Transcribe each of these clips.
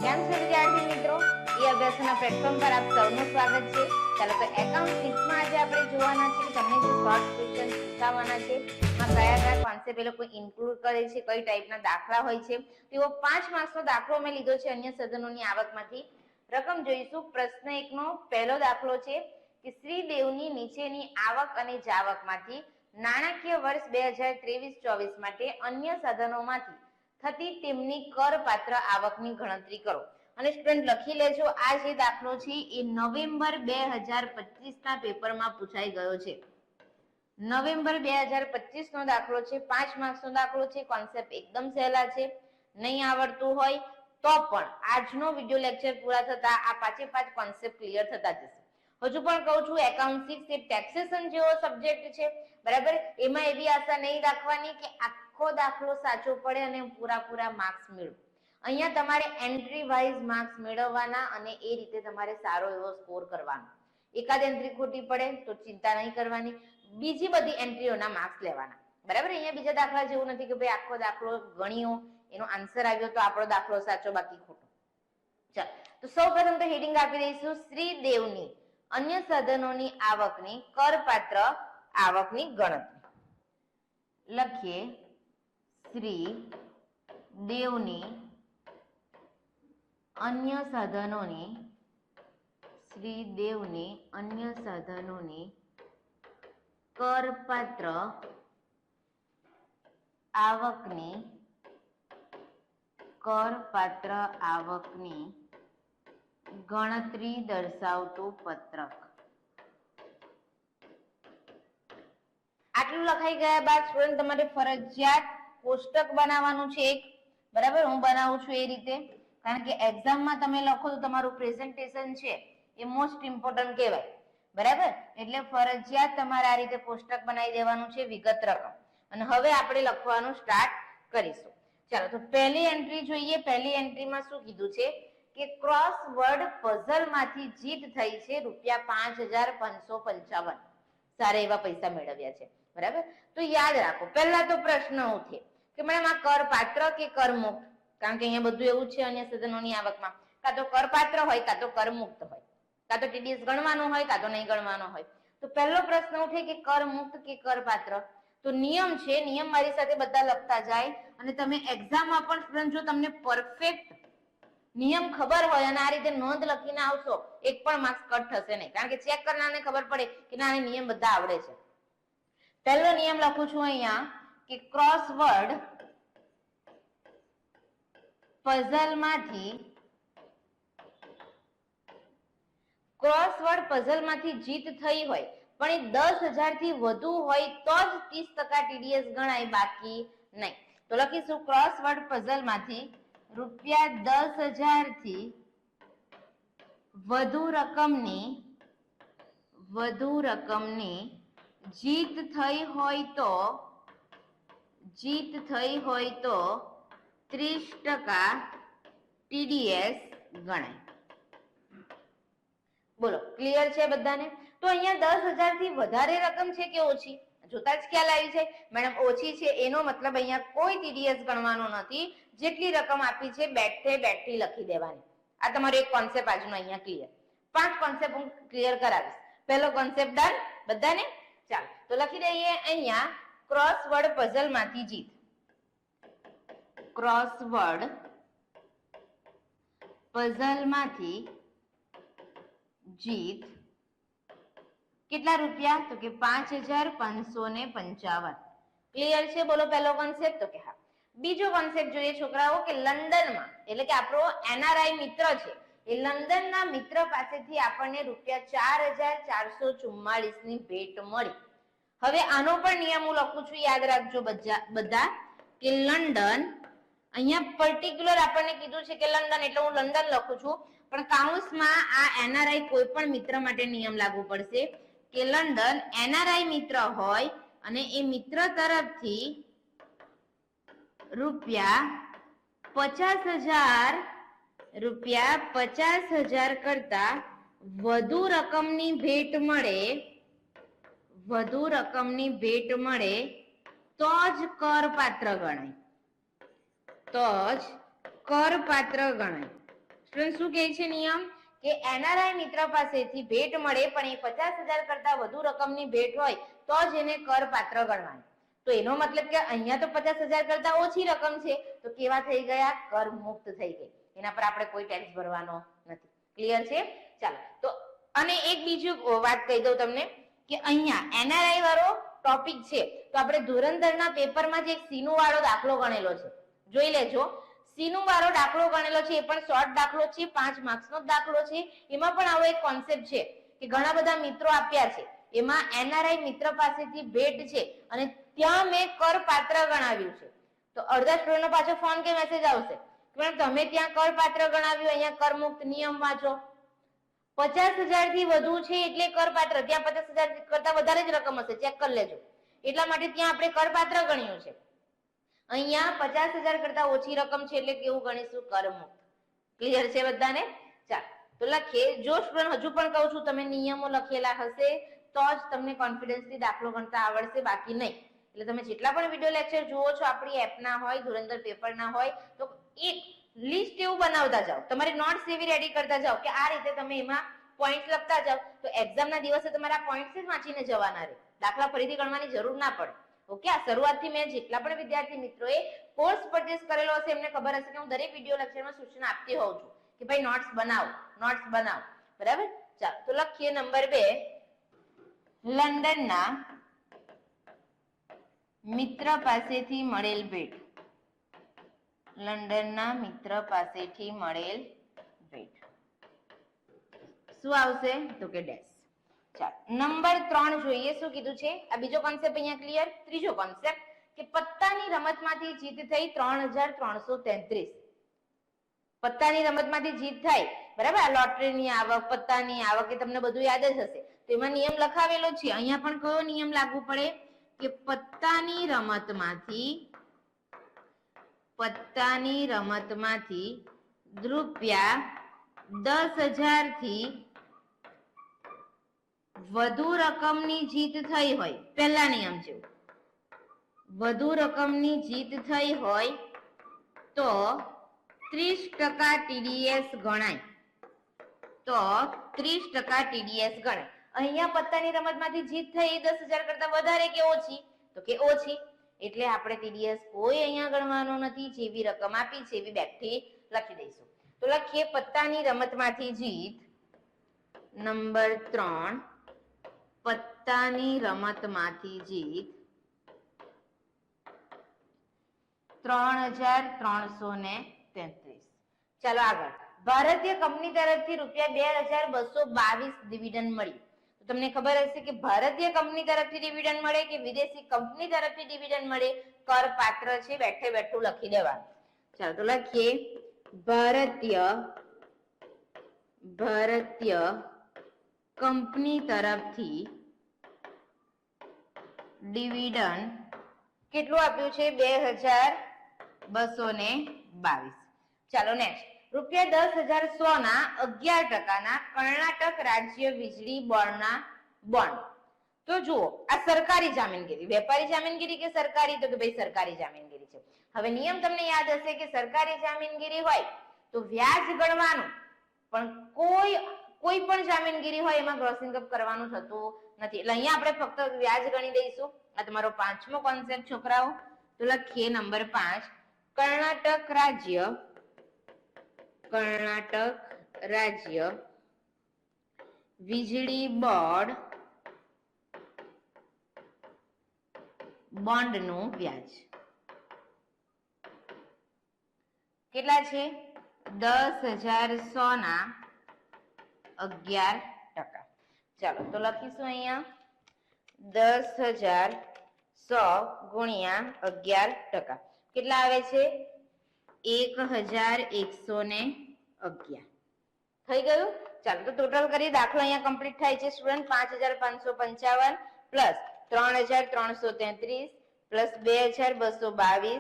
કેમ છો વિદ્યાર્થી મિત્રો? અભ્યાસના પ્લેટફોર્મ પર આપ સૌનું સ્વાગત છે. ચાલો તો એકાઉન્ટ 6 માં આજે આપણે જોવાના છે કે તમને જે શોર્ટ ક્વેશ્ચન પૂછાવાના છે માં કયા કયા કોન્સેપ્ટ એ લોકો ઇન્ક્લુડ કરે છે, કઈ ટાઈપના દાખલા હોય છે. તેવો 5 માર્ક્સનો દાખલો મેં લીધો છે અન્ય સાધનોની આવકમાંથી. રકમ જોઈશું. પ્રશ્ન 1 નો પહેલો દાખલો છે કે શ્રીદેવની નીચેની આવક અને જાવકમાંથી નાણાકીય વર્ષ 2023-24 માટે અન્ય સાધનોમાંથી થતી તેમની કરપાત્ર આવકની ગણતરી કરો. અને સ્ટુડન્ટ લખી લેજો, આ જે દાખલો છે એ નવેમ્બર 2025 ના પેપરમાં પૂછાઈ ગયો છે. નવેમ્બર 2025 નો દાખલો છે. 5 માર્ક્સનો દાખલો છે. કોન્સેપ્ટ એકદમ સહેલા છે. નહીં આવડતું હોય તો પણ આજનો વિડિયો લેક્ચર પૂરા થતા આ 5 કોન્સેપ્ટ ક્લિયર થતા જશે. હજુ પણ કહું છું, એકાઉન્ટ 6 એ ટેક્સેશન જેવો સબ્જેક્ટ છે, બરાબર. એમાં એવી આશા નહીં રાખવાની કે આખો દાખલો સાચો પડે અને પૂરા માર્ક્સ મેળવો. અહીંયા તમારે એન્ટ્રી વાઇઝ માર્ક્સ મેળવવાના અને એ રીતે તમારે સારો એવો સ્કોર કરવાનો. એકાદ એન્ટ્રી ખોટી પડે તો ચિંતા નહીં કરવાની, બીજી બધી એન્ટ્રીઓના માર્ક્સ લેવાના, બરાબર. અહીંયા બીજા દાખલા જેવું નથી કે ભાઈ આખો દાખલો ગણ્યો, એનો આન્સર આવ્યો તો આપણો દાખલો સાચો બાકી ખોટો. ચાલો તો સૌપ્રથમ તો હેડિંગ આપી દઈશું, શ્રીદેવની અન્ય સાધનોની આવકની કરપાત્ર આવકની ગણતરી. લખીએ શ્રીદેવની અન્ય સાધનોની કરપાત્ર આવકની ગણતરી દર્શાવતું પત્રક. આટલું લખાઈ ગયા બાદ સ્ટુડન્ટ તમારે ફરજિયાત કોષ્ટક બનાવવાનું છે એક, બરાબર. હું બનાવું છું એ રીતે, કારણ કે એક્ઝામમાં તમે લખો તો તમારું પ્રેઝન્ટેશન છે એ મોસ્ટ ઇમ્પોર્ટન્ટ કહેવાય, બરાબર. એટલે ફરજિયાત તમારે આ રીતે કોષ્ટક બનાવી દેવાનું છે, વિગત રકમ. અને હવે આપણે લખવાનું સ્ટાર્ટ કરીશું. ચાલો તો પહેલી એન્ટ્રી જોઈએ. પહેલી એન્ટ્રીમાં શું કીધું છે કે ક્રોસવર્ડ પઝલમાંથી જીત થઈ છે ₹5,555. સારા એવા પૈસા મેળવ્યા છે, બરાબર. તો યાદ રાખો, પહેલા તો પ્રશ્ન ઉઠે કે મેડમ આ કરપાત્ર કે કરમુક્ત? કારણ કે અહીંયા બધું એવું છે અન્ય સાધનોની આવકમાં, કાં તો કરપાત્ર હોય કાં તો કરમુક્ત હોય, કાં તો ટીડીએસ ગણવાનું હોય કાં તો નહીં ગણવાનો હોય. તો પહેલો પ્રશ્ન ઉઠે કે કરમુક્ત કે કરપાત્ર. તો નિયમ છે, નિયમ મારી સાથે બધા લખતા જાય. અને તમે એક્ઝામમાં પણ સ્ટુડન્ટ જો તમને પરફેક્ટ નિયમ ખબર હોય અને આ રીતે નોંધ લખીને આવશો, એક પણ માર્ક્સ કટ થશે નહીં. કારણ કે ચેક કરનારને ખબર પડે કે ના, આ નિયમ બધા આવડે છે. પહેલો નિયમ લખું છું અહીંયા કે ક્રોસવર્ડ પઝલમાંથી જીત થઈ હોય પણ એ 10,000 થી વધુ હોય તો જ 30% ટીડીએસ ગણાય, બાકી નહીં. તો લખીશું ક્રોસવર્ડ પઝલમાંથી ₹10,000 થી વધુ રકમની જીત થઈ હોય તો 30% ટીડીએસ ગણાય. બોલો, ક્લિયર છે બધાને? તો અહીંયા 10,000 થી વધારે રકમ છે કે ઓછી? જોતા જ ખ્યાલ આવી છે, મેડમ ઓછી છે એનો મતલબ અહીંયા કોઈ ટીડીએસ ગણવાનો નથી. જેટલી રકમ આપી છે બેઠી લખી દેવાની. આ તમારો એક કોન્સેપ્ટ આજનો અહીંયા ક્લિયર. 5 કોન્સેપ્ટ હું ક્લિયર કરાવીશ. પહેલો કોન્સેપ્ટ ડન બધાને? ચાલો તો લખી દઈએ અહીંયા ક્રોસવર્ડ પઝલમાંથી જીત. ક્રોસવર્ડ પઝલમાંથી જીત કેટલા રૂપિયા? તો કે 5,555. ક્લિયર છે? બોલો પહેલો કોન્સેપ્ટ. તો કે હા. બીજો કોન્સેપ્ટ જોઈએ છોકરાઓ કે લંડનમાં, એટલે કે આપણો એનઆરઆઈ મિત્ર છે, એ લંડનના મિત્ર પાસેથી આપણને ₹4,444 ની ભેટ મળી. હવે આનો પણ નિયમ હું લખું છું, યાદ રાખજો બધા કે લંડન, અહીંયા પર્ટિક્યુલર આપણને કીધું છે કે લંડન, એટલે હું લંડન લખું છું. પણ કાઉન્સમાં આ એનઆરઆઈ કોઈ પણ મિત્ર માટે નિયમ લાગુ પડશે કે લંડન એનઆરઆઈ મિત્ર હોય અને એ મિત્ર તરફથી ₹50,000 કરતા વધુ રકમની ભેટ મળે તો જ કરપાત્ર ગણાય. સ્ટુડન્ટ શું કહે છે નિયમ કે એનઆરઆઈ મિત્ર પાસેથી ભેટ મળે પણ એ 50,000 કરતા વધુ રકમની ભેટ હોય તો જ એને કરપાત્ર ગણવાની. તો એનો મતલબ કે અહીંયા તો 50,000 કરતા ઓછી રકમ છે તો કેવા થઈ ગયા? કર મુક્ત થઈ ગઈ. એના પર આપણે કોઈ ટેક્સ ભરવાનો નથી. ક્લિયર છે? ચાલો તો અને એક બીજું વાત કહી દઉં તમને કે અહીંયા એનઆરઆઈ વાળો ટોપિક છે તો આપણે ધુરંધરના પેપરમાં જે એક સીનું વાળો દાખલો ગણેલો છે જોઈ લેજો. સીનું વાળો દાખલો ગણેલો છે એ પણ શોર્ટ દાખલો છે, 5 માર્ક્સનો દાખલો છે. એમાં પણ આવો એક કોન્સેપ્ટ છે કે ઘણા બધા મિત્રો આપ્યા છે, એમાં એનઆરઆઈ મિત્ર પાસેથી ભેટ છે અને ત્યાં મેં કરપાત્ર ગણાવ્યું છે. તો અડધા સ્ટુડન્ટનો પાછો ફોન કે મેસેજ આવશે કે તમે ત્યાં કરપાત્ર ગણાવ્યું, અહીંયા કરમુક્ત નિયમ વાંચો. 50,000 થી વધુ છે એટલે કરપાત્ર, ત્યાં 50,000 કરતા વધારે જ રકમ હશે, ચેક કરી લેજો. એટલા માટે ત્યાં આપણે કરપાત્ર ગણ્યું છે. અહીંયા 50,000 કરતા ઓછી રકમ છે એટલે કેવું ગણીશું? કરમુક્ત. ક્લિયર છે બધાને? ચાલો તો લખીએ. જો સ્ટુડન્ટ હજુ પણ કહું છું તમે નિયમો લખેલા હશે તો જ તમને કોન્ફિડન્સથી દાખલો ગણતા આવડશે, બાકી નહીં. એટલે તમે જેટલા પણ વિડીયો લેક્ચર જુઓ છો આપણી એપના હોય, ધુરંધર પેપરના હોય, તો એક લિસ્ટ એવું બનાવતા જાઓ, તમારી નોટ્સ એવી રેડી કરતા જાઓ કે આ રીતે તમે એમાં પોઈન્ટ લખતા જાઓ તો એક્ઝામના દિવસે તમારા પોઈન્ટ્સ જ વાંચીને જવાના રહે, દાખલા ફરીથી ગણવાની જરૂર ના પડે. ઓકે, આ શરૂઆતથી મેં જેટલા પણ વિદ્યાર્થી મિત્રોએ કોર્સ પરચેસ કરેલો હશે એમને ખબર હશે કે હું દરેક વિડીયો લેક્ચરમાં સૂચના આપતી હોઉં છું કે ભાઈ નોટ્સ બનાવો, નોટ્સ બનાવો. બરાબર? ચાલો તો લખીએ નંબર 2, લંડનના મિત્ર પાસેથી મળેલ ભેટ. લંડનના મિત્ર પાસેથી મળેલ ભેટ શું આવશે? તો કે ડેશ. ચાલો નંબર 3 જોઈએ શું કીધું છે. આ બીજો કોન્સેપ્ટ અહીંયા ક્લિયર. ત્રીજો કોન્સેપ્ટ કે પત્તાની રમતમાંથી જીત થઈ 3,333. પત્તાની રમતમાંથી જીત થાય, બરાબર? આ લોટરીની આવક, પત્તાની આવક એ તમને બધું યાદ જ હશે. તો એમાં નિયમ લખાવેલો છે. અહીંયા પણ કયો નિયમ લાગુ પડે કે પત્તાની રમતમાંથી રૂપિયા 10,000 થી વધુ રકમની જીત થઈ હોય, પહેલા નિયમ છે વધુ રકમની જીત થઈ હોય તો 30% TDS ગણાય. તો 30% TDS ગણાય. અહીંયા પત્તાની રમતમાંથી જીત થઈ 10,000 કરતા વધારે કે ઓછી? તો કે ઓછી, એટલે આપણે TDS કોઈ અહીંયા ગણવાનો નથી. જેવી રકમ આપી છે એવી બેકથી લખી દઈશું. તો લખીએ પત્તાની રમતમાંથી જીત નંબર 3, પત્તાની રમતમાંથી જીત 3,333. ચાલો આગળ. ભારતીય કંપની તરફથી ₹2,222 ડિવિડન્ડ મળ્યું. તો તમને ખબર હશે કે ભારતીય કંપની તરફથી ડિવિડન્ડ મળે કે વિદેશી કંપની તરફથી ડિવિડન્ડ મળે, કરપાત્ર છે, બેઠે બેઠું લખી દેવાનું. ચાલો તો લખીએ ભારતીય કંપની તરફથી ડિવિડન્ડ કેટલું આપ્યું છે? 2,222. ચાલો નેક્સ્ટ. ₹10,100 ના 11% ના કર્ણાટક રાજ્ય વીજળી બોર્ડના બોન્ડ. તો જુઓ, આ સરકારી જામીનગીરી, વેપારી જામીનગીરી કે સરકારી? તો કે ભાઈ સરકારી જામીનગીરી છે. હવે નિયમ તમને યાદ હશે કે સરકારી જામીનગીરી હોય તો વ્યાજ ગણવાનું, પણ કોઈ પણ જામીનગીરી હોય એમાં ગ્રોસિંગ અપ કરવાનું થતું નથી. એટલે અહીંયા આપણે ફક્ત વ્યાજ ગણી દઈશું. આ તમારો 5મો કોન્સેપ્ટ છોકરાઓ. તો લખીએ નંબર 5, કર્ણાટક રાજ્ય વીજળી બોર્ડ બોન્ડનું વ્યાજ કેટલા છે? 10,100 ના 11%. ચાલો તો લખીશું અહીંયા 10,100 ગુણ્યા 11%. કેટલા આવે છે? 1,111. થઈ ગયું? ચાલો તો ટોટલ કરી દાખલો અહીંયા કમ્પ્લીટ થાય છે સ્ટુડન્ટ. 5,555 પ્લસ 3,333 પ્લસ 2,222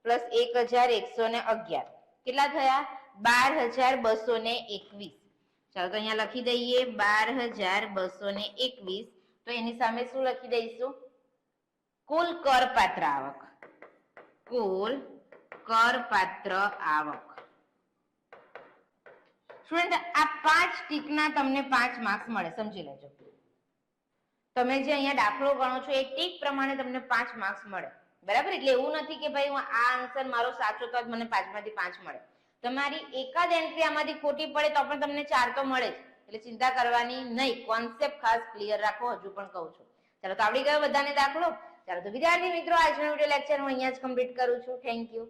પ્લસ 1,111 કેટલા થયા? 12,221. ચાલો તો અહીંયા લખી દઈએ 12,221. તો એની સામે શું લખી દઈશું? કુલ કરપાત્ર આવક. કુલ કરપાત્ર આવક સ્ટુડન્ટ આ 5 ટીકના તમને 5 માર્ક્સ મળે, સમજી લેજો. તમે જે અહીંયા દાખલો ગણો છો એ ટીક પ્રમાણે તમને 5 માર્ક્સ મળે, બરાબર. એટલે એવું નથી કે ભાઈ હું આ આન્સર મારો સાચો તો મને 5 માંથી 5 મળે. તમારી એકાદ એન્ટ્રી આમાંથી ખોટી પડે તો પણ તમને 4 તો મળે જ, એટલે ચિંતા કરવાની નહીં. કોન્સેપ્ટ ખાસ ક્લિયર રાખો, હજુ પણ કહું છું. ચાલો તો આવડી ગયો બધાને દાખલો. ચાલો તો વિદ્યાર્થી મિત્રો આજનો વિડિયો લેક્ચર હું અહીંયા જ કમ્પ્લીટ કરું છું. Thank you.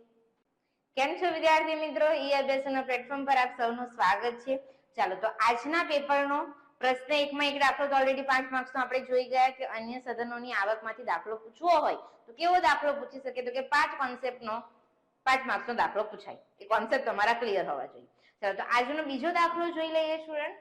કેમ છો વિદ્યાર્થી મિત્રો? ઈ અભ્યાસના પ્લેટફોર્મ પર આપ સૌનું સ્વાગત છે. ચાલો તો આજના પેપરનો પ્રશ્ન એકમાં એક દાખલો તો ઓલરેડી 5 માર્ક્સ નો આપણે જોઈ ગયા કે અન્ય સાધનોની આવકમાંથી દાખલો પૂછવો હોય તો કેવો દાખલો પૂછી શકે, તો કે 5 કોન્સેપ્ટનો 5 માર્ક્સનો દાખલો પૂછાય. એ કોન્સેપ્ટ તમારા ક્લિયર હોવા જોઈએ. ચાલો તો આજનો બીજો દાખલો જોઈ લઈએ સ્ટુડન્ટ.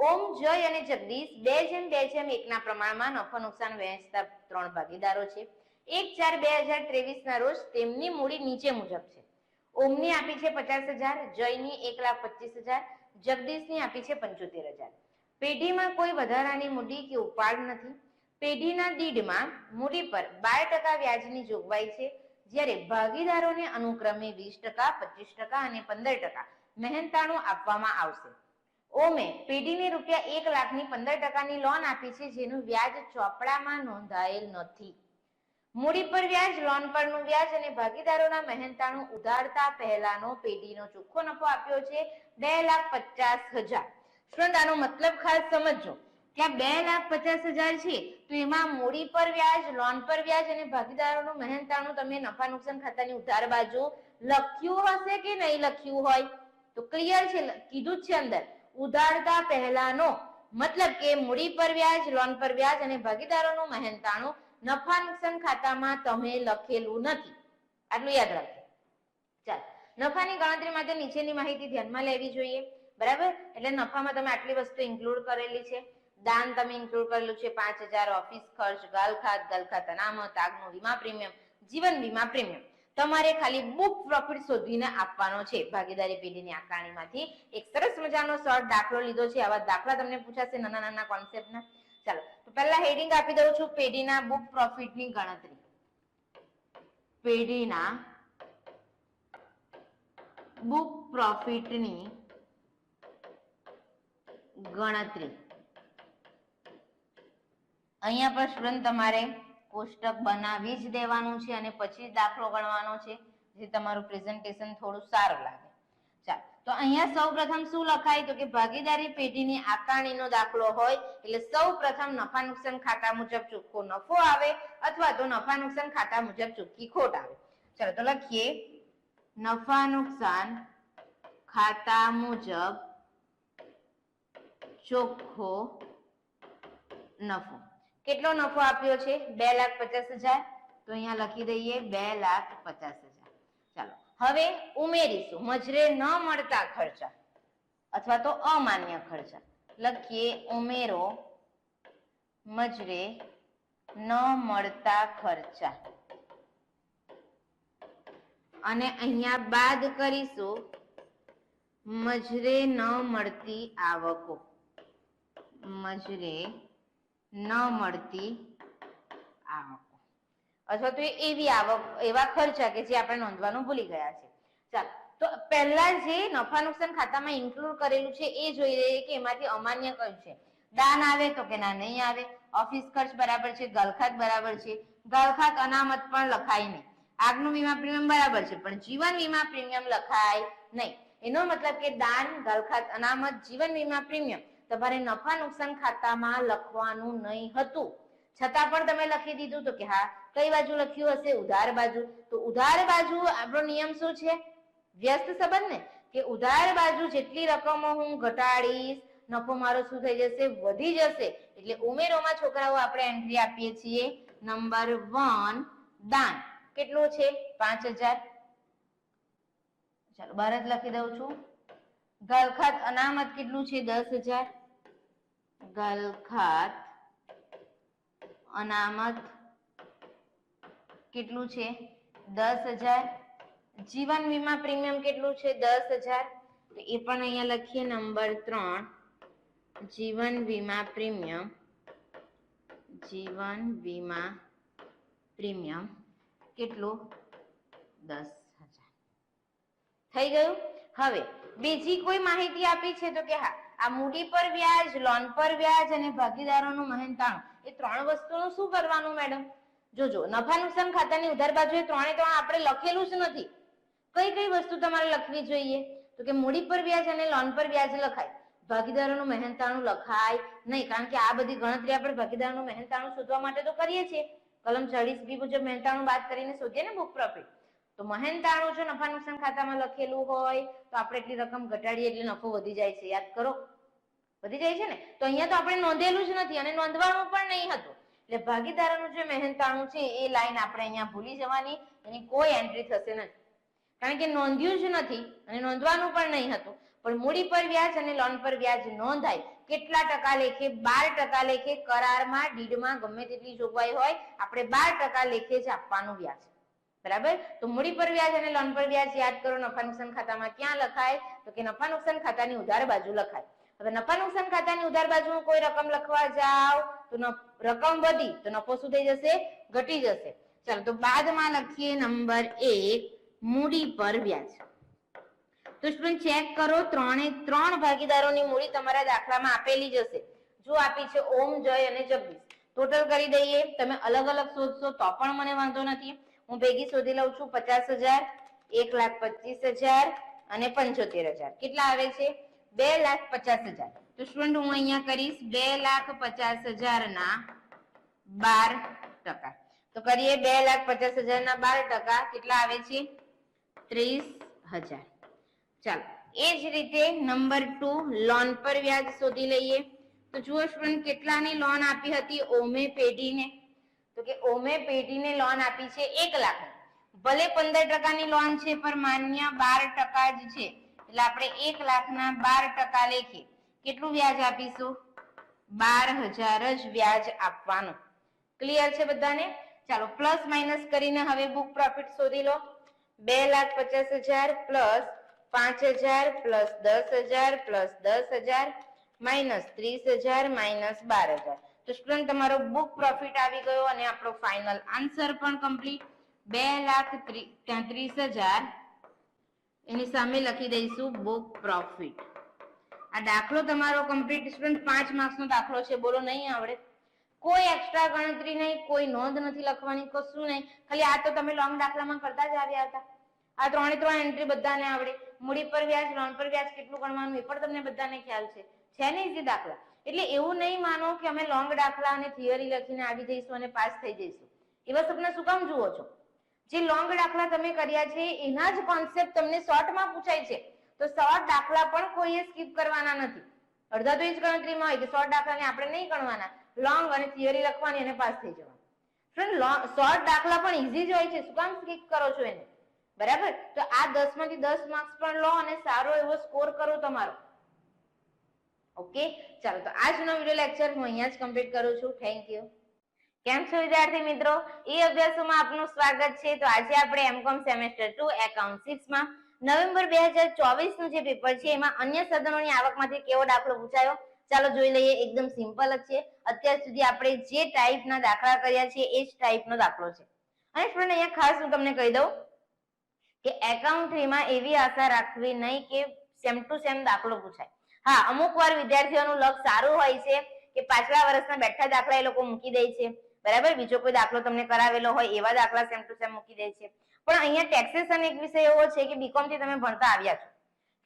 ઓમ, જય અને જગદીશ 2:2:1 ના પ્રમાણમાં નફો નુકસાન વહેંચતા 3 ભાગીદારો છે. 1/4/2023 ના રોજ તેમની મૂડી નીચે મુજબ છે. ઓમની આપી છે 50,000, જયની 1,25,000, જગદીશની આપી છે 75,000. પેઢીમાં કોઈ વધારાની મૂડી કે ઉપાડ નથી. પેઢીના દીડમાં મૂડી પર 12% વ્યાજની જોગવાઈ છે, જ્યારે ભાગીદારોને અનુક્રમે 20%, 25% અને 15% મહેનતાણું આપવામાં આવશે. ઓમે પેઢીને રૂપિયા 1 લાખની 15%ની લોન આપી છે, જેનું વ્યાજ ચોપડામાં નોંધાયેલ નથી. મૂડી પર વ્યાજ, લોન પરનું વ્યાજ અને ભાગીદારોના મહેનતાણું ઉધારતા પહેલાનો પેઢીનો ચોખ્ખો નફો આપ્યો છે 2,50,000. સ્ટુડન્ટ આનો મતલબ ખાસ સમજો કે આ 2,50,000 છે તો એમાં મૂડી પર વ્યાજ, લોન પર વ્યાજ અને ભાગીદારોનું મહેનતાણું તમે નફા નુકસાન ખાતાની ઉધાર બાજુ લખ્યું હશે કે નહીં લખ્યું હોય? તો ક્લિયર છે, કીધું જ છે અંદર ઉધારતા પહેલાનો, મતલબ કે મૂડી પર વ્યાજ, લોન પર વ્યાજ અને ભાગીદારોનું મહેનતાણું નફા નુકસાન ખાતામાં તમે લખેલું નથી. આટલું યાદ રાખજો. ચાલો, નફાની ગણતરી માટે નીચેની માહિતી ધ્યાનમાં લેવી જોઈએ, બરાબર. એટલે નફામાં તમે આટલી વસ્તુ ઇન્ક્લુડ કરેલી છે. દાન તમે ઇન્ક્લુડ કરેલું છે 5,000, ઓફિસ ખર્ચ, ગાલખાત અનામત, આગનું વીમા પ્રીમિયમ, જીવન વીમા પ્રીમિયમ. તમારે ખાલી બુક પ્રોફિટ શોધીને આપવાનો છે ભાગીદારી પેઢીની આકારણીમાંથી. એક સરસ મજાનો શોર્ટ દાખલો લીધો છે. આવા દાખલા તમને પૂછાશે નાના નાના કોન્સેપ્ટના. ચાલો તો પહેલા હેડિંગ આપી દઉં છું, પેઢીના બુક પ્રોફિટની ગણતરી. પેઢીના બુક પ્રોફિટની ગણતરી. અહીંયા પર સ્ટુડન્ટ તમારે કોષ્ટક બનાવી જ દેવાનું છે અને પછી દાખલો ગણવાનો છે, જે તમારું પ્રેઝન્ટેશન થોડું સારું લાગે. ચાલો તો અહીંયા સૌપ્રથમ શું લખાય, તો કે ભાગીદારી પેઢીની આકારણીનો દાખલો હોય એટલે સૌપ્રથમ નફા નુકસાન ખાતા મુજબ ચોખ્ખો નફો આવે અથવા તો નફા નુકસાન ખાતા મુજબ ચોખ્ખી ખોટ આવે. ચાલો તો લખીએ, નફા નુકસાન ખાતા મુજબ ચોખ્ખો નફો. કેટલો નફો આપ્યો છે? 2,50,000. તો અહીંયા લખી દઈએ 2,50,000. ચાલો હવે ઉમેરીશું મજરે ન મળતા ખર્ચા અથવા તો અમાન્ય ખર્ચા. લખીએ ઉમેરો મજરે ન મળતા ખર્ચા અને અહીંયા બાદ કરીશું મજરે ન મળતી આવકો. મજરે ન મળતી આવકો અથવા તો એવી આવક, એવા ખર્ચા કે જે આપણે નોંધવાનું ભૂલી ગયા છે. ચાલો તો પહેલા જે નફા નુકસાન ખાતામાં ઇન્ક્લુડ કરેલું છે એ જોઈ લઈએ કે એમાંથી અમાન્ય કયું છે. દાન આવે તો કે ના, નહીં આવે. ઓફિસ ખર્ચ બરાબર છે, ગલખાત બરાબર છે, ગલખાત અનામત પણ લખાય નહીં. આગનું વીમા પ્રીમિયમ બરાબર છે પણ જીવન વીમા પ્રીમિયમ લખાય નહીં. એનો મતલબ કે દાન, ગલખાત અનામત, જીવન વીમા પ્રીમિયમ તમારે નફા નુકસાન ખાતામાં લખવાનું નહીં હતું, છતાં પણ તમે લખી દીધું. તો કે હા, કઈ બાજુ લખ્યું હશે? ઉધાર બાજુ. તો ઉધાર બાજુ આપણો નિયમ શું છે? વ્યસ્ત સંબંધ ને, કે ઉધાર બાજુ જેટલી રકમો હું ઘટાડીશ નફો મારો શું થઈ જશે? વધી જશે. એટલે ઉમેરોમાં છોકરાઓ આપણે એન્ટ્રી આપીએ છીએ નંબર 1 દાન. કેટલું છે? 5,000. ચાલો બહાર જ લખી દઉં છું. ગલખાત અનામત કેટલું છે? 10,000. ગલખાત અનામત કેટલું છે? 10,000. જીવન વીમા પ્રીમિયમ કેટલું છે? 10,000. તો એ પણ અહીંયા લખીએ નંબર 3 જીવન વીમા પ્રીમિયમ. જીવન વીમા પ્રીમિયમ કેટલું? 10,000. થઈ ગયું. હવે બીજી કોઈ માહિતી આપી છે તો કે હા, આ મૂડી પર વ્યાજ, લોન પર વ્યાજ અને ભાગીદારોનું મહેનતાણું, એ ત્રણ વસ્તુનું શું કરવાનું મેડમ? જોજો, નફા નુકસાન ખાતાની ઉધાર બાજુએ ત્રણે ત્રણ આપણે લખેલું જ નથી. કઈ કઈ વસ્તુ તમારે લખવી જોઈએ? તો કે મૂડી પર વ્યાજ અને લોન પર વ્યાજ લખાય, ભાગીદારોનું મહેનતાણું લખાય નહીં, કારણ કે આ બધી ગણતરી આપણે ભાગીદારોનું મહેનતાણું શોધવા માટે તો કરીએ છીએ. કલમ 40B મુજબ મહેનતાણું બાદ કરીને શોધીએ ને બુક પ્રોફિટ. તો મહેનતાણું જો નફા નુકસાન ખાતામાં લખેલું હોય તો આપણે એટલી રકમ ઘટાડીએ એટલે નફો વધી જાય છે. યાદ કરો, વધી જાય છે ને. તો અહીંયા તો આપણે નોંધેલું જ નથી અને નોંધવાનું પણ નહીં હતું. એટલે ભાગીદારોનું જે મહેનતાણું છે એ લાઈન આપણે અહીંયા ભૂલી જવાની, એની કોઈ એન્ટ્રી થશે નહીં, કારણ કે નોંધ્યું જ નથી અને નોંધવાનું પણ નહીં હતું. પણ મૂડી પર વ્યાજ અને લોન પર વ્યાજ નોંધાય. કેટલા ટકા લેખે? 12% લેખે. કરારમાં, ડીડમાં ગમે તેટલી જોગવાઈ હોય, આપણે 12% લેખે જ આપવાનું વ્યાજ. બરાબર? તો મૂડી પર વ્યાજ અને લોન પર વ્યાજ યાદ કરો, નફા નુકસાન ખાતામાં ક્યાં લખાય? તો કે નફા નુકસાન ખાતાની ઉધાર બાજુ લખાય. હવે નફા નુકસાન ખાતાની ઉધાર બાજુ કોઈ રકમ લખવા જાવ તો રકમ વધી તો નફો શું થઈ જશે? ઘટી જશે. ચાલો તો બાદમાં લખીએ નંબર 1, મૂડી પર વ્યાજ. તો સ્ટુડન્ટ ચેક કરો, ત્રણ ભાગીદારોની મૂડી તમારા દાખલામાં આપેલી જ હશે. જો આપી છે ઓમ, જય અને જગદીશ. ટોટલ કરી દઈએ. તમે અલગ અલગ શોધશો તો પણ મને વાંધો નથી, હું ભેગી શોધી લઉં છું. 50,000, 1,25,000 અને 75,000. કેટલા આવે છે? 2,50,000. તો સ્ટુડન્ટ હું અહીંયા કરીશ 2,50,000 ના 12%. તો કરીએ 2,50,000 ના 12%. કેટલા આવે છે? 30,000. ચાલો, એ જ રીતે નંબર 2, લોન પર વ્યાજ શોધી લઈએ. તો જુઓ સ્ટુડન્ટ, કેટલાની લોન આપી હતી ઓમે પેઢીને? તો કે ઓમે પેઢીને લોન આપી છે 1 લાખ. ભલે 15% લોન છે પણ માન્ય 12% જ છે, એટલે આપણે 1 લાખના 12% લેખીએ. કેટલું વ્યાજ આપીશું? 12,000 જ વ્યાજ આપવાનું. ક્લિયર છે બધાને? ચાલો, પ્લસ માઇનસ કરીને હવે બુક પ્રોફિટ શોધી લો. 2,50,000 plus 5,000 plus 10,000 plus 10,000 minus 30,000 minus 12,000. તો સ્ટુડન્ટ તમારો બુક પ્રોફિટ આવી ગયો અને આપણો ફાઇનલ આન્સર પણ કમ્પ્લીટ. 2,33,000 એની સામે લખી દઈશું બુક પ્રોફિટ. આ દાખલો તમારો કમ્પ્લીટ. સ્ટુડન્ટ 5 માર્ક્સનો દાખલો છે. બોલો, નહીં આવડે? કોઈ એક્સ્ટ્રા ગણતરી નહીં, કોઈ નોંધ નથી લખવાની, કશું નહીં. ખાલી આ તો તમે લોંગ દાખલામાં કરતા જ આવ્યા હતા. આ ત્રણ એન્ટ્રી બધાને આવડે. મૂડી પર વ્યાજ, લોન પર વ્યાજ કેટલું ગણવાનું એ પણ તમને બધાને ખ્યાલ છે ને? ઈઝી દાખલા. એટલે એવું નહીં માનો કે અમે લોંગ દાખલા અને થિયરી લખીને આવી જઈશું અને પાસ થઈ જઈશું. એવા સપના શું કામ જુઓ છો? જે લોંગ દાખલા તમે કર્યા છે એના જ કોન્સેપ્ટ તમને શોર્ટમાં પૂછાય છે, તો શોર્ટ દાખલા પણ કોઈએ સ્કીપ કરવાના નથી. અડધા તો એ જ ગણતરીમાં હોય કે શોર્ટ દાખલાને આપણે નહીં ગણવાના, લોંગ અને થિયરી લખવાની અને પાસ થઈ જવાનું. શોર્ટ દાખલા પણ ઈઝી જ હોય છે, શું કામ સ્કીપ કરો છો એને? બરાબર? તો આ 10 માંથી 10 માર્ક્સ પણ લો અને સારો એવો સ્કોર કરો તમારો. ઓકે, ચાલો તો આજનો વિડિયો લેક્ચર હું અહીંયા જ કમ્પ્લીટ કરું છું. Thank you. કેમ છો વિદ્યાર્થી મિત્રો? એ અભ્યાસોમાં આપનું સ્વાગત છે. તો આજે આપણે એમકોમ સેમેસ્ટર 2 એકાઉન્ટ 6 માં નવેમ્બર 2024 નું જે પેપર છે એમાં અન્ય સાધનોની આવકમાંથી કેવો દાખલો પૂછાયો ચાલો જોઈ લઈએ. એકદમ સિમ્પલ જ છે. અત્યાર સુધી આપણે જે ટાઈપના દાખલા કર્યા છે એ જ ટાઈપનો દાખલો છે. અને સ્ટુડન્ટ અહીંયા ખાસ હું તમને કહી દઉં કે એકાઉન્ટ 3 માં એવી આશા રાખવી નહીં કે સેમ ટુ સેમ દાખલો પૂછાય. હા, અમુક વાર વિદ્યાર્થીઓનું લક સારું હોય છે કે પાછલા વર્ષના બેઠા દાખલા એ લોકો મૂકી દે છે. બરાબર? બીજો કોઈ દાખલો તમને કરાવેલો હોય એવા દાખલા સેમ ટુ સેમ મૂકી દે છે. પણ અહીંયા ટેક્સેશન એક વિષય એવો છે કે બીકોમ થી તમે ભણતા આવ્યા છો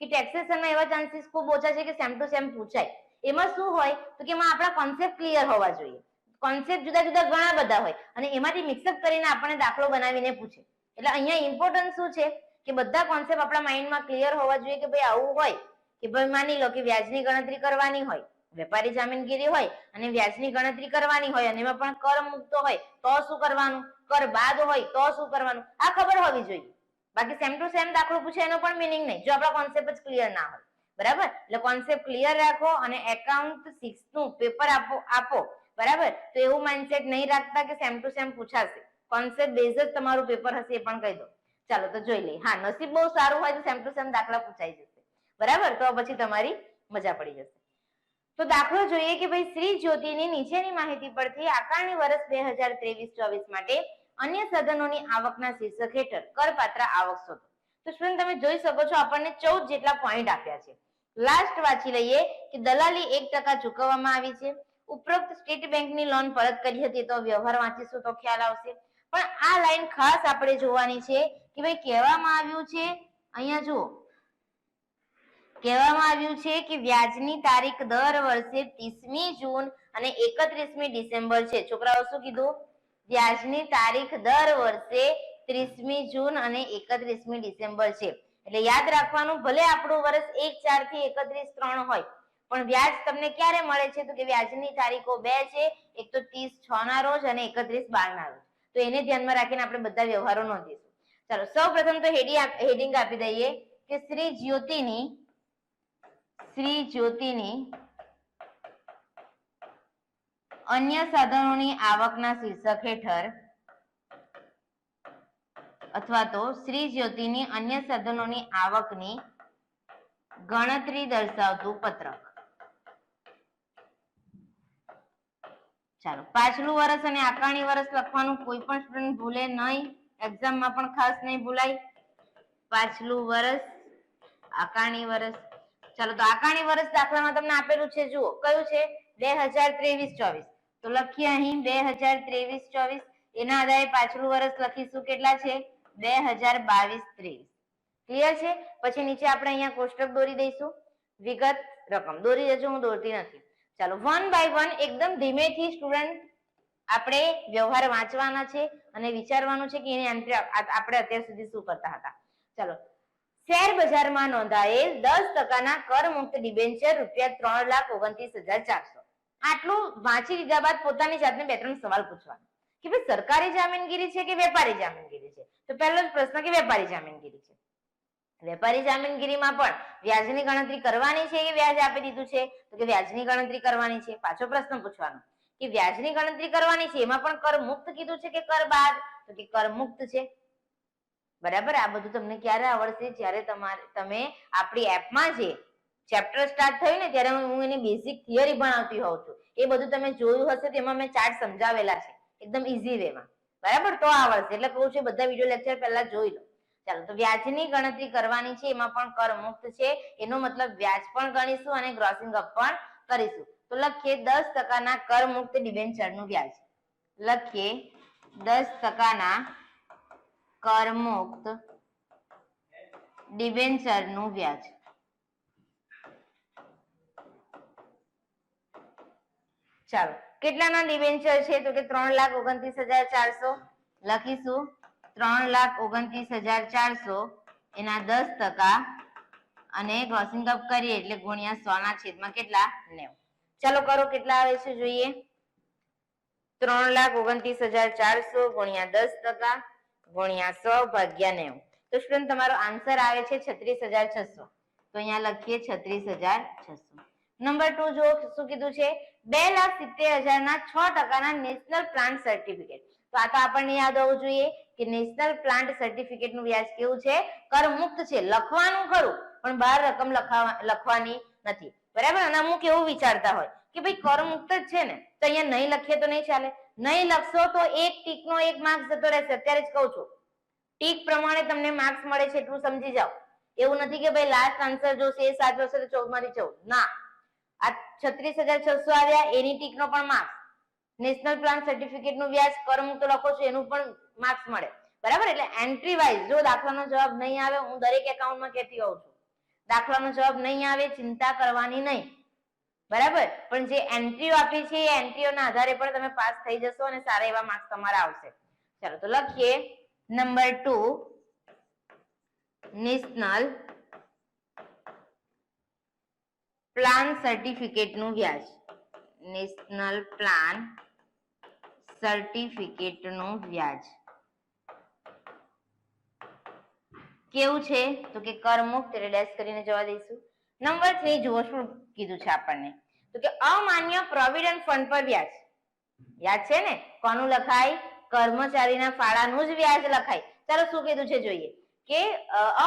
કે ટેક્સેશનમાં એવા ચાન્સીસ ખૂબ ઓછા છે કે સેમ ટુ સેમ પૂછાય. એમાં શું હોય તો કે એમાં આપણા કોન્સેપ્ટ ક્લિયર હોવા જોઈએ. કોન્સેપ્ટ જુદા જુદા ઘણા બધા હોય અને એમાંથી મિક્સઅપ કરીને આપણને દાખલો બનાવીને પૂછે. એટલે અહીંયા ઇમ્પોર્ટન્ટ શું છે કે બધા કોન્સેપ્ટ આપણા માઇન્ડમાં ક્લિયર હોવા જોઈએ કે ભાઈ આવું હોય કે ભાઈ માની લો કે વ્યાજની ગણતરી કરવાની હોય, વેપારી જામીનગીરી હોય અને વ્યાજની ગણતરી કરવાની હોય અને એમાં પણ કર મુકતો હોય તો શું કરવાનું, કર બાદ હોય તો શું કરવાનું, આ ખબર હોવી જોઈએ. બાકી સેમ ટુ સેમ દાખલો પૂછે એનો પણ મીનિંગ નહીં જો આપણા કોન્સેપ્ટ જ ક્લિયર ના હોય. બરાબર? એટલે કોન્સેપ્ટ ક્લિયર રાખો અને એકાઉન્ટ 6 નું પેપર આપો. બરાબર? તો એવું માઇન્ડસેટ નહીં રાખતા કે સેમ ટુ સેમ પૂછાશે. કોન્સેપ્ટ બેઝ જ તમારું પેપર હશે એ પણ કહી દો. ચાલો તો જોઈ લઈએ. હા, નસીબ બહુ સારું હોય તો સેમ ટુ સેમ દાખલા પૂછાઈ જશે. બરાબર? તો પછી તમારી મજા પડી જશે. તો દાખલો જોઈએ કે ભાઈ શ્રી જ્યોતિની નીચેની માહિતી પરથી આકારણી વર્ષ 2023-24 માટે અન્ય સાધનોની આવકના શીર્ષક હેઠળ કરપાત્ર આવક શોધો. તો સ્ટુડન્ટ તમે જોઈ શકો છો આપણને 14 જેટલા પોઈન્ટ આપ્યા છે. લાસ્ટ વાંચી લઈએ કે દલાલી 1% ચૂકવવામાં આવી છે. ઉપરોક્ત સ્ટેટ બેંકની લોન પરત કરી હતી તો વ્યવહાર વાંચીશું તો ખ્યાલ આવશે. પણ આ લાઈન ખાસ આપણે જોવાની છે કે ભાઈ કહેવામાં આવ્યું છે, અહીંયા જુઓ, કહેવામાં આવ્યું છે કે વ્યાજની તારીખ દર વર્ષે 30મી જૂન અને 31મી ડિસેમ્બર છે. છોકરાઓ શું કીધું? વ્યાજની તારીખ દર વર્ષે 30મી જૂન અને 31મી ડિસેમ્બર છે. એટલે યાદ રાખવાનું, ભલે આપણું વર્ષ 1/4 થી 31/3 હોય, પણ વ્યાજ તમને ક્યારે મળે છે? તો કે વ્યાજની તારીખો 2 છે, એક તો 30/6 ના રોજ અને 31/12 ના રોજ. તો એને ધ્યાનમાં રાખીને આપણે બધા વ્યવહારો નોંધીશું. ચાલો, સૌપ્રથમ તો હેડિંગ આપી દઈએ કે શ્રી જ્યોતિની અન્ય સાધનોની આવકના શીર્ષક હેઠળ અથવા તો શ્રી જ્યોતિની અન્ય સાધનોની આવકની ગણતરી દર્શાવતું પત્રક. ચાલો, પાછલું વર્ષ અને આકારણી વર્ષ લખવાનું કોઈ પણ સ્ટુડન્ટ ભૂલે નહીં, એક્ઝામમાં પણ ખાસ નહીં ભૂલાય. પાછલું વર્ષ, આકારણી વર્ષ. ચાલો, તો આકારણી વર્ષ દાખલામાં તમને આપેલું છે, જુઓ કયું છે? 2023-24. તો લખીએ અહીં 2023-24. એના આધારે પાછલું વર્ષ લખીશું, કેટલા છે? 2022-23. ક્લિયર છે? પછી નીચે આપણે અહીંયા કોષ્ટક દોરી દઈશું, વિગત રકમ દોરી દેજો, હું દોરતી નથી. ચાલો, 1 by 1 એકદમ ધીમેથી સ્ટુડન્ટ આપણે વ્યવહાર વાંચવાના છે અને વિચારવાનું છે કે એની એન્ટ્રી આપણે અત્યાર સુધી શું કરતા હતા. ચાલો, શેર બજારમાં નોંધાયેલ 10%ના કરમુક્ત ડિબેન્ચર ₹3,29,400. આટલું વાંચી લીધા બાદ પોતાની જાતને 2-3 સવાલ પૂછવાના કે ભાઈ સરકારી જામીનગીરી છે કે વેપારી જામીનગીરી છે? તો પહેલો જ પ્રશ્ન કે વેપારી જામીનગીરી છે. વેપારી જામીનગીરીમાં પણ વ્યાજની ગણતરી કરવાની છે કે વ્યાજ આપી દીધું છે? તો કે વ્યાજની ગણતરી કરવાની છે. પાછો પ્રશ્ન પૂછવાનો કે વ્યાજની ગણતરી કરવાની છે, એમાં પણ કર મુક્ત કીધું છે કે કર બાદ? તો કે કર મુક્ત છે. બરાબર. આ બધું તમને ક્યારે આવડશે? જ્યારે તમે આપણી એપમાં જે ચેપ્ટર સ્ટાર્ટ થયું ને ત્યારે હું એની બેઝિક થિયરી ભણાવતી હોઉં છું. એ બધું તમે જોયું હશે, તેમાં મેં ચાર્ટ સમજાવેલા છે એકદમ ઈઝી વેમાં. બરાબર, તો આવડશે. એટલે કહું છું બધા વિડીયો લેક્ચર પહેલા જોઈ લો. ચાલો, તો વ્યાજની ગણતરી કરવાની છે, એમાં પણ કર મુક્ત છે, એનો મતલબ વ્યાજ પણ ગણીશું અને ગ્રોસિંગ અપ પણ કરીશું. તો લખીએ 10%ના કર મુક્ત ડિબેન્ચરનું વ્યાજ. લખીએ 10%ના કરમુક્ત ડિબેન્ચરનું વ્યાજ. ચાલો, કેટલાના ડિબેન્ચર છે? તો કે 3,29,400. લખીશું 3,29,400 એના 10% અને ક્રોસિંગ અપ કરીએ એટલે ગુણ્યા 100/, કેટલા? 90. ચાલો કરો, કેટલા આવે છે જોઈએ. 3,29,400 ગુણ્યા 10% ગુણ્યા 100/90. તો સ્ટુડન્ટ તમારો આન્સર આવે છે 36,600. તો અહીંયા લખીએ 36,600. નંબર 2 જો શું કીધું છે? 2,70,000ના 6%ના નેશનલ પ્લાન્ટ સર્ટિફિકેટ. તો આ તો આપણને યાદ હોવું જોઈએ કે નેશનલ પ્લાન્ટ સર્ટિફિકેટ નું વ્યાજ કેવું છે? કર મુક્ત છે. લખવાનું ખરું, પણ બહાર રકમ લખવાની નથી. બરાબર. અને અમુક એવું વિચારતા હોય કે ભાઈ કર મુક્ત જ છે ને, તો અહીંયા નહીં લખીએ તો નહીં ચાલે. નહીં લખશો તો એક ટીકનો 1 માર્ક્સ જતો રહેશે. અત્યારે જ કહું છું, ટીક પ્રમાણે તમને માર્ક્સ મળે છે એટલું સમજી જાઓ. એવું નથી કે ભાઈ લાસ્ટ આન્સર જોશે એ સાચો હશે તો 14 માંથી 14. ના, આ 36,600 આવ્યા એની ટીક નો પણ માર્ક્સ, નેશનલ પ્લાન સર્ટિફિકેટ નું વ્યાજ કર મુક્ત લખો છો એનું પણ માર્ક્સ મળે. બરાબર. એટલે એન્ટ્રી વાઇઝ જો દાખલાનો જવાબ નહીં આવે, હું દરેક એકાઉન્ટમાં કહેતી હોઉં છું, દાખલાનો જવાબ નહીં આવે ચિંતા કરવાની નહીં. બરાબર. પણ જે એન્ટ્રીઓ આપી છે એ એન્ટ્રીઓના આધારે પણ તમે પાસ થઈ જશો અને સારા એવા માર્ક્સ તમારા આવશે. ચાલો, તો લખીએ નંબર 2 નેશનલ પ્લાન સર્ટિફિકેટ નું વ્યાજ. નેશનલ પ્લાન સર્ટિફિકેટ નું વ્યાજ કેવું છે? તો કે કર મુક્ત, એટલે ડેશ કરીને જવા દઈશું. નંબર 3 જુઓ શું કીધું છે આપણને. તો કે અમાન્ય પ્રોવિડન્ટ ફંડ પર વ્યાજ. યાદ છે ને કોનું લખાય? કર્મચારીના ફાળાનું જ વ્યાજ લખાય. ચાલો શું કીધું છે જોઈએ કે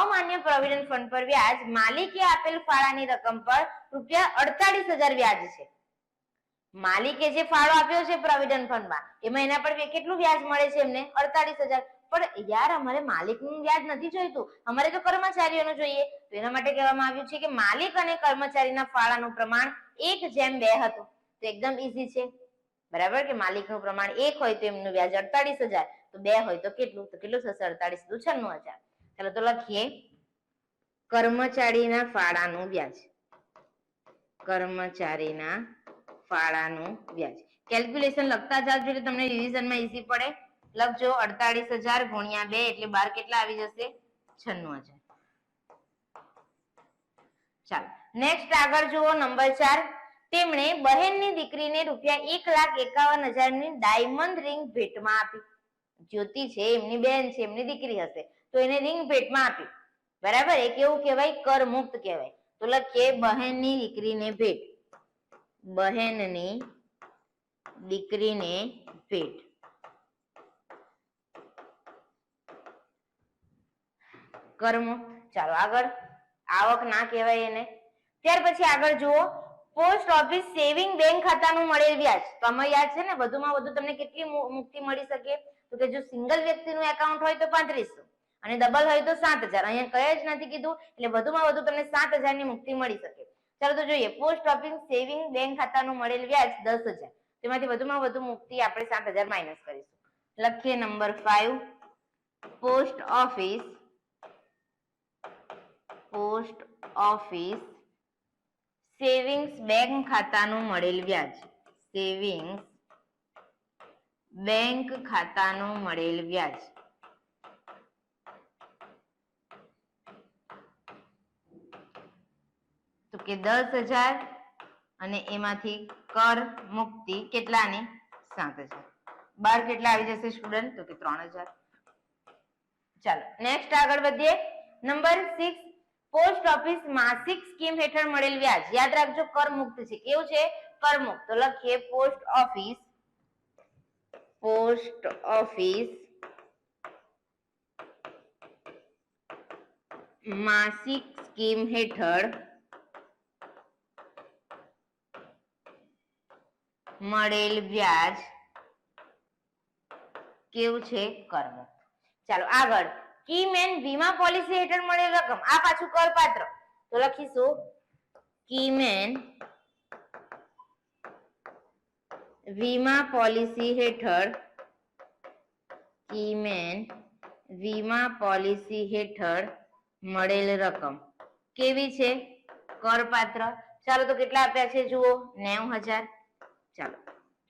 અમાન્ય પ્રોવિડન્ટ ફંડ પર વ્યાજ માલિકે આપેલ ફાળાની રકમ પર ₹48,000 વ્યાજ છે. માલિકે જે ફાળો આપ્યો છે પ્રોવિડન્ટ ફંડમાં, એમાં એના પર કેટલું વ્યાજ મળે છે? એમને 48,000. પણ યાર અમારે માલિકનું વ્યાજ નથી જોઈતું, અમારે તો કર્મચારીઓનું જોઈએ. તો એના માટે કહેવામાં આવ્યું છે કે માલિક અને કર્મચારીના ફાળાનું પ્રમાણ 1:2 હતું. તો એકદમ ઈઝી છે, બરાબર, કે માલિકનું પ્રમાણ 1 હોય તો એમનું વ્યાજ 48,000, તો 2 હોય તો કેટલું થશે? 48 × 96,000. ચાલો તો લખીએ કર્મચારીના ફાળાનું વ્યાજ. કર્મચારીના ફાળાનું વ્યાજ કેલ્ક્યુલેશન લખતા જાવ એટલે તમને રિવિઝનમાં ઈઝી પડે. લખજો 48,000 × 2 એટલે 12 કેટલા આવી જશે? 96,000. ચાલો નેક્સ્ટ આગળ જુઓ નંબર 4. તેમણે બહેનની દીકરીને ₹1,51,000 ની ડાયમંડ રિંગ ભેટમાં આપી. જ્યોતિ છે એમની બેન છે, એમની દીકરી હશે, તો એને રિંગ ભેટમાં આપી, બરાબર. એ કેવું કહેવાય? કર મુક્ત કહેવાય. તો લખીએ બહેનની દીકરીને ભેટ. બહેનની દીકરીને ભેટ. કરમુક્ત. ચાલો આગળ. આવક ના કહેવાય એને. ત્યાર પછી આગળ જુઓ પોસ્ટ ઓફિસ સેવિંગ બેંક ખાતાનું મળેલ વ્યાજ. તો આમાં યાદ છે ને વધુમાં વધુ તમને કેટલી મુક્તિ મળી શકે? તો કે જો સિંગલ વ્યક્તિનું એકાઉન્ટ હોય તો 3500 અને ડબલ હોય તો 7,000. અહીંયા કઈ જ નથી કીધું એટલે વધુમાં વધુ તમને 7,000 ની મુક્તિ મળી શકે. ચાલો તો જોઈએ પોસ્ટ ઓફિસ સેવિંગ બેંક ખાતાનું મળેલ વ્યાજ 10,000. તેમાંથી વધુમાં વધુ મુક્તિ આપણે 7,000 માઇનસ કરીશું. લખીએ number 5. Post office savings bank ખાતાનું મળેલ વ્યાજ. સેવિંગ્સ બેંક ખાતાનું મળેલ વ્યાજ. તો કે 10,000 અને એમાંથી કર મુક્તિ કેટલાની? 7,000. 12 કેટલા આવી જશે સ્ટુડન્ટ? તો કે 3,000. ચાલો નેક્સ્ટ આગળ વધીએ. નંબર 6. પોસ્ટ ઓફિસ માસિક સ્કીમ હેઠળ મળેલ વ્યાજ. યાદ રાખજો કર મુક્ત છે. કેવું છે? કર મુક્ત. તો લખીએ પોસ્ટ ઓફિસ માસિક સ્કીમ હેઠળ મળેલ વ્યાજ કેવું છે? કર મુક્ત. ચાલો આગળ. કીમેન વીમા પોલિસી હેઠળ મળેલ રકમ. આ પાછું કરપાત્ર. તો લખીશું કીમેન વીમા પોલિસી હેઠળ મળેલ રકમ કેવી છે? કરપાત્ર. ચાલો તો કેટલા આપ્યા છે જુઓ 90,000. ચાલો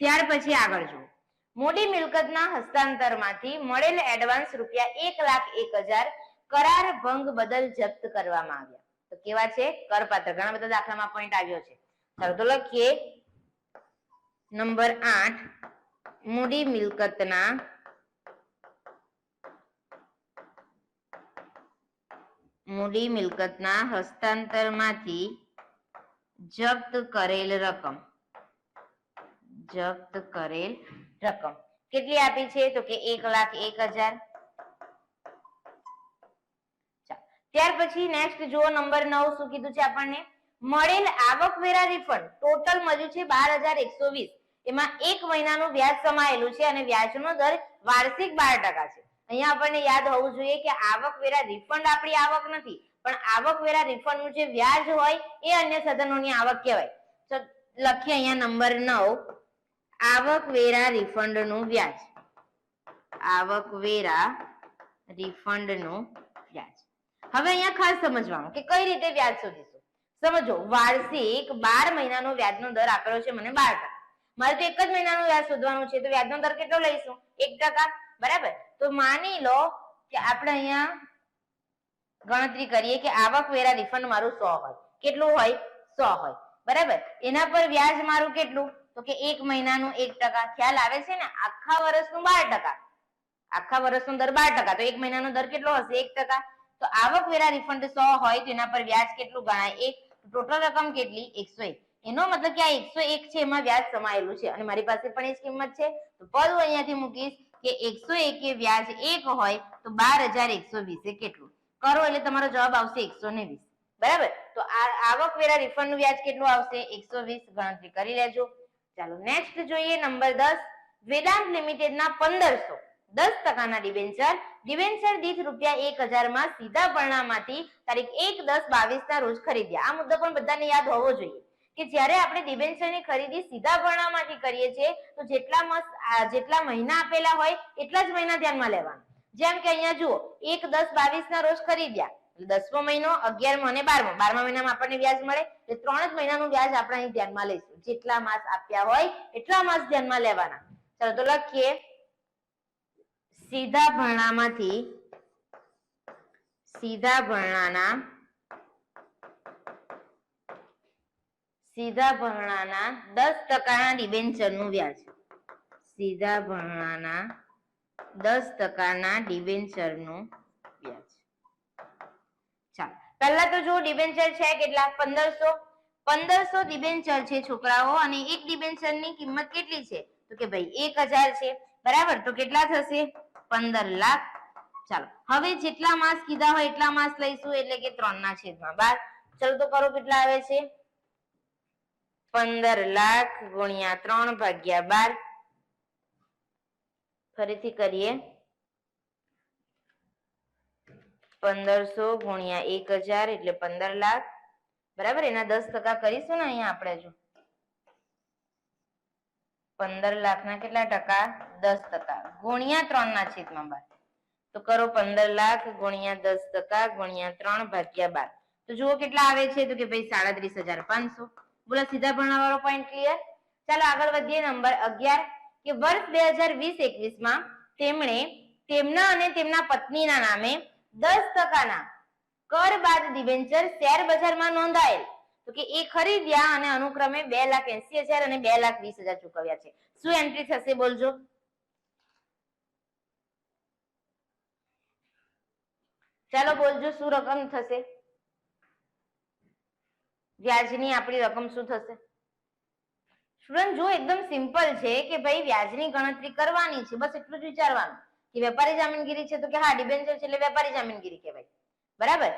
ત્યાર પછી આગળ જુઓ મોટી મિલકતના હસ્તાંતરમાંથી મળેલ એડવાન્સ ₹1,01,000 કરાર ભંગ બદલ જપ્ત કરવામાં આવ્યા. તો કેવા છે? કરપાત્ર. ઘણા બધા દાખલામાં પોઈન્ટ આવ્યો છે. ચાલો તો લખીએ નંબર 8. મૂડી મિલકતના હસ્તાંતરમાંથી જપ્ત કરેલ રકમ. કેટલી આપી છે? તો કે 1,01,000. ત્યાર પછી નેક્સ્ટ જુઓ નંબર 9. શું કીધું છે આપણને? મળેલ આવકવેરા રિફંડ ટોટલ મળ્યું છે 12,120. એમાં 1 મહિનાનું વ્યાજ સમાયેલું છે અને વ્યાજનો દર વાર્ષિક 12% છે. અહીંયા આપણને યાદ હોવું જોઈએ કે આવકવેરા રિફંડ આપણી આવક નથી, પણ આવકવેરા રિફંડનું જે વ્યાજ હોય એ અન્ય સાધનોની આવક કહેવાય. તો લખીએ અહીંયા નંબર 9. આવકવેરા રિફંડનું વ્યાજ. આવકવેરા રિફંડનું વ્યાજ. હવે અહીંયા ખાસ સમજવાનું કે કઈ રીતે વ્યાજ શોધીશું. સમજો વાર્ષિક 12 મહિનાનો વ્યાજનો દર આપેલો છે મને 12%. મારે તો એક જ મહિનાનું વ્યાજ શોધવાનું છે, તો વ્યાજનો દર કેટલો લઈશું? 1%. બરાબર. તો માની લો કે આપણે અહીંયા ગણતરી કરીએ કે આવકવેરા રિફંડ મારું 100 હોય. કેટલું હોય? 100 હોય. બરાબર. એના પર વ્યાજ મારું કેટલું? તો કે 1 મહિનાનું 1%. ખ્યાલ આવે છે ને? આખા વર્ષનું 12%. આખા વર્ષનો દર 12%. તો 1 મહિનાનો દર કેટલો હશે? 1%. તો આવકવેરા રિફંડ 100 હોય તો એના પર વ્યાજ કેટલું ગણાય? 1. ટોટલ રકમ કેટલી? 101. એનો મતલબ કે આ 101 છે એમાં વ્યાજ સમાયેલું છે અને મારી પાસે પણ એ જ કિંમત છે. તો પદ હું અહીંયાથી મૂકીશ કે 101 એ વ્યાજ 1 હોય તો 12,120 એ કેટલું? કરો એટલે તમારો જવાબ આવશે 120. બરાબર. તો આ આવકવેરા રિફંડનું વ્યાજ કેટલું આવશે? 120. ગણતરી કરી લેજો. ચાલો નેક્સ્ટ જોઈએ નંબર 10. વેદાંત લિમિટેડના 1,500 10% ડિબેન્ચર દીઠ ₹1000 માં સીધા ભરણામાંથી તારીખ 1/10/22 ના રોજ ખરીદ્યા. આ મુદ્દો પણ બધાને યાદ હોવો જોઈએ કે જ્યારે આપણે ડિબેન્ચરની ખરીદી સીધા ભરણામાંથી કરીએ છીએ તો જેટલા મહિના આપેલા હોય એટલા જ મહિના ધ્યાનમાં લેવાના. જેમ કે અહીંયા જુઓ 1/10/22 ના રોજ ખરીદ્યા, 10મો મહિનો, 11મો અને 12મો. 12મા મહિનામાં આપણને વ્યાજ મળે એટલે 3 જ મહિનાનું વ્યાજ આપણે અહીં ધ્યાનમાં લઈશું. જેટલા માસ આપ્યા હોય એટલા માસ ધ્યાનમાં લેવાના. ચાલો તો લખીએ, સીધા ભરણામાંથી સીધા ભરણાના 10%ના ડિબેન્ચરનું વ્યાજ. સીધા ભરણાના 10%ના ડિબેન્ચરનું વ્યાજ. ચાલો પહેલા તો જો ડિબેન્ચર છે કેટલા? 1500 ડિબેન્ચર છે છોકરાઓ, અને એક ડિબેન્ચરની કિંમત કેટલી છે? તો કે ભાઈ 1000 છે, બરાબર. તો કેટલા થશે? 15 લાખ. ચાલો હવે જેટલા માસ કીધા હોય એટલા માસ લઈશું એટલે કે 3/12. ચલો તો કરો, કેટલા આવે છે? 15 લાખ ગુણ્યા 3/12. ફરીથી કરીએ, 1500 ગુણ્યા 1000 એટલે 15 લાખ, બરાબર. એના 10% કરીશું ને અહીંયા આપણે. જો 15 લાખના કેટલા ટકા? 10% ગુણ્યા 3/12. તો કરો 15 લાખ ગુણ્યા 10% ગુણ્યા 3/12. તો જુઓ કેટલા આવે છે? તો કે ભાઈ 37,500. બોલો, સીધા ભરણા વાળો પોઈન્ટ ક્લિયર? ચાલો આગળ વધીએ. નંબર 11 કે વર્ષ 2020-21 માં તેમણે તેમના અને તેમના પત્નીના નામે 10%ના કર બાદ ડિબેન્ચર શેર બજારમાં નોંધાયેલ. તો કે એ ખરીદ્યા અને અનુક્રમે 2,80,000 અને 2,20,000 ચૂકવ્યા છે. શું એન્ટ્રી થશે? બોલજો. ચાલો બોલજો, શું રકમ થશે? વ્યાજની આપણી રકમ શું થશે? સ્ટુડન્ટ જો એકદમ સિમ્પલ છે કે ભાઈ વ્યાજની ગણતરી કરવાની છે, બસ એટલું જ વિચારવાનું. કે વેપારી જામીનગીરી છે તો કે હા ડિબેન્ચર છે એટલે વેપારી જામીનગીરી કહેવાય, બરાબર.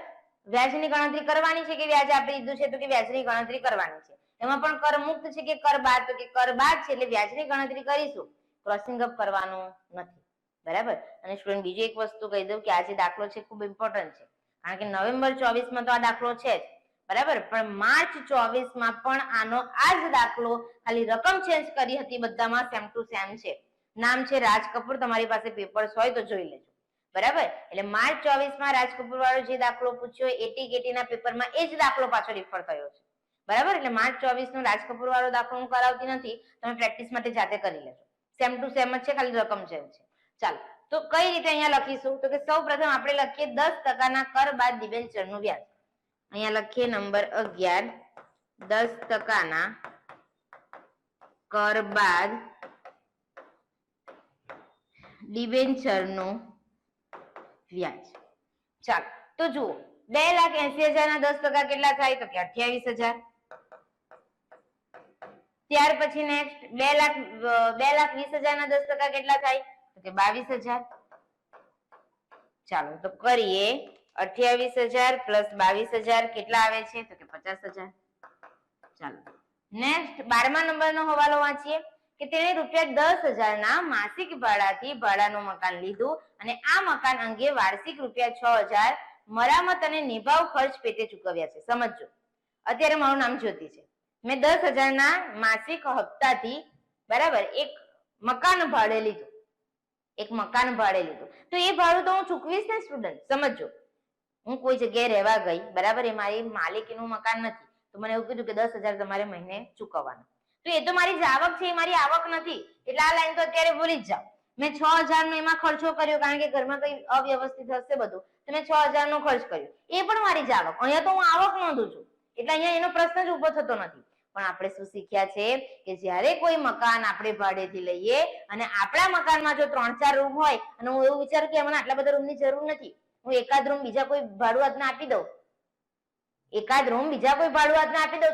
વ્યાજની ગણતરી કરવાની છે કે વ્યાજ આપી દીધું છે તો કે વ્યાજની ગણતરી કરવાની છે. એમાં પણ કર મુક્ત છે કે કર બાદ? તો કે કર બાદ છે એટલે વ્યાજની ગણતરી કરીશું, ક્રોસિંગ અપ કરવાનું નથી, બરાબર. અને સ્ટુડન્ટ બીજી એક વસ્તુ કહી દઉં કે આ જે દાખલો છે ખૂબ ઇમ્પોર્ટન્ટ છે, કારણ કે નવેમ્બર 24 માં તો આ દાખલો છે જ, બરાબર. પણ માર્ચ 24 માં પણ આનો આ જ દાખલો, ખાલી રકમ ચેન્જ કરી હતી, બધામાં સેમ ટુ સેમ છે. નામ છે રાજ કપૂર. તમારી પાસે પેપર્સ હોય તો જોઈ લેજો, બરાબર. એટલે માર્ચ 24 માં રાજ કપૂર વાળો જે દાખલો પૂછ્યો એટી કેટી ના પેપરમાં એ જ દાખલો પાછો રિફર થયો છે, બરાબર. એટલે માર્ચ 24 નો રાજ કપૂર વાળો દાખલો હું કરાવતી નથી, તમે પ્રેક્ટિસ માટે જાતે કરી લેજો. સેમ ટુ સેમ જ છે, ખાલી રકમ ચેન્જ છે. ચાલો તો કઈ રીતે અહીંયા લખીશું? તો કે સૌપ્રથમ આપણે લખીએ 10%ના કર બાદ ડિબેન્ચરનું વ્યાજ. અહીંયા લખીએ નંબર 11, 10%ના કર બાદ ડિબેન્ચરનું વ્યાજ. ચાલો તો જુઓ, 2,80,000 ના 10% કેટલા થાય? તો કે 28,000. ત્યાર પછી નેક્સ્ટ 2,20,000 ના 10% કેટલા થાય? તો કે 22,000. ચાલો તો કરીએ, 28,000 પ્લસ 22,000 કેટલા આવે છે? તો કે 50,000. ચાલો નેક્સ્ટ 12મા નંબરનો હવાલો વાંચીએ કે તેણે ₹10,000 ના માસિક ભાડાથી ભાડાનું મકાન લીધું અને આ મકાન અંગે વાર્ષિક ₹6,000 મરામત અને નિભાવ ખર્ચ પેટે ચૂકવ્યા છે. સમજો, અત્યારે મારું નામ જ્યોતિ છે, મેં 10,000 ના માસિક હપ્તાથી, બરાબર, એક મકાન ભાડે લીધું, તો એ ભાડું તો હું ચૂકવીશ ને સ્ટુડન્ટ. સમજો, હું કોઈ જગ્યાએ રહેવા ગઈ, બરાબર, એ મારી માલિકીનું મકાન નથી, તો મને એવું કીધું કે 10,000 તમારે મહિને ચૂકવવાના, તો એ તો મારી જ આવક છે, એ મારી આવક નથી, એટલે આ લાઈન તો અત્યારે ભૂલી જ જાઓ. મેં 6,000 નો એમાં ખર્ચો કર્યો, કારણ કે ઘરમાં કઈ અવ્યવસ્થિત હશે બધું, તો મેં 6,000 નો ખર્ચ કર્યો, એ પણ મારી જ આવક. અહીંયા તો હું આવક નોંધું છું, એટલે અહીંયા એનો પ્રશ્ન જ ઉભો થતો નથી. પણ આપણે શું શીખ્યા છે કે જ્યારે કોઈ મકાન આપણે ભાડેથી લઈએ અને આપણા મકાનમાં જો 3-4 રૂમ હોય અને હું એવું વિચારું કે મને આટલા બધા રૂમની જરૂર નથી, હું એકાદ રૂમ બીજા કોઈ ભાડુઆતને આપી દઉં,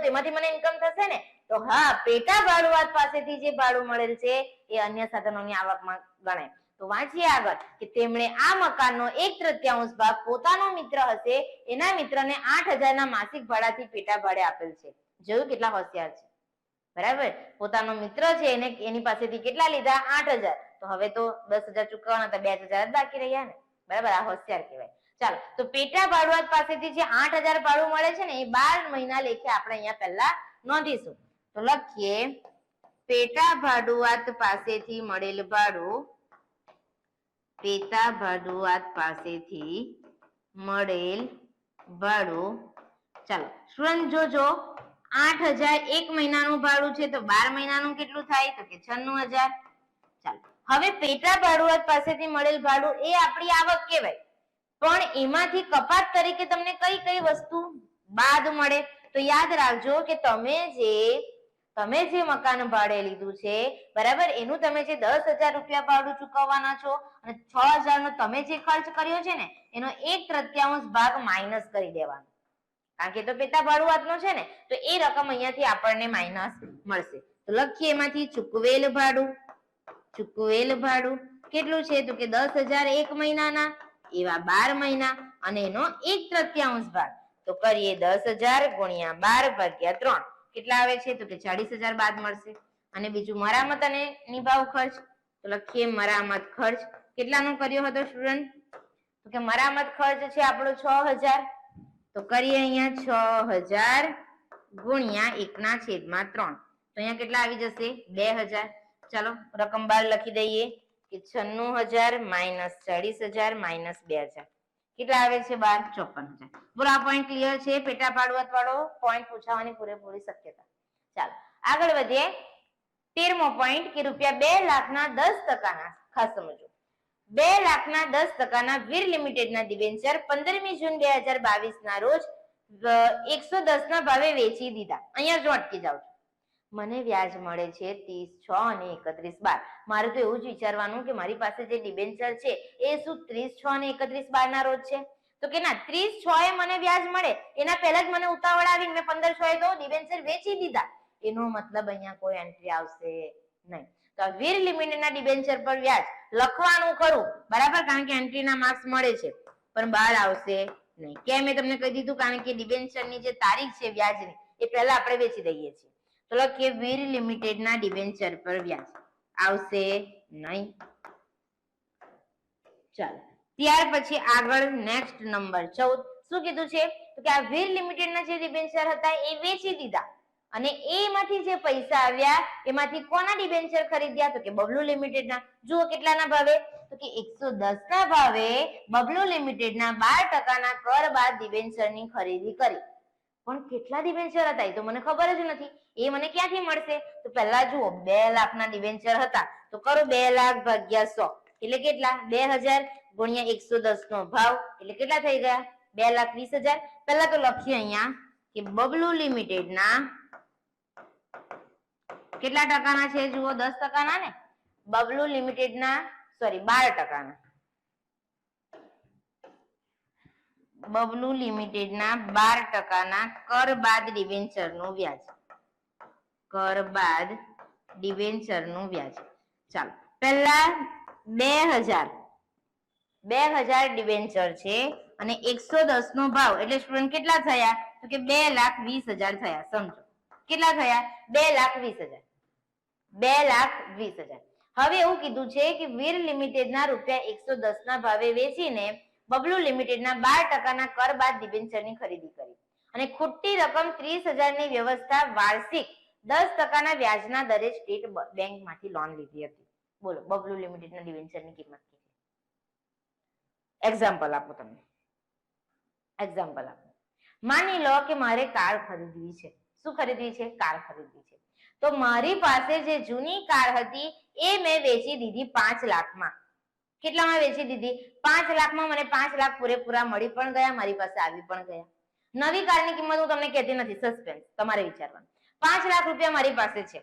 તો એમાંથી મને ઇન્કમ થશે ને? તો હા, પેટા ભાડુઆત પાસેથી જે ભાડું મળેલ છે એ અન્ય સાધનોની આવકમાં ગણાય. તો વાંચીએ આગળ કે તેમણે આ મકાનનો 1/3 ભાગ પોતાનો મિત્ર હશે એના મિત્રને 8,000 ના માસિક ભાડાથી પેટા ભાડે આપેલ છે. જોયું કેટલા હોશિયાર છે, બરાબર. પોતાનો મિત્ર છે એને એની પાસેથી કેટલા લીધા? 8,000. તો હવે તો 10,000 ચૂકવવાના હતા, 2,000 જ બાકી રહ્યા ને. બરાબર, આ હોશિયાર કહેવાય. ચાલો, તો પેટા ભાડુઆત પાસેથી જે 8,000 ભાડું મળે છે ને એ 12 મહિના લેખે આપણે અહીંયા પહેલા નોંધીશું. તો લખીએ પેટા ભાડુઆત પાસેથી મળેલ ભાડું, પેટા ભાડુઆત પાસેથી મળેલ ભાડું. ચાલો સ્ટુડન્ટ જોજો, 8,000 એક મહિનાનું ભાડું છે તો 12 મહિનાનું કેટલું થાય? તો કે 96,000. ચાલો, હવે પેટા ભાડુઆત પાસેથી મળેલ ભાડું એ આપણી આવક કહેવાય, પણ એમાંથી કપાત તરીકે તમને કઈ કઈ વસ્તુ બાદ મળે? તો યાદ રાખજો કે તમે જે મકાન ભાડે લીધું છે, બરાબર, એનું તમે જે 10,000 રૂપિયા ભાડું ચૂકવવાના છો અને 6,000 નો તમે જે ખર્ચ કર્યો છે ને એનો 1/3 ભાગ માઇનસ કરી દેવાનો, કારણ કે તો પેટા ભાડુઆતનો છે ને, તો એ રકમ અહીંયાથી આપણને માઇનસ મળશે. તો લખીએ એમાંથી ચૂકવેલ ભાડું કેટલું છે? તો કે 10,000 એક મહિનાના, એવા 12 મહિના અને એનો 1/3 ભાગ. તો કરીએ 10,000 ગુણ્યા 12 ભાગ્યા 3, કેટલા આવે છે? તો કે 40,000 બાદ મળશે. અને બીજું મરામત અને નિભાવ ખર્ચ, તો લખીએ મરામત ખર્ચ કેટલાનો કર્યો હતો સ્ટુડન્ટ? તો કે મરામત ખર્ચ છે આપણો 6,000. તો કરીએ અહીંયા 6,000 ગુણ્યા 1/3. તો અહીંયા કેટલા આવી જશે? 2,000. ચાલો રકમ બાર લખી દઈએ કે 96,000 માઇનસ 40,000 માઇનસ 2,000, કેટલા આવે છે? 54,000. બોલો, આ પોઈન્ટ ક્લિયર છે? પેટા ભાડુઆત વાળો પોઈન્ટ પૂછાવાની પૂરેપૂરી શક્યતા. ચાલો આગળ વધીએ. 13મો પોઈન્ટ કે રૂપિયા 2,10,000 ખાસ સમજો. 2,10,000 વીર લિમિટેડના ડિબેન્ચર 15મી જૂન 2022 ના રોજ 110 ના ભાવે વેચી દીધા. અહીંયા જો અટકી જાવ છો, મને વ્યાજ મળે છે 30/6 અને 31/12. મારે તો એવું જ વિચારવાનું કે મારી પાસે જે ડિબેન્ચર છે એ શું 30/6 અને 31/12 ના રોજ છે? તો કે ના, 30/6 એ મને વ્યાજ મળે એના પહેલા જ મને ઉતાવળ આવીને મેં 15/6 તો ડિબેન્ચર વેચી દીધા, એનો મતલબ અહીંયા કોઈ એન્ટ્રી આવશે નહીં. તો વીર લિમિટેડના ડિબેન્ચર પર વ્યાજ લખવાનું ખરું, બરાબર, કારણ કે એન્ટ્રીના માર્ક્સ મળે છે, પણ બહાર આવશે નહીં. કેમ? મેં તમને કહી દીધું, કારણ કે ડિબેન્ચરની જે તારીખ છે વ્યાજની એ પહેલા આપણે વેચી દઈએ છીએ. તો લખીએ વીર લિમિટેડના ડિબેન્ચર પર વ્યાજ આવશે નહીં. ચાલો ત્યાર પછી આગળ નેક્સ્ટ નંબર 14. શું કીધું છે? તો કે આ વીર લિમિટેડના જે ડિબેન્ચર હતા એ વેચી દીધા અને એમાંથી જે પૈસા આવ્યા એમાંથી કોના ડિબેન્ચર ખરીદ્યા? તો કે બબલુ લિમિટેડના. જુઓ કેટલાના ભાવે? તો કે 110 ના ભાવે બબલુ લિમિટેડના 12% કર બાદ ડિબેન્ચરની ખરીદી કરી. પણ કેટલા ડિબેન્ચર હતા એ તો મને ખબર જ નથી, એ મને ક્યાંથી મળશે? તો પહેલા જુઓ, 2 લાખના ડિબેન્ચર હતા તો કરો 2 લાખ ભાગ્યા 100 એટલે કેટલા? 2,000 ગુણ્યા 110 નો ભાવ એટલે કેટલા થઈ ગયા? 2,20,000. પહેલા તો લખીએ અહીંયા કે બબલુ લિમિટેડના કેટલા ટકાના છે? જુઓ 10%ના ને, બબલુ લિમિટેડના 12%. બબલુ લિમિટેડના 12%ના કર બાદ ડિબેન્ચરનું વ્યાજ, કર બાદ ડિબેન્ચરનું વ્યાજ. ચાલો પહેલા 2,000 ડિબેન્ચર છે અને 110 નો ભાવ એટલે સ્ટુડન્ટ કેટલા થયા? તો કે 2,20,000 થયા. સમજો કેટલા થયા? 2,20,000. 2,20,000. હવે એવું કીધું છે કે વીર લિમિટેડના રૂપિયા 110 ના ભાવે વેચીને બબલુ લિમિટેડના 12%ના કર બાદ ડિબેન્ચરની ખરીદી કરી અને ખૂટતી રકમ 30,000 ની વ્યવસ્થા વાર્ષિક 10%ના વ્યાજના દરે સ્ટેટ બેંકમાંથી લોન લીધી હતી. બોલો, બબલુ લિમિટેડના ડિબેન્ચરની કિંમત કેટલી? એક્ઝામ્પલ આપો તમને. એક્ઝામ્પલ આપો. માની લો કે મારે કાર ખરીદવી છે. શું ખરીદવી છે? કાર ખરીદવી છે. તો મારી પાસે જે જૂની કાર હતી એ મેં વેચી દીધી 5 લાખમાં. કેટલામાં વેચી દીધી? 5 લાખમાં. મને 5 લાખ પૂરેપૂરા મળી પણ ગયા, મારી પાસે આવી પણ ગયા. નવી કારની કિંમત હું તમને કહેતી નથી, સસ્પેન્સ, તમારે વિચારવાનું. 5 લાખ રૂપિયા મારી પાસે છે.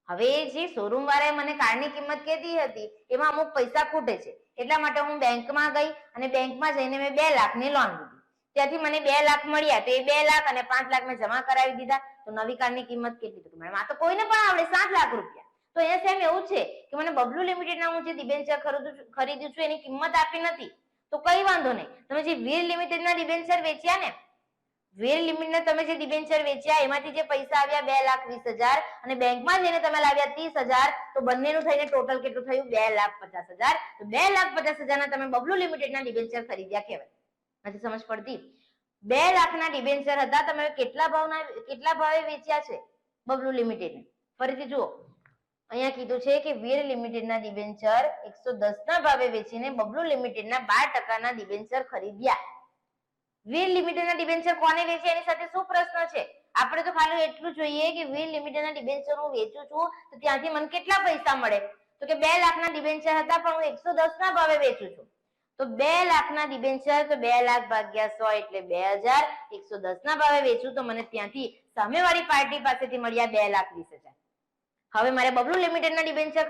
હવે જે શોરૂમ વાળાએ મને કારની કિંમત કહેતી હતી એમાં અમુક પૈસા ખૂટે છે, એટલા માટે હું બેંકમાં ગઈ અને બેંકમાં જઈને મેં 2 લાખની લોન લીધી. ત્યાંથી મને 2 લાખ મળ્યા તો એ 2 લાખ અને 5 લાખ મેં જમા કરાવી દીધા. તો નવી કારની કિંમત કેટલી? તો મેડમ આ તો કોઈને પણ આવડે, 7 લાખ રૂપિયા. તો અહીંયા સેમ એવું છે કે મને બબલુ લિમિટેડના હું જે ડિબેન્ચર ખરીદ્યું છું એની કિંમત આપી નથી, તો કઈ વાંધો નહીં, તમે જે વીર લિમિટેડના ડિબેન્ચર વેચ્યા ને વેર લિમિટના તમે જે ડિબેન્ચર વેચ્યા એમાંથી જે પૈસા આવ્યા 2,20,000 અને બેંકમાં જઈને તમે લાવ્યા 30,000, તો બંનેનું થઈને ટોટલ કેટલું થયું? 2,50,000. તો 2,50,000 ના તમે બબલુ લિમિટેડના ડિબેન્ચર ખરીદ્યા કહેવાય. નથી સમજ પડતી? 2 લાખના ડિબેન્ચર હતા, તમે કેટલા ભાવે વેચ્યા છે બબલુ લિમિટેડ? ફરીથી જુઓ, અહીંયા કીધું છે કે વીર લિમિટેડના ડિબેન્ચર 110 ના ભાવે વેચીને બબલુ લિમિટેડના 12% ડિબેન્ચર ખરીદ્યા. વીર લિમિટેડના ડિબેન્ચર કોને વેચે એની સાથે શું પ્રશ્ન છે? આપણે તો ખાલી એટલું જોઈએ કે વીર લિમિટેડના ડિબેન્ચર હું વેચું છું તો ત્યાંથી મને કેટલા પૈસા મળે? તો કે 2 લાખના ડિબેન્ચર હતા પણ હું 110 ના ભાવે વેચું છું. તો 2 લાખના ડિબેન્ચર, તો 2 લાખ ભાગ્યા 100 એટલે 2,000. 110 ના ભાવે વેચું તો મને ત્યાંથી સામેવાળી પાર્ટી પાસેથી મળ્યા 2,20,000. હવે મારે બબલુ લિમિટેડના ડિબેન્ચર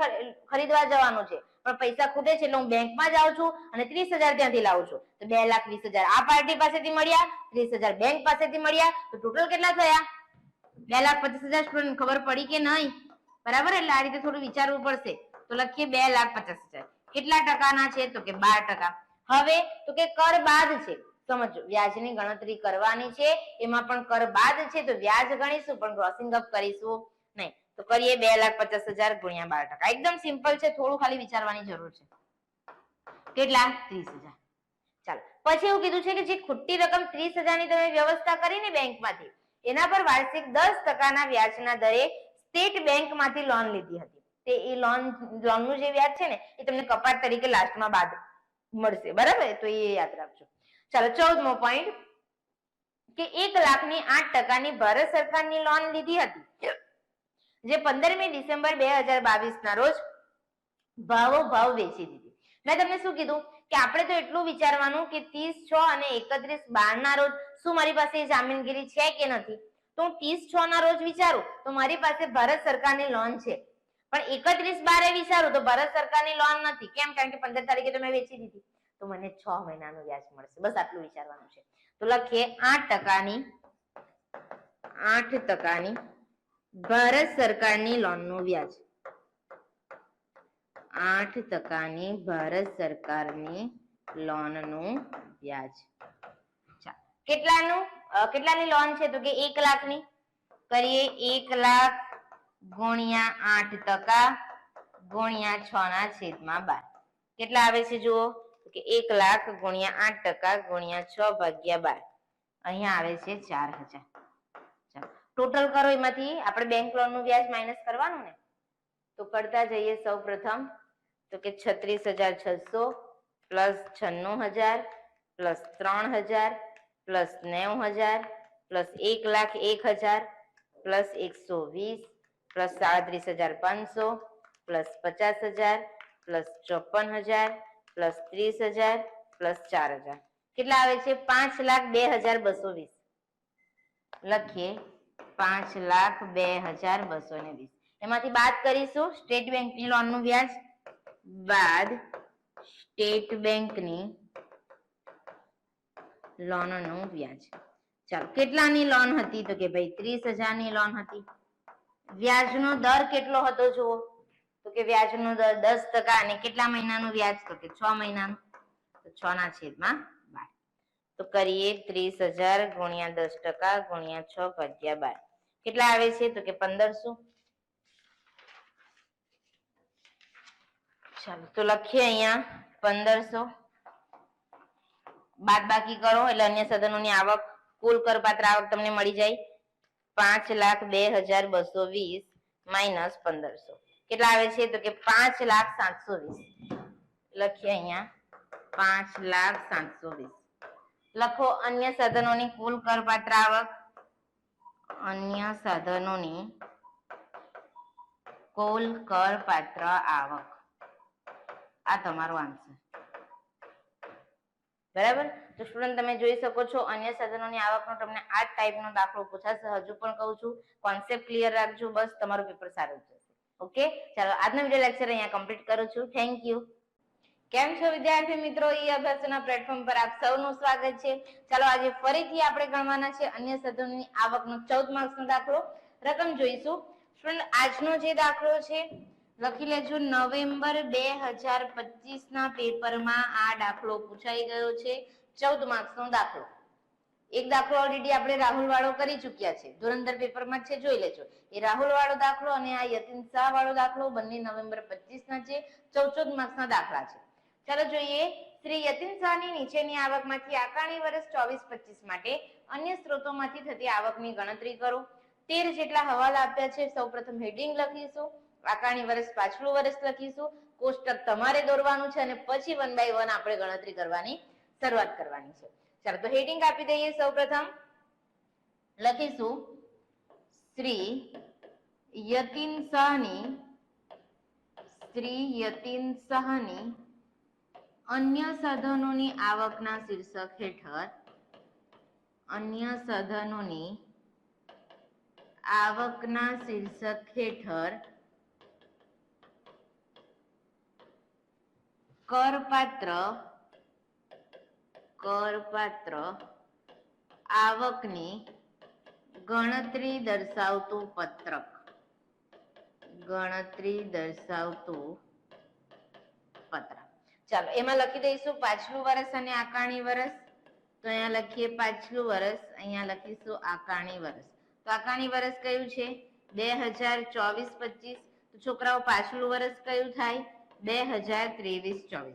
ખરીદવા જવાનું છે પણ પૈસા ખૂટે છે એટલે હું બેંકમાં જાઉં છું અને 30,000 ત્યાંથી લાવું છું. તો 2,20,000 આ પાર્ટી પાસેથી મળ્યા, 30,000 બેંક પાસેથી મળ્યા, તો ટોટલ કેટલા થયા? 2,50,000. સ્ટુડન્ટ ખબર પડી કે નહીં? બરાબર, એટલે આ રીતે થોડું વિચારવું પડશે. તો લખીએ 2,50,000. કેટલા ટકાના છે? તો કે 12%. હવે તો કે કર બાદ છે. સમજો, વ્યાજની ગણતરી કરવાની છે, એમાં પણ કર બાદ છે તો વ્યાજ ગણીશું પણ ક્રોસિંગ અપ કરીશું નહીં. તો કરીએ 2,50,000 ગુણ્યા 12%. એકદમ સિમ્પલ છે, થોડું ખાલી વિચારવાની જરૂર છે. કેટલા? 30,000. ચાલો, પછી એવું કીધું છે કે જે ખોટી રકમ 30,000 ની તમે વ્યવસ્થા કરીને બેંકમાંથી, એના પર વાર્ષિક 10% વ્યાજના દરે સ્ટેટ બેંકમાંથી લોન લીધી હતી. તે એ લોનનું જે વ્યાજ છે ને એ તમને કપાત તરીકે લાસ્ટમાં બાદ મળશે. બરાબર, તો એ યાદ રાખજો. ચાલો, 14મો પોઈન્ટ કે 1,08,000 ભારત સરકારની લોન લીધી હતી, જે 15મી ડિસેમ્બર 2022 ના રોજ ભાવ વેચી દીધી. મેં તમને શું કીધું કે આપણે તો એટલું વિચારવાનું કે 30/6 અને 31/12 ના રોજ શું મારી પાસે જામીનગીરી છે કે નથી? તો હું 30/6 ના રોજ વિચારું તો મારી પાસે ભારત સરકારની લોન છે, પણ 31/12 વિચારું તો ભારત સરકારની લોન નથી. કેમ? કારણ કે 15 તારીખે તો મેં વેચી દીધી, તો મને 6 મહિનાનું વ્યાજ મળશે. બસ આટલું વિચારવાનું છે. તો લખીએ 8% ભારત સરકારની લોનનું વ્યાજ. 8% ભારત સરકારની લોનનું વ્યાજ. કેટલાની લોન છે? તો કે 1 લાખની. કરીએ 1 લાખ ગુણ્યા 8% ગુણ્યા 6/12. કેટલા આવે છે જુઓ? કે 1 લાખ ગુણ્યા 8% ગુણ્યા 6/12. અહીંયા આવે છે 4,000. ટોટલ કરો, એમાંથી આપણે બેંક લોન નું વ્યાજ માઇનસ કરવાનું ને, તો કરતા જઈએ. સૌ પ્રથમ તો કે 36,600 plus 96,000 plus 3,000 plus 90,000 plus 1,01,000 plus 120 plus 37,500 plus 50,000 plus 54,000 plus 30,000 plus 4,000. કેટલા આવે છે? 5,02,220. લખીએ 5,02,220. એમાંથી બાદ કરીશું સ્ટેટ બેંકની લોનનું વ્યાજ, બાદ સ્ટેટ બેંકની લોનનું વ્યાજ. ચાલો, કેટલાની લોન હતી? તો કે ભાઈ 30,000ની લોન હતી. વ્યાજનો દર કેટલો હતો જુઓ? તો કે વ્યાજનો દર 10%. અને કેટલા મહિનાનું વ્યાજ? તો કે 6 મહિનાનું. તો 6/12. તો કરીએ 30,000 ગુણ્યા 10% ગુણ્યા 6/12. કેટલા આવે છે? તો કે 1,500. ચાલો, તો લખીએ અહીંયા 1,500. બાદ બાકી કરો એટલે અન્ય સાધનોની આવક, કુલ કરપાત્ર આવક તમને મળી જાય. 5,02,220 માઇનસ 1,500. કેટલા આવે છે? તો કે 5,07,20. લખીએ અહીંયા 5,07,20. લખો અન્ય સાધનોની કુલ કરપાત્ર આવક. અન્ય સાધનોની કુલ કરપાત્ર આવક. આ તમારો આન્સર. બરાબર, તો સ્ટુડન્ટ તમે જોઈ શકો છો અન્ય સાધનોની આવકનો તમને આ ટાઈપનો દાખલો પૂછાશે. હજુ પણ કહું છું, કોન્સેપ્ટ ક્લિયર રાખજો, બસ તમારું પેપર સારું જશે. ઓકે, ચાલો આજનો વિડિયો લેક્ચર અહીંયા કમ્પ્લીટ કરું છું. Thank you. કેમ છો વિદ્યાર્થી મિત્રો? ઈ-અભ્યાસના પ્લેટફોર્મ પર આપ સૌનું સ્વાગત છે. ચાલો, આજે ફરીથી આપણે ગણવાના છે અન્ય સાધનોની આવકનો 14 માર્ક્સનો દાખલો. રકમ જોઈશું. સ્ટુડન્ટ આજનો જે દાખલો છે લખી લેજો. નવેમ્બર 2025 ના પેપરમાં આ દાખલો પૂછાઈ ગયો છે. 14 માર્ક્સનો દાખલો. એક દાખલો ઓલરેડી આપણે રાહુલ વાળો કરી ચૂક્યા છે, ધોરણ 10 પેપરમાં છે, જોઈ લેજો. એ રાહુલ વાળો દાખલો અને આ યતિન શાહ વાળો દાખલો બંને નવેમ્બર 25 ના છે, 14 માર્ક્સના દાખલા છે. ચાલો જોઈએ. શ્રી યતિન શાહની નીચેની આવકમાંથી આકારણી વર્ષ 24-25 માટે અન્ય સ્ત્રોતોમાંથી થતી આવકની ગણતરી કરો. 13 જેટલા હવાલા આપ્યા છે. સૌપ્રથમ હેડિંગ લખીશું, આકારણી વર્ષ પાછલું વર્ષ લખીશું, કોષ્ટક તમારે દોરવાનું છે અને પછી 1 by 1 આપણે ગણતરી કરવાની શરૂઆત કરવાની છે. ચાલો તો હેડિંગ આપી દઈએ. સૌપ્રથમ લખીશું શ્રી યતિન શાહની અન્ય સાધનોની આવકના શીર્ષક હેઠળ કરપાત્ર આવકની ગણતરી દર્શાવતું પત્રક ચાલો એમાં લખી દઈશું પાછલું વર્ષ અને આકારણી વર્ષ. તો અહીંયા લખીએ પાછલું વર્ષ, અહીંયા લખીશું આકારણી વર્ષ. તો આકારણી વર્ષ કયું છે? 2024-25. તો છોકરાઓ પાછલું વર્ષ કયું થાય? 2023-24.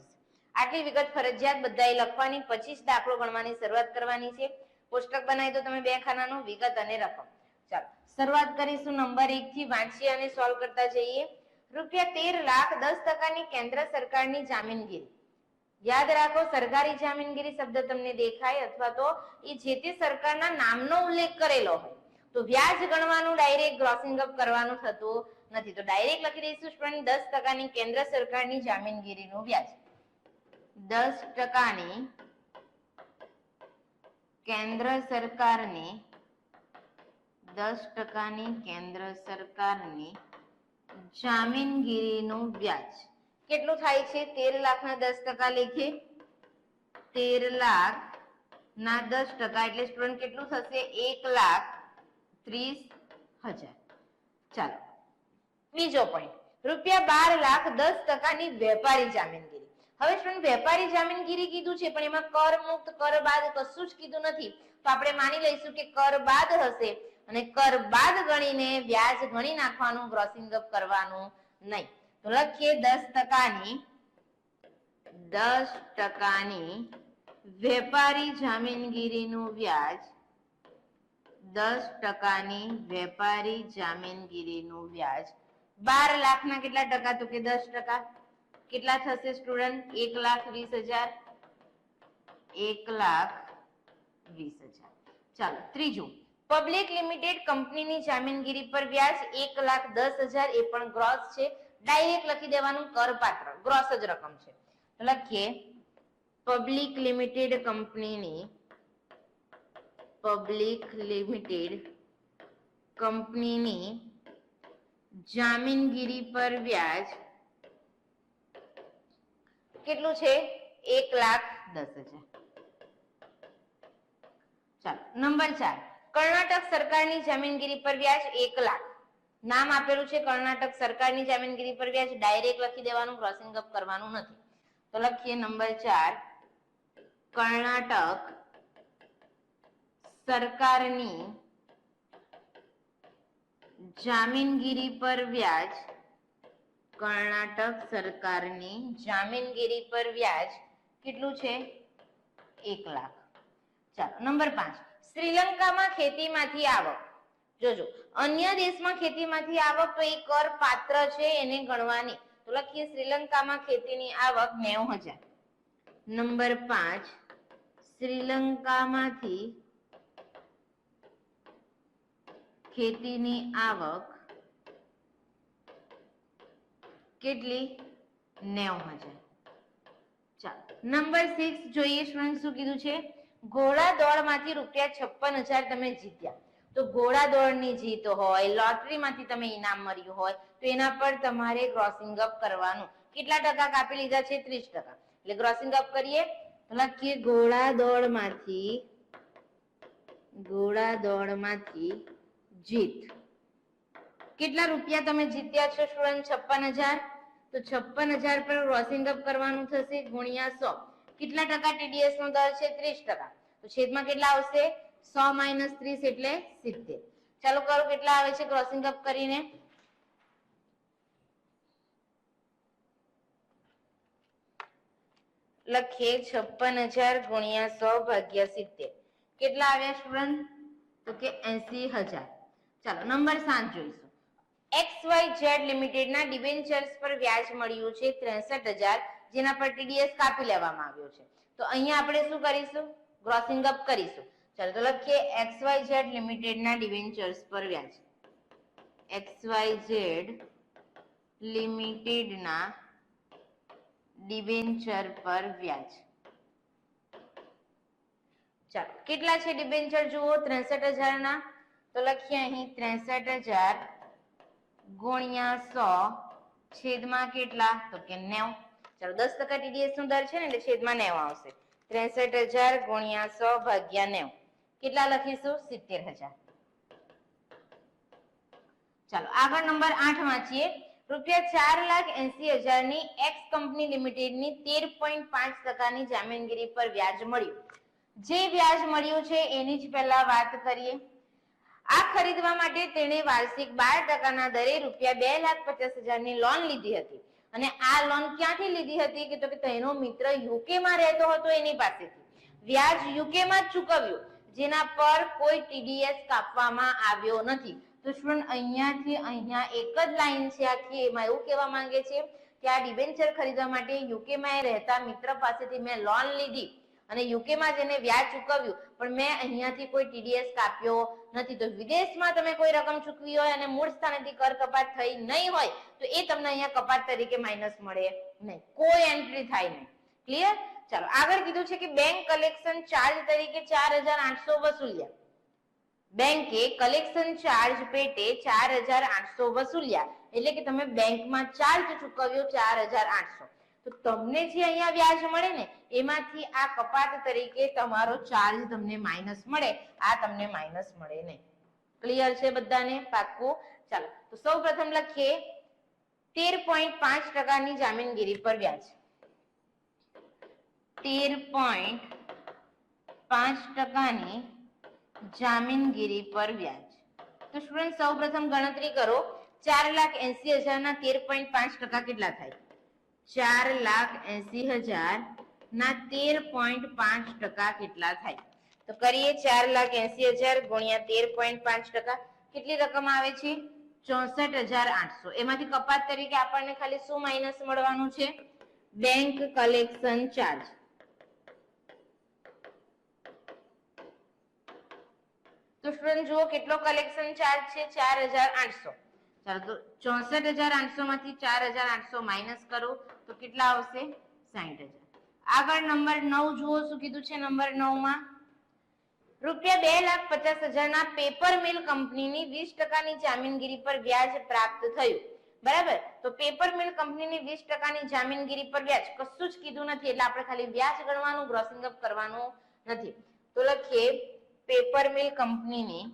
આટલી વિગત ફરજિયાત બધાએ લખવાની, પછી જ દાખલો ગણવાની શરૂઆત કરવાની છે. કોષ્ટક બનાવી દો તમે 2 ખાનાનું, વિગત અને રકમ. ચાલો શરૂઆત કરીશું નંબર 1 થી. વાંચીએ અને સોલ્વ કરતા જઈએ. ₹13,10,000 કેન્દ્ર સરકારની જામીનગીરી. યાદ રાખો, સરકારી જામીનગીરી શબ્દ તમને દેખાય અથવા તો એ જે તે સરકારના નામનો ઉલ્લેખ કરેલો હોય તો વ્યાજ ગણવાનું, ડાયરેક્ટ ગ્રોસિંગ અપ કરવાનું થતું નથી. તો ડાયરેક્ટ લખી દઈશું સ્ટુડન્ટ 10% કેન્દ્ર સરકારની જામીનગીરીનું વ્યાજ. 10% કેન્દ્ર સરકારની જામીનગીરીનું વ્યાજ કેટલું થાય છે? 13 લાખના 10% લેખે 13 લાખના 10% એટલે સ્ટુડન્ટ કેટલું થશે? 1,30,000. ચાલો બીજો પોઈન્ટ, ₹12,10,000ની વેપારી જામીનગીરી. હવે સ્ટુડન્ટ વેપારી જામીનગીરી કીધું છે, પણ એમાં કર મુક્ત, કર બાદ કશું જ કીધું નથી. તો આપણે માની લઈશું કે કર બાદ હશે અને કર બાદ ગણીને વ્યાજ ગણી નાખવાનું, ગ્રોસિંગ અપ કરવાનું નહીં. તો લખીએ 10%ની વેપારી જામીનગીરીનું વ્યાજ. 10%ની વેપારી જામીનગીરીનું વ્યાજ 12 લાખના કેટલા ટકા? તો કે 10%. કેટલા થશે સ્ટુડન્ટ? 1,20,000. 1,20,000. ચાલો ત્રીજું, પબ્લિક લિમિટેડ કંપનીની જામીનગીરી પર વ્યાજ 1,10,000. એ પણ ગ્રોસ છે, ડાયરેક્ટ લખી દેવાનું, કરપાત્ર ગ્રોસ જ રકમ છે. લખીએ પબ્લિક લિમિટેડ કંપનીની જામીનગીરી પર વ્યાજ કેટલું છે? 1,10,000. ચાલો નંબર 4, કર્ણાટક સરકારની જામીનગીરી પર વ્યાજ 1 લાખ. નામ આપેલું છે કર્ણાટક સરકારની જામીનગીરી પર વ્યાજ, ડાયરેક્ટ લખી દેવાનું, ક્રોસિંગ અપ કરવાનું નથી. તો લખીએ નંબર 4, કર્ણાટક સરકારની જામીનગીરી પર વ્યાજ. કર્ણાટક સરકારની જામીનગીરી પર વ્યાજ કેટલું છે? 1 લાખ. ચાલો નંબર 5, શ્રીલંકામાં ખેતીમાંથી આવક. જોજો, અન્ય દેશમાં ખેતીમાંથી આવક તો એ કર પાત્ર છે, એને ગણવાની. તો લખીએ શ્રીલંકામાં ખેતીની આવક 90,000. નંબર 5, શ્રીલંકામાંથી ખેતીની આવક કેટલી? 90,000. ચાલો નંબર 6 જોઈએ સ્ટુડન્ટ શું કીધું છે? ઘોડા દોડમાંથી ₹56,000 તમે જીત્યા. તો ઘોડા દોડની જીત હોય, લોટરીમાંથી તમે ઇનામ મળ્યું હોય તો એના પર તમારે ગ્રોસિંગ અપ કરવાનું. કેટલા ટકા કાપી લીધા છે? 30%. એટલે ગ્રોસિંગ અપ કરીએ તો લખીએ ઘોડા દોડમાંથી જીત. કેટલા રૂપિયા તમે જીત્યા છો સ્ટુડન્ટ? 56,000. તો 56,000 પર ક્રોસિંગ અપ કરવાનું થશે ગુણ્યા 100. કેટલા ટકા ટીડીએસ નો દર છે? 30%. તો છેદમાં કેટલા આવશે? 100 - 30 એટલે 70. ચાલો કરો કેટલા આવે છે ક્રોસિંગ અપ કરીને. લખીએ 56,000 ગુણ્યા 100 ભાગ્યા 70. કેટલા આવ્યા સ્ટુડન્ટ? તો કે 80,000. ચાલો નંબર 7 જોઈશું. XYZ લિમિટેડના ડિબેન્ચર્સ પર વ્યાજ મળ્યું છે 63,000, જેના પર TDS કાપી લેવામાં આવ્યો છે. તો અહીંયા આપણે શું કરીશું? ગ્રોસિંગ અપ કરીશું. ચાલો તો લખીએ XYZ લિમિટેડના ડિબેન્ચર્સ પર વ્યાજ. XYZ લિમિટેડના ડિબેન્ચર પર વ્યાજ. ચાલો કેટલા છે ડિબેન્ચર જુઓ 63,000 ના. તો લખીએ અહીં 63,000 ગુણ્યા 100 છેદમાં કેટલા? તો કે 90. ચાલો 10% TDS નો દર છે ને એટલે છેદમાં 90 આવશે. 63,000 ગુણ્યા 100 ભાગ્યા 90. કેટલા લખીશું? 70,000. ચાલો આગળ નંબર 8 વાંચીએ. રૂપિયા 4,80,000 ની એક્સ કંપની લિમિટેડની 13.5% જામીનગીરી પર વ્યાજ મળ્યું. જે વ્યાજ મળ્યું છે એની જ પહેલા વાત કરીએ. આ ખરીદવા માટે તેણે વાર્ષિક 12% દરે રૂપિયા 2,50,000 ની લોન લીધી હતી. અને આ લોન ક્યાંથી લીધી હતી? કે તો કે તેનો મિત્ર યુકે માં રહેતો હતો એની પાસેથી. વ્યાજ યુકે માં જ ચૂકવ્યું, જેના પર કોઈ TDS કાપવામાં આવ્યો નથી. તો સ્ટુડન્ટ અહીંયાથી અહીંયા એક જ લાઈન છે આખી. એમાં એવું કહેવા માંગે છે કે આ ડિબેન્ચર ખરીદવા માટે યુકે માં રહેતા મિત્ર પાસેથી મેં લોન લીધી અને યુકે માં જેને વ્યાજ ચૂકવ્યું, પણ મેં અહીંયાથી કોઈ TDS કાપ્યો નથી. તો વિદેશમાં તમે કોઈ રકમ ચૂકવી હોય અને મૂળ સ્થાનેથી કર કપાત થઈ નહીં હોય તો એ તમને અહીંયા કપાત તરીકે માઇનસ મળે નહીં, કોઈ એન્ટ્રી થાય નહીં. ક્લિયર? ચાલો આગળ કીધું છે કે બેંક કલેક્શન ચાર્જ તરીકે 4,800 વસૂલ્યા. બેંકે કલેક્શન ચાર્જ પેટે 4,800 વસૂલ્યા. એટલે કે તમે બેંકમાં ચાર્જ ચૂકવ્યો 4,800. તો તમને જે અહીંયા વ્યાજ મળે ને એમાંથી આ કપાત તરીકે તમારો ચાર્જ તમને માઇનસ મળે, આ તમને માઇનસ મળે નહીં. ક્લિયર છે બધાને? પાક્કું? ચાલો તો સૌ પ્રથમ લખીએ 13.5% ની જામીનગીરી પર વ્યાજ. 13.5% ની જામીનગીરી પર વ્યાજ. તો સ્ટુડન્ટ સૌ પ્રથમ ગણતરી કરો. 4,80,000 ના 13.5% કેટલા થાય? 4,80,000 ના 13.5% કેટલા થાય? તો કરીએ 4,80,000 ગુણ્યા 13.5%. કેટલી રકમ આવે છે? 64,800. એમાંથી કપાત તરીકે આપણને ખાલી શું માઇનસ મળવાનું છે? Bank collection charge. તો સ્ટુડન્ટ જુઓ કેટલો કલેક્શન ચાર્જ છે? 4,800. ચાલો તો 64,800 માંથી 4,800 માઇનસ કરો તો કેટલા આવશે? 60,000. આગળ નંબર 9 જુઓ શું કીધું છે. નંબર 9 માં રૂપિયા 2,50,000 ના પેપર મિલ કંપનીની 20% ની જામીનગીરી પર વ્યાજ પ્રાપ્ત થયું. બરાબર? તો પેપર મિલ કંપનીની 20% ની જામીનગીરી પર વ્યાજ કશું જ કીધું નથી, એટલે આપણે ખાલી વ્યાજ ગણવાનું, ગ્રોસિંગ અપ કરવાનું નથી. તો લખીએ પેપર મિલ કંપનીની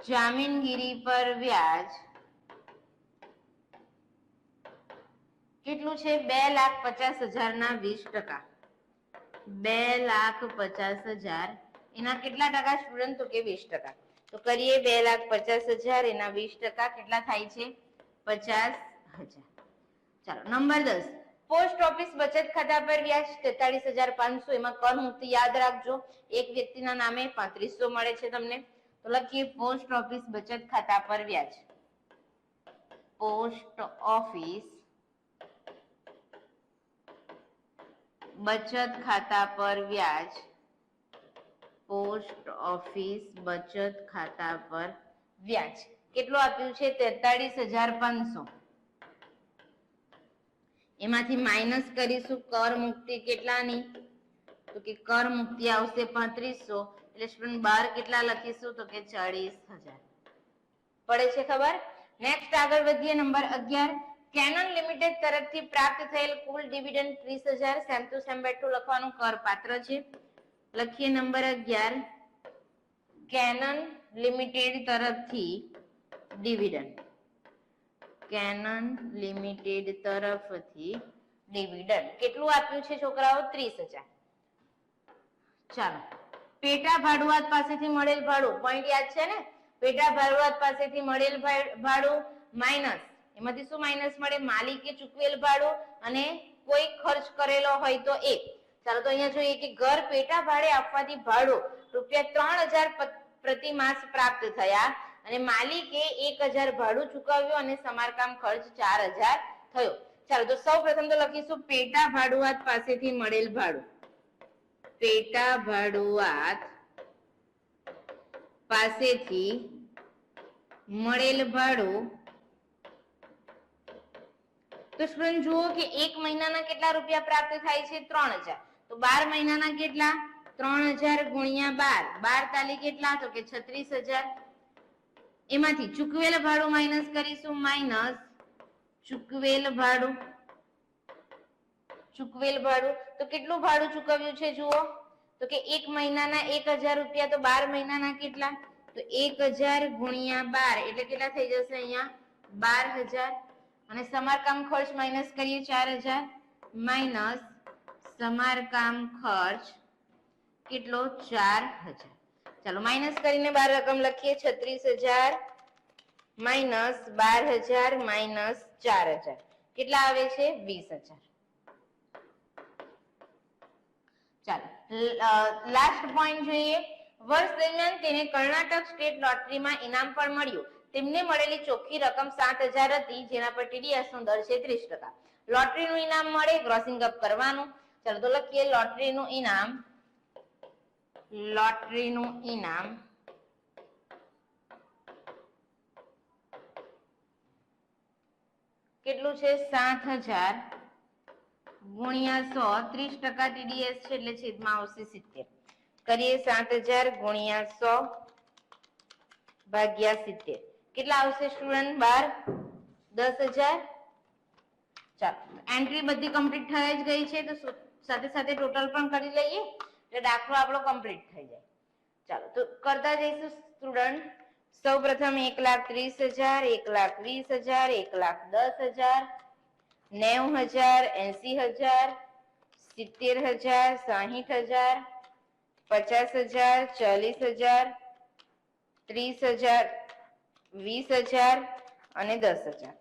જામીનગીરી પર વ્યાજ કેટલું છે? 2,50,000 ના 20%. 2,50,000 એના કેટલા ટકા સ્ટુડન્ટ? તો કે 20%. તો કરીએ 2,50,000 એના 20% કેટલા થાય છે? 50,000. ચાલો નંબર 10 પોસ્ટ ઓફિસ બચત ખાતા પર વ્યાજ 43,500. એમાં કર મુક્તિ યાદ રાખજો, એક વ્યક્તિના નામે 3500 મળે છે તમને. તો લખીએ પોસ્ટ ઓફિસ બચત ખાતા પર વ્યાજ. પોસ્ટ ઓફિસ બચત ખાતા પર વ્યાજ. પોસ્ટ ઓફિસ બચત ખાતા પર વ્યાજ કેટલું આપ્યું છે? 43,500. એમાંથી માઇનસ કરીશું કર મુક્તિ કેટલાની? તો કે કર મુક્તિ આવશે 3500. એટલે સ્ટુડન્ટ 12 કેટલા લખીશું? તો કે 40,000. પડે છે ખબર? નેક્સ્ટ આગળ વધીએ. નંબર 11 કેનન લિમિટેડ તરફથી પ્રાપ્ત થયેલ કુલ ડિવિડન્ડ 30,000. સેમ ટુ સેમ બેઠું લખવાનું, કર પાત્ર છે. લખીએ નંબર 11 કેનન લિમિટેડ તરફથી ડિવિડન્ડ. કેનન લિમિટેડ તરફથી ડિવિડન્ડ કેટલું આપ્યું છે છોકરાઓ? 30,000. ચાલો, પેટા ભાડુઆત પાસેથી મળેલ ભાડું, પોઈન્ટ યાદ છે ને? પેટા ભાડુઆત પાસેથી મળેલ ભાડું માઇનસ, એમાંથી શું માઇનસ મળે? માલિકે ચૂકવેલ ભાડું અને કોઈ ખર્ચ કરેલો હોય તો એ. ચાલો તો અહીંયા જોઈએ કે ઘર પેટા ભાડે આપવાથી ભાડું ₹3,000 પ્રતિ માસ પ્રાપ્ત થયા અને માલિકે 1,000 ભાડું ચૂકવ્યું અને સમારકામ ખર્ચ 4,000 થયો. ચાલો તો સૌ પ્રથમ તો લખીશું પેટા ભાડુઆત પાસેથી મળેલ ભાડું. પેટા ભાડુઆત પાસેથી મળેલ ભાડું. તો સ્ટુડન્ટ જુઓ કે એક મહિનાના કેટલા રૂપિયા પ્રાપ્ત થાય છે? 3,000. તો 12 મહિનાના કેટલા? 3,000 ગુણ્યા 12. 12 તાલી કેટલા? તો કે 36,000. એમાંથી ચૂકવેલ ભાડું માઇનસ કરીશું, માઇનસ ચૂકવેલ ભાડું. ચૂકવેલ ભાડું તો કેટલું ભાડું ચૂકવ્યું છે જુઓ તો કે એક મહિનાના 1,000 રૂપિયા. તો 12 મહિનાના કેટલા? તો 1,000 ગુણ્યા 12 એટલે કેટલા થઈ જશે અહીંયા? 12,000. અને સમારકામ ખર્ચ માઇનસ કરીએ 4,000 માઇનસ સમારકામ ખર્ચ કેટલો? 4,000. ચાલો માઇનસ કરીને 12 રકમ લખીએ 36,000 માઇનસ 12,000 માઇનસ 4,000 કેટલા આવે છે? 20,000. ચાલો લાસ્ટ પોઈન્ટ જોઈએ. વર્ષ દરમિયાન તેને કર્ણાટક સ્ટેટ લોટરીમાં ઇનામ પણ મળ્યું. તેમને મળેલી ચોખ્ખી રકમ 7,000 હતી, જેના પર TDS નો દર છે 30%. લોટરીનું ઇનામ મળે, ગ્રોસિંગ અપ કરવાનું. ચાલો તો લખીએ લોટરીનું ઇનામ. લોટરીનું ઇનામ કેટલું છે? 7,000 ગુણ્યા 100, 30% TDS છે એટલે છેદમાં આવશે 70. કરીએ 7,000 ગુણ્યા 100 ભાગ્યા 70 કેટલા આવશે સ્ટુડન્ટ? 10,000. ચાલો એન્ટ્રી બધી કમ્પ્લીટ થઈ જ ગઈ છે તો સાથે સાથે ટોટલ પણ કરી લઈએ એટલે દાખલો આપણો કમ્પ્લીટ થઈ જાય. ચાલો તો કરતા જઈશું સ્ટુડન્ટ. સૌ પ્રથમ 1,30,000, 1,20,000, 1,10,000, 90,000, 80,000, 70,000, 60,000, 50,000, 40,000, 30,000, 20,000 અને 10,000.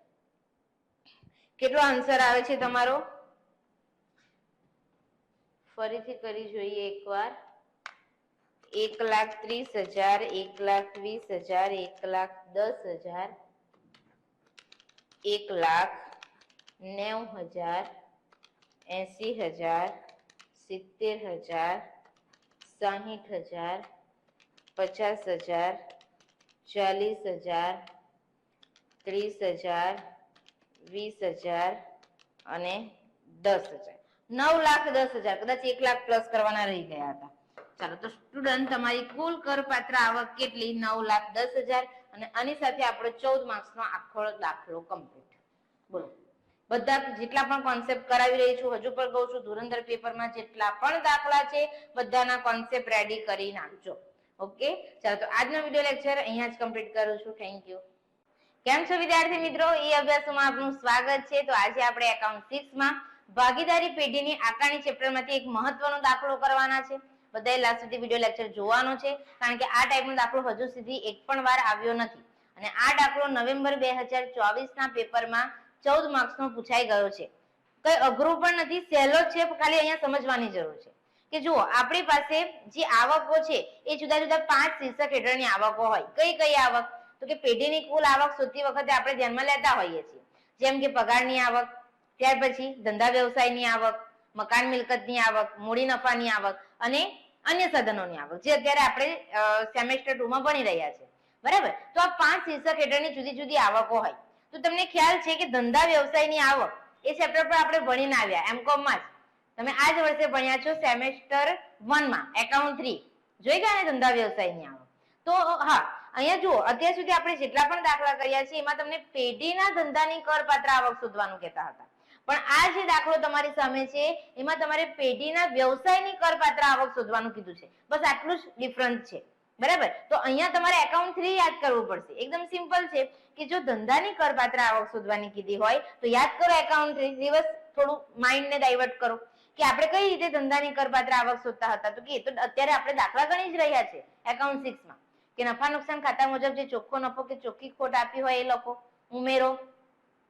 કેટલો આન્સર આવે છે તમારો? ફરીથી કરી જોઈએ એકવાર. 1,30,000, 1,20,000, 1,10,000, 1,90,000, 80,000, 70,000, 60,000, 50,000, 40,000, 30,000, 20,000 અને 10,000. 9,10,000. કદાચ 1,00,000 પ્લસ કરવાના રહી ગયા હતા. ચાલો તો સ્ટુડન્ટ તમારી કુલ કરપાત્ર આવક કેટલી? 9,10,000. અને આની સાથે આપણે 14 માર્ક્સનો આખો દાખલો કમ્પ્લીટ. બોલો બધા જેટલા પણ કોન્સેપ્ટ કરાવી રહી છું, હજુ પણ કહું છું ધુરંધર પેપરમાં જેટલા પણ દાખલા છે બધાના કોન્સેપ્ટ રેડી કરી નાખજો. ઓકે ચાલો તો આજનો વિડિયો લેક્ચર અહીંયા જ કમ્પ્લીટ કરું છું. Thank you. કેમ છો વિદ્યાર્થી મિત્રો? એ અભ્યાસમાં આપનું સ્વાગત છે. તો આજે આપણે એકાઉન્ટ 6 માં ભાગીદારી પેઢીની આકારણી ચેપ્ટરમાંથી એક મહત્વનો દાખલો કરવાના છે. બધાએ લાસ્ટ સુધી વિડિયો લેક્ચર જોવાનો છે કારણ કે આ ટાઈપનો દાખલો હજુ સુધી એક પણ વાર આવ્યો નથી અને આ દાખલો નવેમ્બર 2024 ના પેપરમાં 14 માર્ક્સનો પૂછાઈ ગયો છે. કઈ અઘરું પણ નથી, સહેલો છે, ખાલી અહીંયા સમજવાની જરૂર છે કે જુઓ આપણી પાસે જે આવકો છે એ જુદા જુદા 5 શીર્ષક હેઠળની આવકો હોય. કઈ કઈ આવક? તો કે પેઢીની કુલ આવક શોધતી વખતે આપણે ધ્યાનમાં લેતા હોઈએ છીએ, જેમ કે પગારની આવક, ત્યાર પછી ધંધા વ્યવસાયની આવક, મકાન મિલકતની આવક, મૂડી નફાની આવક અને અન્ય સાધનોની આવક, જે અત્યારે આપણે સેમેસ્ટર 2 માં ભણી રહ્યા છે. બરાબર? તો આ 5 શીર્ષક હેઠળની જુદી જુદી આવકો હોય. તો તમને ખ્યાલ છે કે ધંધા વ્યવસાયની આવક એ ચેપ્ટર પર આપણે ભણીને આવ્યા M.Com માં જ. તમે આ જ વર્ષે ભણ્યા છો સેમેસ્ટર 1 માં એકાઉન્ટ 3 જોઈ ગયા ને ધંધા વ્યવસાયની આવક. તો હા અહીંયા જુઓ અત્યાર સુધી આપણે જેટલા પણ દાખલા કર્યા છે એમાં તમને પેઢીના ધંધાની કરપાત્ર આવક શોધવાનું કહેતા હતા, પણ આ જે દાખલો તમારી સામે છે એમાં તમારે પેઢીના વ્યવસાયની કરપાત્ર આવક શોધવાનું કીધું છે. બસ આટલું જ ડિફરન્સ છે. બરાબર? તો અહીંયા તમારે એકાઉન્ટ 3 યાદ કરવું પડશે. એકદમ સિમ્પલ છે કે જો ધંધાની કરપાત્ર આવક શોધવાની કીધી હોય તો યાદ કરો એકાઉન્ટ 3, રિવર્સ થોડું માઇન્ડને ડાયવર્ટ કરો કે આપણે કઈ રીતે ધંધાની કરપાત્ર આવક શોધતા હતા. તો કે એ તો અત્યારે આપણે દાખલા ગણી જ રહ્યા છે એકાઉન્ટ 6 માં કે નફા નુકસાન ખાતા મુજબ જે ચોખ્ખો નફો કે ચોખ્ખી ખોટ આપી હોય એ લખો, ઉમેરો,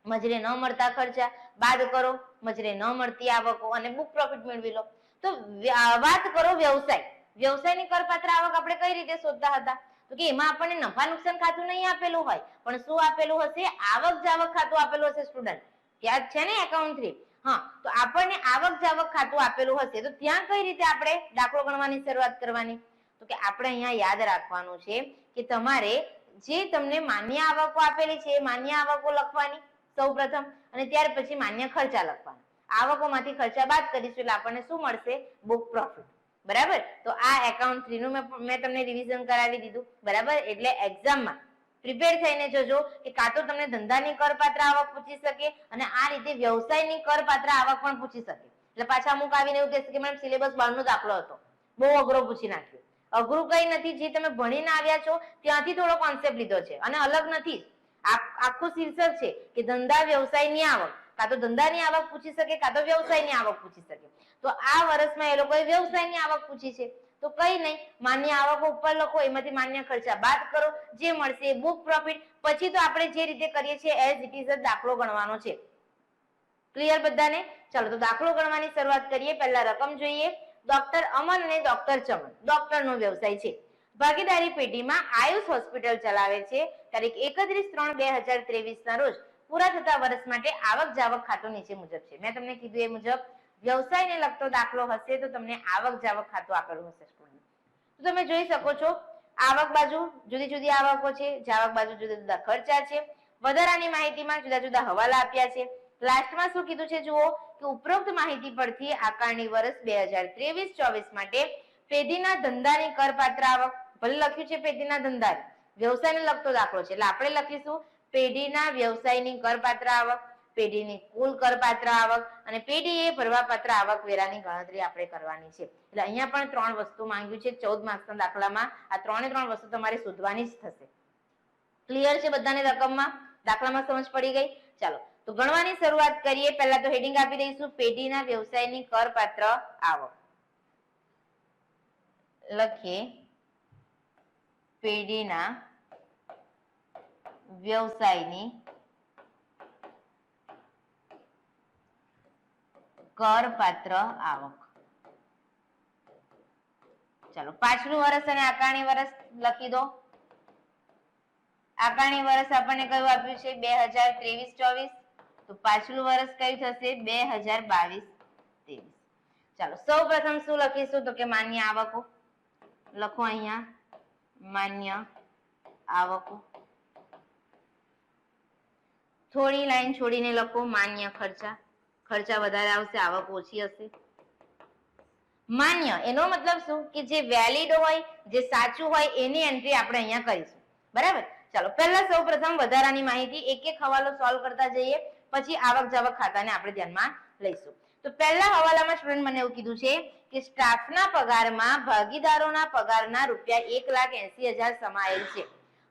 મજરે ન મળતા ખર્ચા બાદ કરો, મજરે ન મળતી આવકો અને બુક પ્રોફિટ મેળવી લો. તો વાત કરો વ્યવસાયની કરપાત્ર આવક આપણે કઈ રીતે શોધતા હતા. તો કે એમાં આપણને નફા નુકસાન ખાતું નહીં આપેલું હોય, પણ શું આપેલું હશે? આવક જાવક ખાતું આપેલું હશે. સ્ટુડન્ટ યાદ છે ને એકાઉન્ટ 3? હા, તો આપણને આવક જાવક ખાતું આપેલું હશે તો ત્યાં કઈ રીતે આપણે દાખલો ગણવાની શરૂઆત કરવાની? તો કે આપણે અહીંયા યાદ રાખવાનું છે કે તમારે જે તમને માન્ય આવકો આપેલી છે એ માન્ય આવકો લખવાની સૌપ્રથમ, અને ત્યાર પછી માન્ય ખર્ચા લખવાના. આવકોમાંથી ખર્ચા બાદ કરીશું એટલે આપણને શું મળશે? Book profit. બરાબર? તો આ એકાઉન્ટ 3 નું મેં તમને રિવિઝન કરાવી દીધું. બરાબર? એટલે એક્ઝામમાં પ્રિપેર થઈને જજો કે કાં તો તમને ધંધાની કરપાત્ર આવક પૂછી શકે અને આ રીતે વ્યવસાયની કરપાત્ર આવક પણ પૂછી શકે. એટલે પાછા અમુક આવીને એવું કહેશે કે મેડમ સિલેબસ 12 નો દાખલો હતો, બહુ અઘરો પૂછી નાખ્યો. અઘરું કઈ નથી, જે તમે ભણીને આવ્યા છો ત્યાંથી થોડો કોન્સેપ્ટ લીધો છે અને અલગ નથી. આખું શીર્ષક છે કે ધંધા વ્યવસાયની આવક, કાં તો ધંધાની આવક પૂછી શકે કાં તો વ્યવસાયની આવક પૂછી શકે. તો આ વર્ષમાં એ લોકોએ વ્યવસાયની આવક પૂછી છે તો કઈ નહીં, માન્ય આવકો ઉપર લખો, એમાંથી માન્ય ખર્ચા બાદ કરો, જે મળશે એ બુક પ્રોફિટ. પછી તો આપણે જે રીતે કરીએ છીએ એઝ ઇટ ઇઝ દાખલો ગણવાનો છે. ક્લિયર બધાને? ચાલો તો દાખલો ગણવાની શરૂઆત કરીએ. પહેલા રકમ જોઈએ. ડોક્ટર અમન અને ડોક્ટર ચમન ડોક્ટરનો વ્યવસાય છે. ભાગીદારી પેઢીમાં આયુષ હોસ્પિટલ ચલાવે છે. તારીખ 31/3/2023 ના રોજ પૂરા થતા વર્ષ માટે આવક જાવક ખાતું નીચે મુજબ છે. મેં તમને કીધું એ મુજબ વ્યવસાયને લગતો દાખલો હશે તો તમને આવક જાવક ખાતું આપેલું હશે. તો તમે જોઈ શકો છો આવક બાજુ જુદી જુદી આવકો છે, જાવક બાજુ જુદા જુદા ખર્ચા છે. વધારાની માહિતીમાં જુદા જુદા હવાલા આપ્યા છે. લાસ્ટમાં શું કીધું છે જુઓ કે ઉપરોક્ત માહિતી પરથી આકારણી વર્ષ 2023-24 માટે પેઢીના ધંધાની કરપાત્ર આવક, ભલે લખ્યું છે પેઢીના ધંધા, વ્યવસાયને લગતો દાખલો છે એટલે આપણે લખીશું પેઢીના વ્યવસાયની કરપાત્ર આવક, પેઢીની કુલ કરપાત્ર આવક અને પેઢીએ ભરવાપાત્ર આવક વેરાની ગણતરી આપણે કરવાની છે. એટલે અહીંયા પણ 3 વસ્તુ માંગ્યું છે 14 માર્ક્સના દાખલામાં. આ 3 વસ્તુ તમારે શોધવાની જ થશે. ક્લિયર છે બધાને? રકમમાં દાખલામાં સમજ પડી ગઈ? ચાલો તો ગણવાની શરૂઆત કરીએ. પહેલા તો હેડિંગ આપી દઈશું પેઢીના વ્યવસાયની કરપાત્ર આવક. લખીએ પેઢીના વ્યવસાયની કરપાત્ર આવક. ચાલો પાછલું વર્ષ અને આકારણી વર્ષ લખી દો. આકારણી વર્ષ આપણને કયું આપ્યું છે? 2023-24. તો પાછલું વર્ષ કયું થશે? 2022-23. ચાલો સૌ પ્રથમ શું લખીશું? તો કે માન્ય આવકો લખો. અહીંયા માન્ય આવકો. થોડી લાઈન છોડીને લખો માન્ય ખર્ચા. ખર્ચા વધારે આવશે, આવક ઓછી હશે. માન્ય એનો મતલબ શું? કે જે વેલિડ હોય, જે સાચું હોય એની એન્ટ્રી આપણે અહીંયા કરીશું. બરાબર? ચાલો પહેલા સૌ પ્રથમ વધારાની માહિતી એક એક હવાલો સોલ્વ કરતા જઈએ, પછી આવક જાવક ખાતાને આપણે ધ્યાનમાં લઈશું. તો પહેલા હવાલામાં સ્ટુડન્ટ મને એવું કીધું છે કે સ્ટાફના પગારમાં ભાગીદારોના પગારના ₹1,80,000 સમાયેલ છે.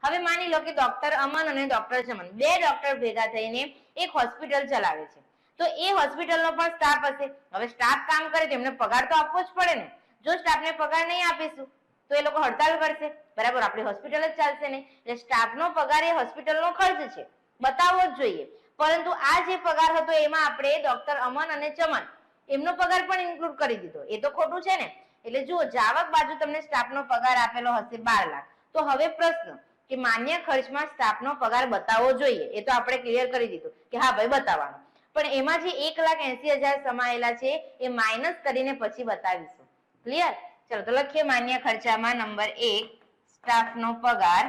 હવે માની લો કે ડોક્ટર અમન અને ડોક્ટર ચમન બે ડોક્ટર ભેગા થઈને એક હોસ્પિટલ ચલાવે છે. તો એ હોસ્પિટલનો પણ સ્ટાફ હશે. હવે સ્ટાફ કામ કરે તો એમને પગાર તો આપવો જ પડે ને. જો સ્ટાફને પગાર નહીં આપીશું તો એ લોકો હડતાલ કરશે. બરાબર? આપણી હોસ્પિટલ જ ચાલશે નહીં. એટલે સ્ટાફનો પગાર એ હોસ્પિટલનો ખર્ચ છે, બતાવવો જ જોઈએ. પરંતુ આ જે પગાર હતો એમાં આપણે ડોક્ટર અમન અને ચમન એમનો પગાર પણ ઇન્ક્લુડ કરી દીધો. એ તો ખોટું છે ને? એટલે જુઓ જાવક બાજુ તમને સ્ટાફનો પગાર આપેલો હશે 12 લાખ. તો હવે પ્રશ્ન કે માન્ય ખર્ચમાં સ્ટાફનો પગાર બતાવવો જોઈએ, એ તો આપણે ક્લિયર કરી દીધું કે હા ભાઈ બતાવવાનો. પણ એમાં જે 1,80,000 સમાયેલા છે એ માઇનસ કરીને પછી બતાવીશું. ક્લિયર? ચલો તો લખીએ માન્ય ખર્ચામાં નંબર 1 સ્ટાફનો પગાર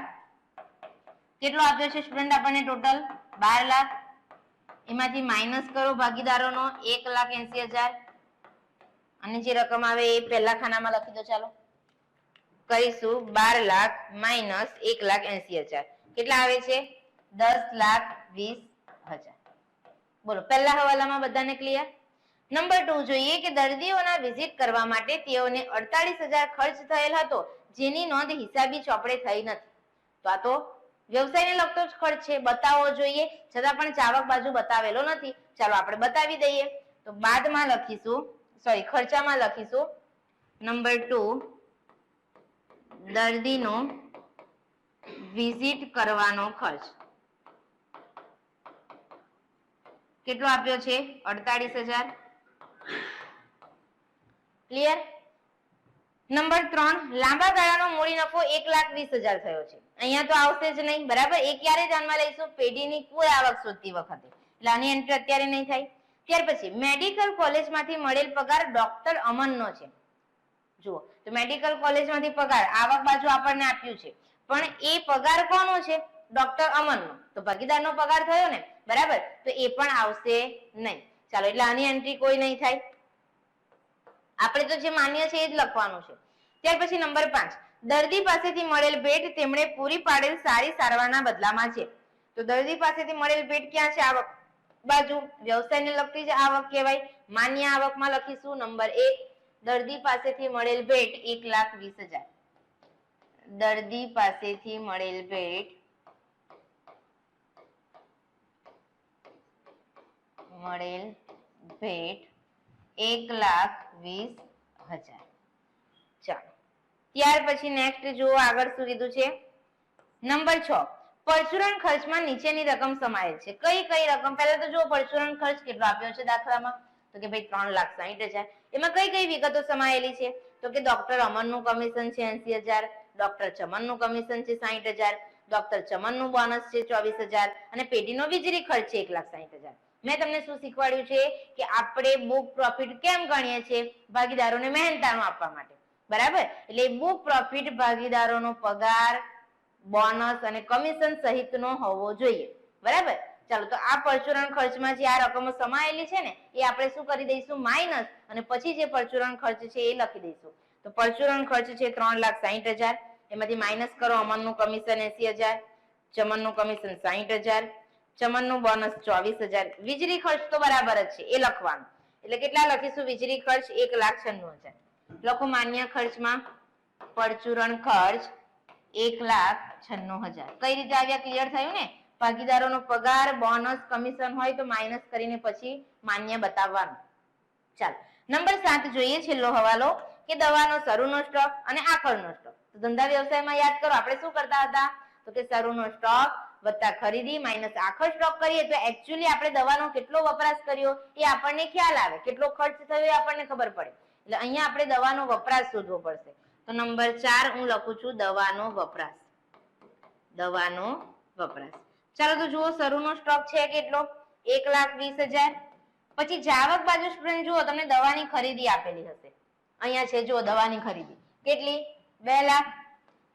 કેટલો આપ્યો છે સ્ટુડન્ટ આપણને? ટોટલ 12 લાખ. એમાંથી માઇનસ કરો ભાગીદારોનો 1,80,000 અને જે રકમ આવે એ પહેલા ખાનામાં લખી દો. ચાલો કરીશું 12 લાખ માઇનસ 1,80,000 કેટલા આવે છે? 10,20,000. બોલો પહેલા હવાલામાં બધાને ક્લિયર? નંબર 2 જોઈએ કે દર્દીઓના વિઝિટ કરવા માટે તેઓને 48,000 ખર્ચ થયેલ હતો જેની નોંધ હિસાબી ચોપડે થઈ નથી. તો આ તો વ્યવસાયને લગતો જ ખર્ચ છે, બતાવવો જોઈએ, છતાં પણ જાવક બાજુ બતાવેલો નથી. ચાલો આપણે બતાવી દઈએ. તો બાદમાં લખીશું, સોરી ખર્ચામાં લખીશું નંબર 2 દર્દીનો વિઝિટ કરવાનો ખર્ચ કેટલો આપ્યો છે? 48,000. ક્લિયર? નંબર 3 લાંબા ગાળાનો મૂડી નફો 1,20,000 થયો છે. અહીંયા તો આવશે જ નહીં, બરાબર. એ ક્યારે ધ્યાનમાં લઈશું? પેઢીની કુલ આવક શોધતી વખતે, એટલે આની એન્ટ્રી અત્યારે નહીં થાય. ત્યાર પછી મેડિકલ કોલેજમાંથી મળેલ પગાર ડોક્ટર અમનનો છે. જુઓ તો મેડિકલ કોલેજમાંથી પગાર આવક બાજુ આપણને આપ્યું છે, પણ એ પગાર કોનો છે? ડોક્ટર અમનનો. તો ભાગીદારનો પગાર થયો ને, બરાબર, તો એ પણ આવશે નહીં. ચાલો, એટલે આની એન્ટ્રી કોઈ નહીં થાય. આપણે તો જે માન્ય છે એ જ લખવાનું છે. ત્યાર પછી નંબર 5 દર્દી પાસેથી મળેલ ભેટ તેમણે પૂરી પાડેલ સારી સારવારના બદલામાં છે. તો દર્દી પાસેથી મળેલ ભેટ ક્યાં છે? આવક બાજુ, વ્યવસાયને લગતી જ આવક કહેવાય. માન્ય આવકમાં લખીશું નંબર 1 દર્દી પાસેથી મળેલ ભેટ 1,20,000. દર્દી પાસેથી મળેલ ભેટ ભેટ 1,20,000. ચાલો, ત્યાર પછી નેક્સ્ટ જુઓ આગળ શું કીધું છે. નંબર 6 પરચુરણ ખર્ચમાં નીચેની રકમ સમાયેલ છે. કઈ કઈ રકમ? પહેલા તો જુઓ પરચુરણ ખર્ચ કેટલો આપ્યો છે દાખલામાં, તો કે ભાઈ 3,60,000. એમાં કઈ કઈ વિગતો સમાયેલી છે? તો કે ડોક્ટર અમનનું કમિશન છે 80,000, ડોક્ટર ચમનનું કમિશન છે 60,000, ડોક્ટર ચમનનું બોનસ છે 24,000 અને પેઢીનો વીજળી ખર્ચ છે 1,60,000. મેં તમને શું શીખવાડ્યું છે કે આપણે બુક પ્રોફિટ કેમ ગણીએ છીએ? ભાગીદારોને મહેનતાણું આપવા માટે, બરાબર. એટલે બુક પ્રોફિટ ભાગીદારોનો પગાર, બોનસ અને કમિશન સહિતનો હોવો જોઈએ, બરાબર. ચાલો, તો આ પરચુરણ ખર્ચમાં જે આ રકમો સમાયેલી છે ને એ આપણે શું કરી દઈશું? માઇનસ, અને પછી જે પરચુરણ ખર્ચ છે એ લખી દઈશું. તો પરચુરણ ખર્ચ છે 3,60,000. એમાંથી માઇનસ કરો અમનનું કમિશન 80,000, ચમનનું કમિશન 60,000, ચમનનું બોનસ 24,000. વીજળી ખર્ચ તો બરાબર જ છે એ લખવાનું. એટલે કેટલા લખીશું? વીજળી ખર્ચ 1,96,000. લખો માન્ય ખર્ચમાં પરચુરણ ખર્ચ 1,96,000. કઈ રીતે આવ્યા? ક્લિયર થયું ને? ભાગીદારોનો પગાર, બોનસ, કમિશન હોય તો માઇનસ કરીને પછી માન્ય બતાવવાનું. ચાલો, નંબર 7 જોઈએ છેલ્લો હવાલો કે દવાનો શરૂનો સ્ટોક અને આખરનો સ્ટોક. તો ધંધા વ્યવસાયમાં યાદ કરો આપણે શું કરતા હતા? તો કે શરૂનો સ્ટોક વત્તા ખરીદી માઇનસ આખર સ્ટોક કરીએ તો એકચ્યુઅલી આપણે દવાનો કેટલો વપરાશ કર્યો એ આપણને ખ્યાલ આવે, કેટલો ખર્ચ થયો એ આપણને ખબર પડે. એટલે અહીંયા આપણે દવાનો વપરાશ શોધવો પડશે. તો નંબર 4 હું લખું છું દવાનો વપરાશ. દવાનો વપરાશ. ચાલો, તો જુઓ શરૂનો સ્ટોક છે કેટલો? 1,20,000. પછી જાવક બાજુ સ્ટુડન્ટ જુઓ તમને દવાની ખરીદી આપેલી હશે. અહીંયા છે જુઓ દવાની ખરીદી કેટલી? 2 લાખ.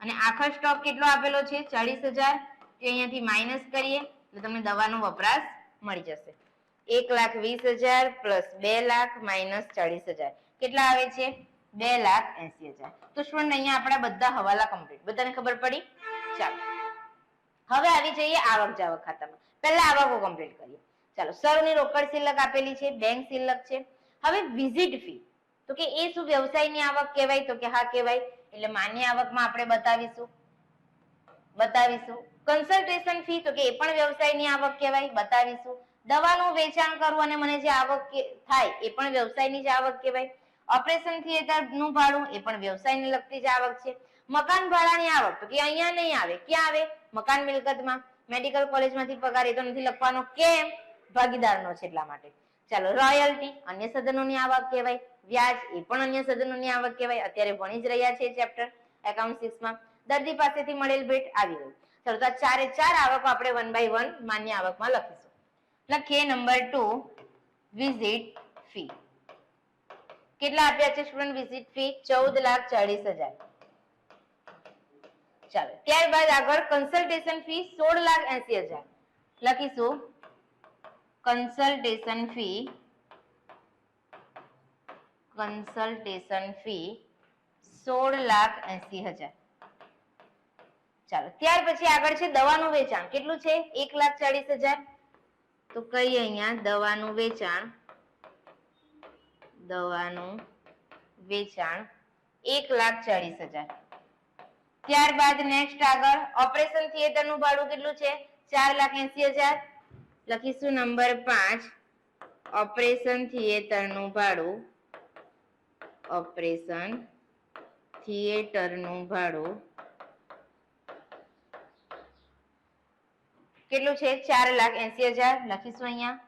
અને આખર સ્ટોક કેટલો આપેલો છે? 40,000. તે અહીંયાથી માઇનસ કરીએ એટલે તમને દવાનો વપરાશ મળી જશે. 1,20,000 પ્લસ 2 લાખ માઇનસ 40,000 કેટલા આવે છે? 2,80,000. તો સ્ટુડન્ટ અહીંયા આપણા બધા હવાલા કમ્પ્લીટ. બધાને ખબર પડી? ચાલો, હવે આવી જઈએ આવક જાવક ખાતામાં. પહેલા આવકો કમ્પ્લીટ કરીએ. ચાલો, શરૂની રોકડ શિલ્લક આપેલી છે, બેંક શિલ્લક છે. હવે વિઝિટ ફી, તો કે એ શું વ્યવસાયની આવક કહેવાય? તો કે હા કહેવાય. એટલે માન્ય આવકમાં આપણે બતાવીશું. કન્સલ્ટેશન ફી, તો કે એ પણ વ્યવસાયની આવક કહેવાય, બતાવીશું. દવાનું વેચાણ કરવું અને મને જે આવક થાય એ પણ વ્યવસાયની જ આવક કહેવાય. ઓપરેશન થિયેટરનું ભાડું એ પણ વ્યવસાયને લગતી જ આવક છે. મકાન ભાડાની આવક, તો કે અહીંયા નહીં આવે. ક્યાં આવે? મકાન મિલકતમાં. મેડિકલ કોલેજમાંથી પગાર એ તો નથી લખવાનો, કેમ? ભાગીદારનો છે એટલા માટે. ચાલો, રોયલ્ટી અન્ય સદનોની આવક કહેવાય. વ્યાજ એ પણ અન્ય સદનોની આવક કહેવાય. અત્યારે ભણી જ રહ્યા છે ચેપ્ટર એકાઉન્ટ 6 માં. દર્દી પાસેથી મળેલ ભેટ આવી ગયું. ચાલો, તો આ 4 એ 4 આવકો આપણે 1 by 1 માન્ય આવકમાં લખીશું. લખીએ નંબર 2 વિઝિટ ફી. કેટલા આપ્યા છે સ્ટુડન્ટ? Visit fee 14,40,000. ચાલો, ત્યારબાદ આગળ કન્સલ્ટેશન ફી 16,80,000 લખીશું. Consultation fee 16,80,000. ચાલો, ત્યાર પછી આગળ છે દવાનું વેચાણ. કેટલું છે? 1,40,000. તો કઈ અહીંયા દવાનું વેચાણ 1,40,000. ત્યારબાદ નેક્સ્ટ આગળ ઓપરેશન થિયેટર નું ભાડું કેટલું છે? 4,80,000. લખીશું નંબર 5 ઓપરેશન થિયેટરનું ભાડું, ઓપરેશન થિયેટરનું ભાડું કેટલું છે? 4,80,000 લખીશું અહીંયા.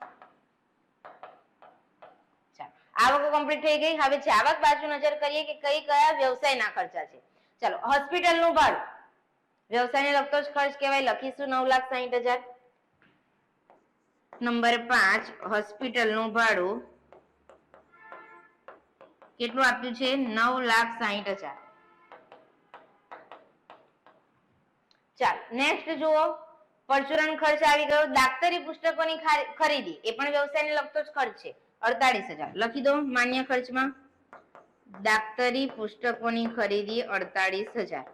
આવકો કમ્પ્લીટ થઈ ગઈ. હવે જાવક બાજુ નજર કરીએ કે કયા વ્યવસાયના ખર્ચા છે. ચાલો, હોસ્પિટલનું ભાડું વ્યવસાયને લગતો જ ખર્ચ કહેવાય, લખીશું 9,60,000. નંબર 5, હોસ્પિટલનું ભાડું કેટલું આપ્યું છે? 9,60,000. ચાલો, નેક્સ્ટ જુઓ, પરચુરણ ખર્ચ આવી ગયો. દાક્તરી પુસ્તકોની ખરીદી એ પણ વ્યવસાયને લગતો જ ખર્ચ છે, 48,000 લખી દો માન્ય ખર્ચમાં. દાક્તરી પુસ્તકોની ખરીદી 48,000.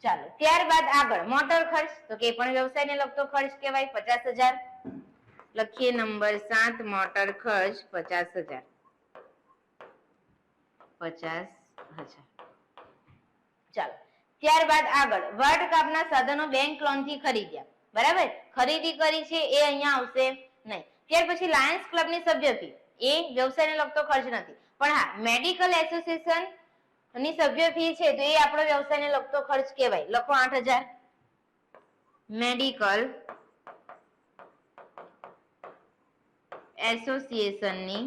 ચાલો, ત્યારબાદ આગળ મોટર ખર્ચ, તો કે પણ વ્યવસાયને લગતો ખર્ચ કહેવાય, 50,000 લખીએ. નંબર 7, મોટર ખર્ચ 50,000. 50,000. ચાલો, ત્યારબાદ આગળ વાડ કાપના સાધનો બેંક લોન થી ખરીદ્યા, બરાબર, ખરીદી કરી છે એ અહીંયા આવશે નહીં. ત્યાર પછી લાયન્સ ક્લબ ની સભ્ય ફી એ વ્યવસાયને લગતો ખર્ચ નથી, પણ હા મેડિકલ એસોસિએશન ની સભ્ય ફી છે તો એ આપણો વ્યવસાયને લગતો ખર્ચ કહેવાય, લખો 8,000. મેડિકલ એસોસિએશનની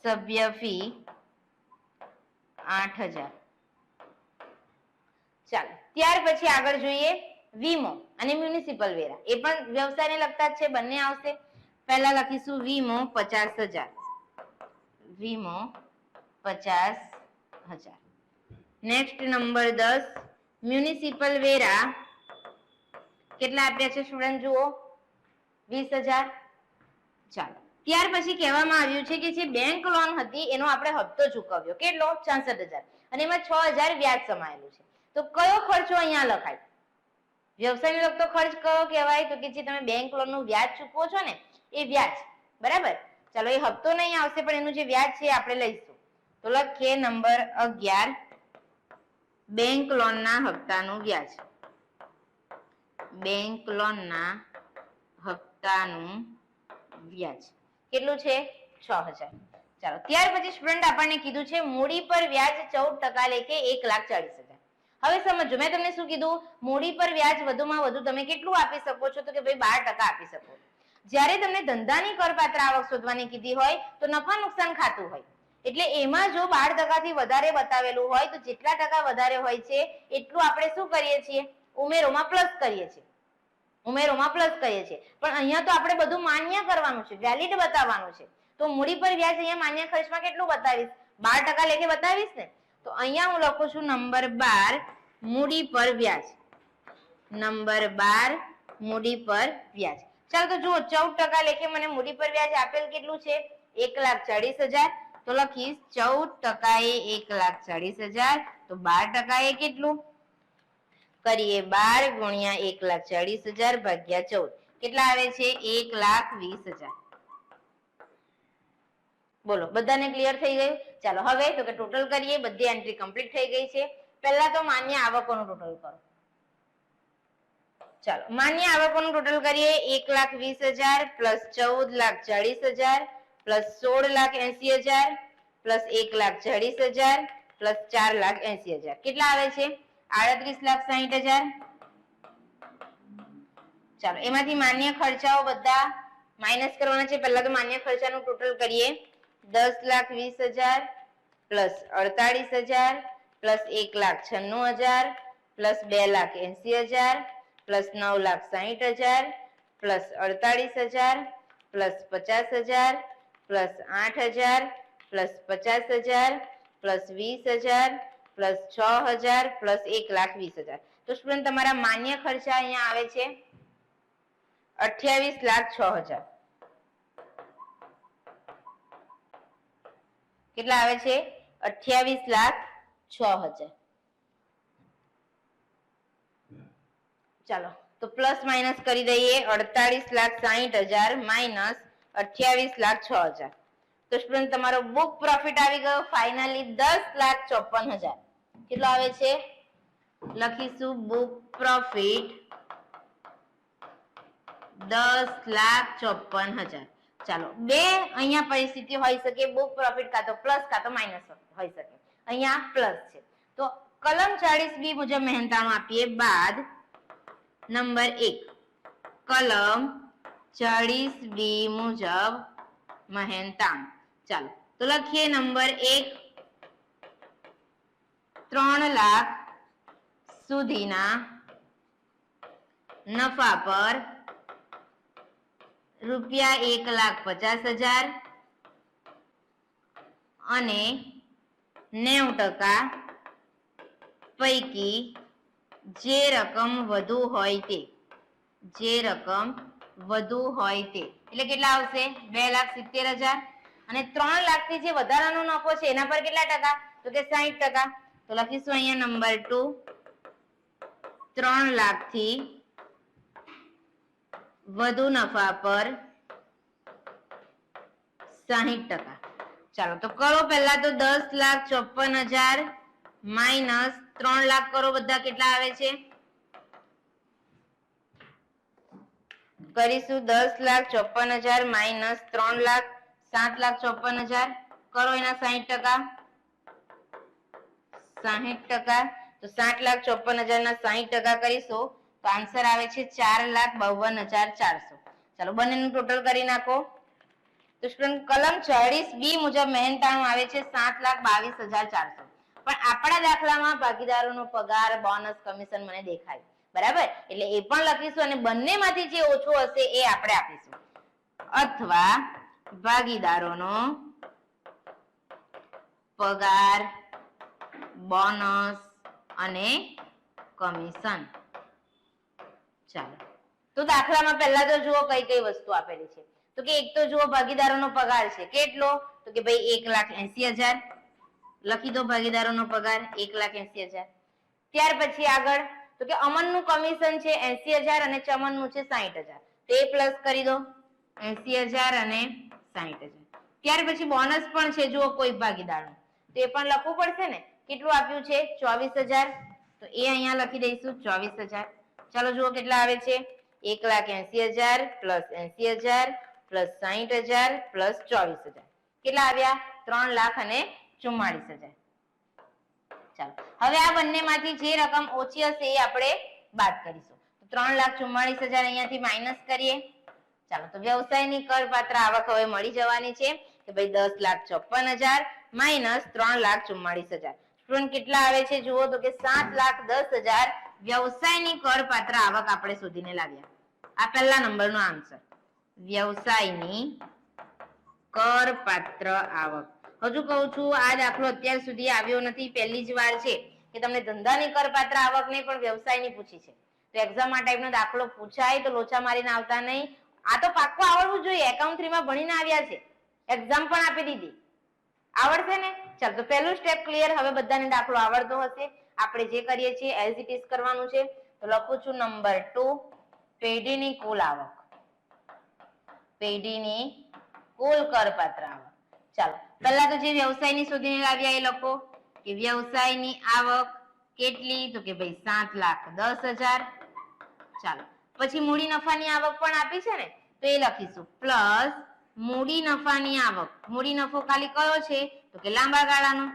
સભ્ય ફી 8,000. ચાલો, ત્યાર પછી આગળ જોઈએ વીમો અને મ્યુનિસિપલ વેરા, એ પણ વ્યવસાયને લગતા જ છે, બંને આવશે. પહેલા લખીશું વીમો 50,000. વીમો 50,000. નેક્સ્ટ નંબર 10, મ્યુનિસિપલ વેરા કેટલા આપ્યા છે સ્ટુડન્ટ જુઓ? 20,000. ચાલો, ત્યાર પછી કહેવામાં આવ્યું છે કે જે બેંક લોન હતી એનો આપણે હપ્તો ચૂકવ્યો, કેટલો? 66,000, અને એમાં 6,000 વ્યાજ સમાયેલું છે. તો કયો ખર્ચો અહીંયા લખાય? વ્યવસાયને લગતો ખર્ચ કયો કહેવાય? તો કે જે તમે બેંક લોન નું વ્યાજ ચૂકવો છો ને એ વ્યાજ, બરાબર. ચાલો, એ હપ્તો નહીં આવશે પણ એનું જે વ્યાજ છે આપણે લઈશું. તો લખીએ નંબર 11, બેંક લોનના હપ્તાનું વ્યાજ. બેંક લોનના હપ્તાનું વ્યાજ કેટલું છે? 6,000. ચાલો, ત્યાર પછી સ્ટુડન્ટ આપણને કીધું છે મૂડી પર વ્યાજ 14% લેખે 1,40,000. હવે સમજો, મેં તમને શું કીધું? મૂડી પર વ્યાજ વધુમાં વધુ તમે કેટલું આપી શકો છો? તો કે ભાઈ 12% આપી શકો. જ્યારે તમને ધંધાની કરપાત્ર આવક શોધવાની કીધી હોય તો નફા નુકસાન ખાતું હોય, એટલે એમાં જો 12% થી વધારે બતાવેલું હોય તો જેટલા ટકા વધારે હોય છે એટલું આપણે શું કરીએ છીએ? ઉમેરોમાં પ્લસ કરીએ છીએ. ઉમેરોમાં પ્લસ કરીએ છીએ. પણ અહીંયા તો આપણે બધું માન્ય કરવાનું છે, વેલિડ બતાવવાનું છે. તો મૂડી પર વ્યાજ અહીંયા માન્ય ખર્ચમાં કેટલું બતાવીશ? 12% લેખે બતાવીશ ને. તો અહીંયા હું લખું છું નંબર 12, મૂડી પર વ્યાજ. નંબર 12, મૂડી પર વ્યાજ. ચાલો, તો જુઓ 14% લેખે મને મૂડી પર વ્યાજ આપેલ કેટલું છે? 1,40,000. તો લખીશ 14% એ 1,40,000. તો 12% એ કેટલું? કરીએ 12 ગુણ્યા 1,40,000 ભાગ્યા 14, કેટલા આવે છે? 1,20,000. બોલો, બધાને ક્લિયર થઈ ગયું? ચાલો, હવે તો કે ટોટલ કરીએ, બધી એન્ટ્રી કમ્પ્લીટ થઈ ગઈ છે. પહેલા તો માન્ય આવકોનું ટોટલ કરો. ચાલો, માન્ય આવકોનું ટોટલ કરીએ. 1,20,000 પ્લસ 14,40,000 પ્લસ 16,80,000 પ્લસ 1,40,000 પ્લસ 4,80,000, કેટલા આવે છે? 38,60,000. ચાલો, એમાંથી માન્ય ખર્ચાઓ બધા માઇનસ કરવાના છે. પહેલા તો માન્ય ખર્ચાનું ટોટલ કરીએ. 10,20,000 plus 48,000 plus 1,96,000 plus 2,80,000 plus 9,60,000 plus 48,000 plus 50,000 plus 8,000 plus 50,000 plus 20,000 plus 6,000 plus 1,20,000. તો સ્ટુડન્ટ તમારા માન્ય ખર્ચા અહીંયા આવે છે 28,06,000. કેટલા આવે છે? 28,06,000. ચાલો, તો પ્લસ માઇનસ કરી દઈએ. 48,60,000 માઇનસ 28,06,000. તો તો સ્ટુડન્ટ તમારો બુક પ્રોફિટ આવી ગયો ફાઇનલી 10,54,000. કેટલો આવે છે? લખીશું બુક પ્રોફિટ 10,54,000. ચાલો બે અહીંયા પરિસ્થિતિ હોઈ શકે, બુક પ્રોફિટ કાં તો પ્લસ કાં તો માઇનસ હોઈ શકે. અહીંયા પ્લસ છે તો કલમ 40B મુજબ મહેનતાણું આપીએ બાદ નંબર 1 કલમ 40B મુજબ મહેનતાણું. ચાલો તો લખીએ નંબર 1 3 લાખ સુધીના નફા પર રૂપિયા 1,50,000 અને 90% પૈકી જે રકમ વધુ હોય તે એટલે કેટલા આવશે? 2,70,000 અને 3 લાખથી જે વધારાનો નફો છે એના પર કેટલા ટકા? તો કે 60%. તો લખીશું અહીંયા નંબર 2 3 લાખથી વધુ નફા પર 60%. ચાલો તો કરો પહેલા તો 10,54,000 માઇનસ 3 લાખ કરો, બધા કેટલા આવે છે? કરીશું 10,54,000 માઇનસ 3 લાખ 7,54,000 કરો એના 60%. તો 7,54,000 ના 60% કરીશું તો આન્સર આવે છે 4,52,400. ચાલો બંનેનું ટોટલ કરી નાખો. તો સ્ટુડન્ટ કલમ 40B મુજબ મહેનતાણું આવે છે 7,22,400. પણ આપણા દાખલામાં ભાગીદારોનો પગાર, બોનસ, કમિશન મને દેખાય, બરાબર? એટલે એ પણ લખીશું અને બંનેમાંથી જે ઓછો હશે એ આપણે આપીશું. અથવા ભાગીદારોનો પગાર, બોનસ અને કમિશન. ચાલો તો દાખલામાં પહેલા તો જુઓ કઈ કઈ વસ્તુ આપેલી છે. તો કે એક તો જુઓ ભાગીદારોનો પગાર છે કેટલો? તો કે ભાઈ 1,80,000 લખી દો ભાગીદારોનો પગાર 1,80,000. ત્યાર પછી આગળ તો કે અમનનું કમિશન છે 80,000 અને ચમનનું છે 60,000. તો એ પ્લસ કરી દો 80,000 અને 60,000. ત્યાર પછી બોનસ પણ છે જુઓ કોઈ ભાગીદારનું, તો એ પણ લખવું પડશે ને. કેટલું આપ્યું છે? 24,000. તો એ અહીંયા લખી દઈશું 24,000. ચાલો જુઓ કેટલા આવે છે? 1,80,000 પ્લસ 80,000 પ્લસ 60,000 પ્લસ 24,000. કેટલા આવ્યા? 3,44,000. ચાલો હવે આ બંનેમાંથી જે રકમ ઓછી હશે એ આપણે બાદ કરીશું. તો 3,44,000 અહીંયાથી માઇનસ કરીએ. ચાલો તો વ્યવસાયની કરપાત્ર આવક હવે મળી જવાની છે કે ભાઈ 10,54,000 માઇનસ 3,44,000. સ્ટુડન્ટ કેટલા આવે છે જુઓ તો કે 7,10,000 વ્યવસાયની કરપાત્ર આવક આપણે શોધીને લાવ્યા. આ પહેલા નંબરનો આન્સર વ્યવસાયની કરપાત્ર આવક. હજુ કહું છું આ દાખલો અત્યાર સુધી આવ્યો નથી, પહેલી જ વાર છે કે તમને ધંધાની કરપાત્ર આવક નહીં પણ વ્યવસાયની પૂછી છે. તો એક્ઝામ આ ટાઈપનો દાખલો પૂછાય તો લોચા મારીને આવતા નહીં. આ તો પાક્કું આવડવું જોઈએ. એકાઉન્ટ 3 માં ભણીને આવ્યા છે, એક્ઝામ પણ આપી દીધી, આવડશે ને? ચાલ તો પહેલું સ્ટેપ ક્લિયર. હવે બધાને દાખલો આવડતો હશે. આપણે જે કરીએ છીએ એઝ ઇટ ઇઝ કરવાનું છે. તો લખું છું નંબર 2 પેઢીની કુલ આવક, પેઢીની કુલ કરપાત્ર આવક. ચાલો પહેલા તો જે વ્યવસાયની શોધીને લાવ્યા એ લખો કે વ્યવસાયની આવક કેટલી? તો કે ભાઈ 7,10,000. ચાલો પછી મૂડી નફાની આવક પણ આપી છે ને તો એ લખીશું પ્લસ મૂડી નફાની આવક. મૂડી નફો ખાલી કયો છે? તો કે લાંબા ગાળાનો,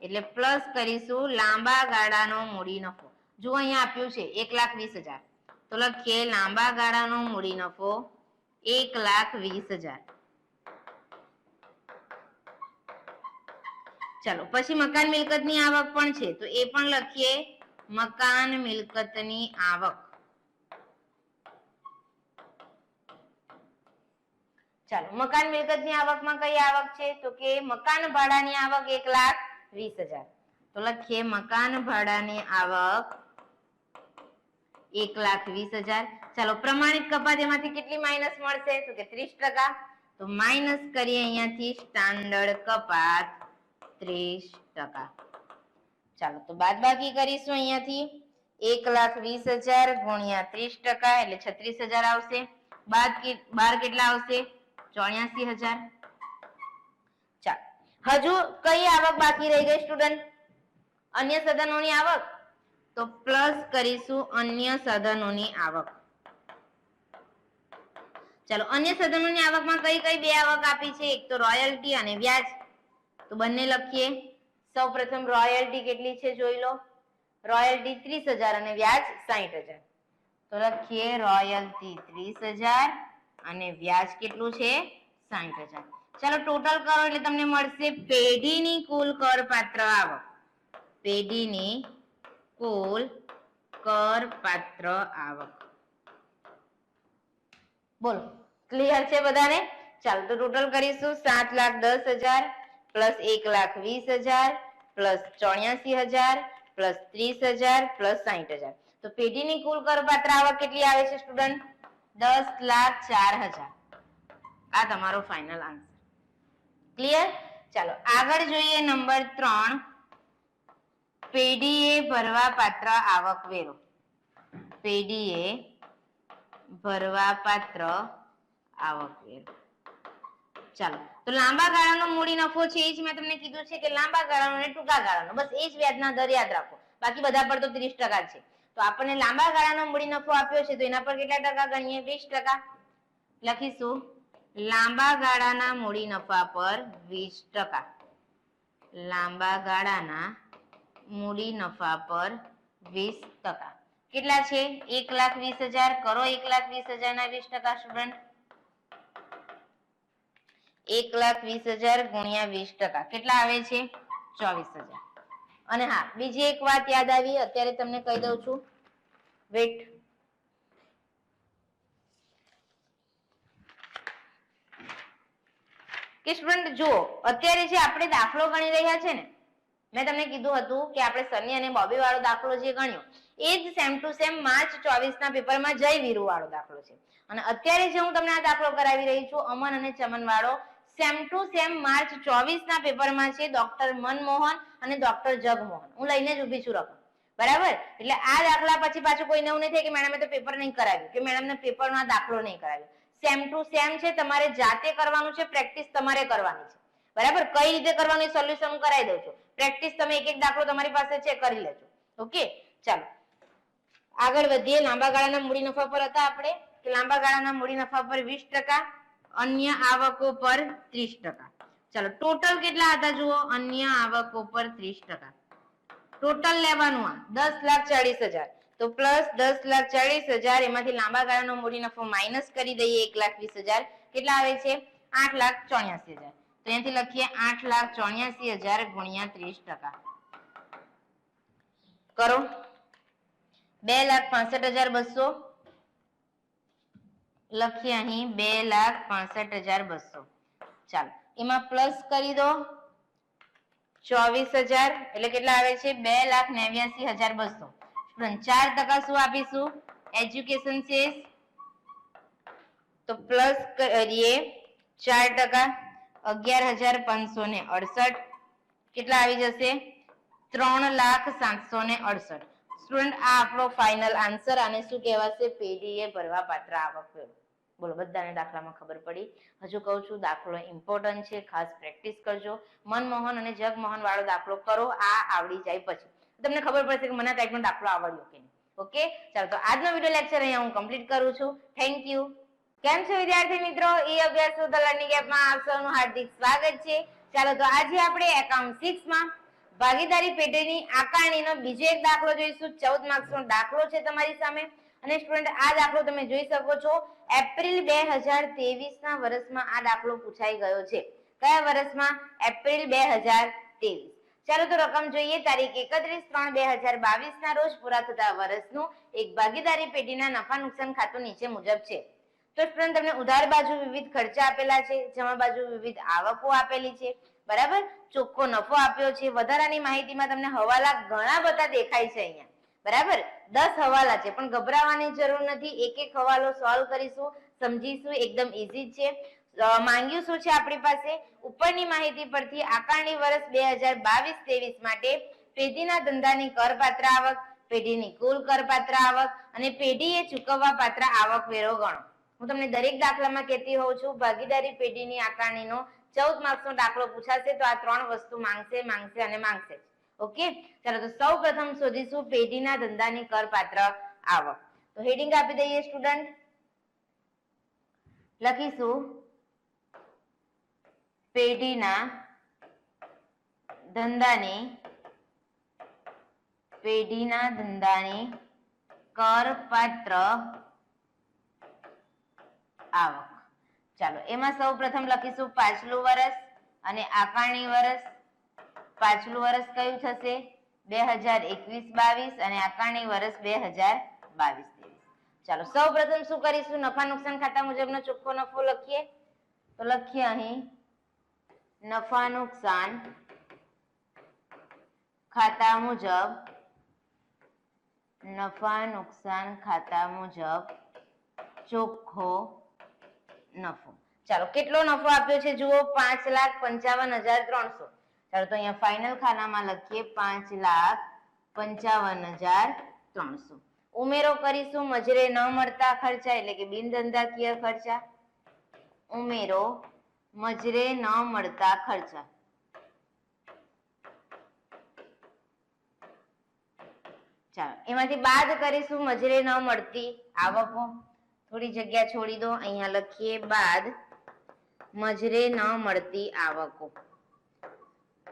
એટલે પ્લસ કરીશું લાંબા ગાળાનો મૂડી નફો. જો અહીંયા આપ્યું છે 1,20,000 તો લખીએ લાંબા ગાળાનો મૂડી નફો 1,20,000. ચાલો પછી મકાન મિલકતની આવક પણ છે તો એ પણ લખીએ મકાન મિલકતની આવક. ચાલો મકાન મિલકતની આવકમાં કઈ આવક છે? તો કે મકાન ભાડાની આવક 1,20,000. તો લખીએ મકાન ભાડાની આવક 1,20,000. ચાલો પ્રમાણિત કપાત એમાંથી કેટલી માઇનસ મળશે? તો કે 30%. તો માઇનસ કરીએ અહીંયાથી સ્ટાન્ડર્ડ કપાત 30%. ચાલો તો બાદબાકી કરીશું અહીંયાથી 1,20,000 ગુણ્યા 30% એટલે 36,000 આવશે. બાર કેટલા આવશે? 84,000. હજુ કઈ આવક બાકી રહી ગઈ સ્ટુડન્ટ? અન્ય સાધનોની આવક. તો પ્લસ કરીશું અન્ય સાધનોની આવક. ચાલો, અન્ય સાધનોની આવકમાં કઈ કઈ બે આવક આપી છે? એક તો રોયલ્ટી અને વ્યાજ. તો બંને લખીએ. સૌપ્રથમ રોયલ્ટી કેટલી છે જોઈ લો. રોયલ્ટી 30,000 અને વ્યાજ 60,000. તો લખીએ રોયલ્ટી 30,000 અને વ્યાજ કેટલું છે? 60,000. ચાલો, ટોટલ કરો એટલે તમને મળશે પેઢીની કુલ કરપાત્ર આવક. પેઢીની કુલ કરપાત્ર આવક. બોલો, ક્લિયર છે બધાને? ચાલો, તો ટોટલ કરીશું 7,10,000 પ્લસ 1,20,000 પ્લસ 84,000 પ્લસ 30,000 પ્લસ 60,000. તો પેઢીની કુલ કરપાત્ર આવક કેટલી આવે છે સ્ટુડન્ટ? 10,04,000. આ તમારો ફાઇનલ આન્સર. ક્લિયર? ચાલો, આગળ જોઈએ નંબર 3. પેઢીએ ભરવા પાત્ર આવક વેરો. પેઢીએ ભરવા પાત્ર આવક વેરો. ચાલો, તો લાંબા ગાળાનો મૂડી નફો છે એ જ મેં તમને કીધું છે કે લાંબા ગાળાનો અને ટૂંકા ગાળાનો, બસ એ જ વ્યાજના દર યાદ રાખો. બાકી બધા પર તો 30% છે. તો આપણને લાંબા ગાળાનો મૂડી નફો આપ્યો છે તો એના પર કેટલા ટકા ગણીએ? 20%. લખીશું લાંબા ગાળાના મૂડી નફા પર 20%. લાંબા ગાળાના મૂડી નફા પર 20%. કેટલા છે? 1,20,000. કરો 1,20,000 ના 20% સ્ટુડન્ટ. 1,20,000 ગુણ્યા 20%. કેટલા આવે છે? 24,000. અને હા, બીજી એક વાત યાદ આવી, અત્યારે તમને કહી દઉં છું. વેટ. કે સ્ટુડન્ટ જુઓ, અત્યારે જે આપણે દાખલો ગણી રહ્યા છે ને, મેં તમને કીધું હતું કે આપણે સની અને બોબી વાળો દાખલો જે ગણ્યો એ જ સેમ ટુ સેમ માર્ચ 24 ના પેપરમાં જય વીરુ વાળો દાખલો છે. અને અત્યારે જે હું તમને આ દાખલો કરાવી રહી છું અમન અને ચમન વાળો, સેમ ટુ સેમ માર્ચ 24 ના પેપરમાં છે ડોક્ટર મનમોહન અને ડોક્ટર જગમોહન. હું લઈને જ ઉભી છું રકમ. બરાબર? એટલે આ દાખલા પછી પાછું કોઈને એવું નહીં થાય કે મેડમે તો પેપર નહીં કરાવ્યું, કે મેડમને પેપરમાં દાખલો નહીં કરાવ્યો. સેમ ટુ સેમ છે, તમારે જાતે કરવાનું છે, પ્રેક્ટિસ તમારે કરવાની છે. બરાબર? કઈ રીતે કરવાનું સોલ્યુશન હું કરાવી દઉં છું. પ્રેક્ટિસ તમે એક એક દાખલો તમારી પાસે છે કરી લેજો. ઓકે, ચાલો આગળ વધીએ. લાંબા ગાળાના મૂડી નફા પર હતા આપણે, કે લાંબા ગાળાના મૂડી નફા પર 20%, અન્ય આવકો પર 30%. ચાલો, ટોટલ કેટલા હતા જુઓ? અન્ય આવકો પર 30%. ટોટલ લેવાનું આ 10,40,000. તો પ્લસ 10,40,000, એમાંથી લાંબા ગાળાનો મૂડી નફો માઇનસ કરી દઈએ 1,20,000. કેટલા આવે છે? 8,84,000. તો અહીંયાથી લખીએ 8,84,000 ગુણ્યા 30%. કરો 2,65,200. લખીએ અહીં 2,65,200. ચાલો, એમાં પ્લસ કરી દો 24,000, એટલે કેટલા આવે છે? 2,89,200. 4% શું આપીશું? એજ્યુકેશન છે તો પ્લસ કરીએ 4%, 11,568. કેટલા આવી જશે? 3,07,68. સ્ટુડન્ટ, આ આપણો ફાઇનલ આન્સર. આને શું કહેવાશે? પેઢીએ ભરવા પાત્ર આવક વેરો. બોલો, બધાને દાખલામાં ખબર પડી? હજુ કહું છું, દાખલો ઇમ્પોર્ટન્ટ છે, ખાસ પ્રેક્ટિસ કરજો. મનમોહન અને જગમોહન વાળો દાખલો કરો, આ આવડી જાય પછી તમને ખબર પડશે કે મને આ ટાઈપનો દાખલો આવડ્યો કે નહીં. ઓકે, ચાલો, તો આજનો વિડીયો લેક્ચર અહીંયા હું કમ્પ્લીટ કરું છું. Thank you. કેમ છો વિદ્યાર્થી મિત્રો? ઈ અભ્યાસ વિથ લર્નિંગ એપમાં આપ સૌનું હાર્દિક સ્વાગત છે. ચાલો, તો આજે આપણે એકાઉન્ટ 6 માં ભાગીદારી પેઢીની આકારણીનો બીજો એક દાખલો જોઈશું. 14 માર્ક્સનો દાખલો છે તમારી સામે. અને સ્ટુડન્ટ, આ દાખલો તમે જોઈ શકો છો, એપ્રિલ 2023 ના વર્ષમાં આ દાખલો પૂછાઈ ગયો છે. કયા વર્ષમાં? એપ્રિલ 2023. ચાલો, તો રકમ જોઈએ. તારીખ 31/3/2022 ના રોજ પૂરા થતા વર્ષનું એક ભાગીદારી પેઢીના નફા નુકસાન ખાતું નીચે મુજબ છે. તો સ્ટુડન્ટ, તમને ઉધાર બાજુ વિવિધ ખર્ચા આપેલા છે, જમા બાજુ વિવિધ આવકો આપેલી છે. બરાબર? ચોખ્ખો નફો આપ્યો છે. વધારાની માહિતીમાં તમને હવાલા ઘણા બધા દેખાય છે અહીંયા. બરાબર? 10 હવાલા છે, પણ ગભરાવાની જરૂર નથી. એક એક હવાલો સોલ્વ કરીશું, સમજીશું. એકદમ ઈઝી છે. માંગ્યું શું છે આપણી પાસે? ઉપરની માહિતી પરથી આકારણી વર્ષ 2022-23 માટે પેઢીના ધંધાની કરપાત્ર આવક, પેઢીની કુલ કરપાત્ર આવક અને પેઢીએ ચૂકવવા પાત્ર આવક વેરો ગણો. હું તમને દરેક દાખલામાં કહેતી હોઉં છું, ભાગીદારી પેઢીની આકારણીનો 14 માર્ક્સનો દાખલો પૂછાશે તો આ 3 વસ્તુ માંગશે અને માંગશે. ઓકે, ચાલો તો સૌ પ્રથમ શોધીશું પેઢીના ધંધાની કરપાત્ર આવક. તો હેડિંગ આપી દઈએ સ્ટુડન્ટ, લખીશું પેઢીના ધંધાની કરપાત્ર આવક. ચાલો એમાં સૌ પ્રથમ લખીશું પાછલું વર્ષ અને આકારણી વર્ષ. પાછલું વર્ષ કયું થશે? 2021-22 અને આકારણી વર્ષ 2022-23. ચાલો સૌ પ્રથમ શું કરીશું? નફા નુકસાન ખાતા મુજબનો ચોખ્ખો નફો લખીએ. તો લખીએ અહીં નફા નુકસાન ખાતા મુજબ ચોખ્ખો નફો. ચાલો કેટલો નફો આપ્યો છે જુઓ, 5,55,300. ચાલો તો અહીંયા ફાઇનલ ખાનામાં લખીએ 5,55,300. ઉમેરો કરીશું મજરે ન મળતા ખર્ચા એટલે કે બિનધંધાકીય ખર્ચા. ઉમેરો મજરે ન મળતા ખર્ચા. ચાલો એમાંથી બાદ કરીશું મજરે ન મળતી આવકો. થોડી જગ્યા છોડી દો, અહીંયા લખીએ બાદ મજરે ન મળતી આવકો.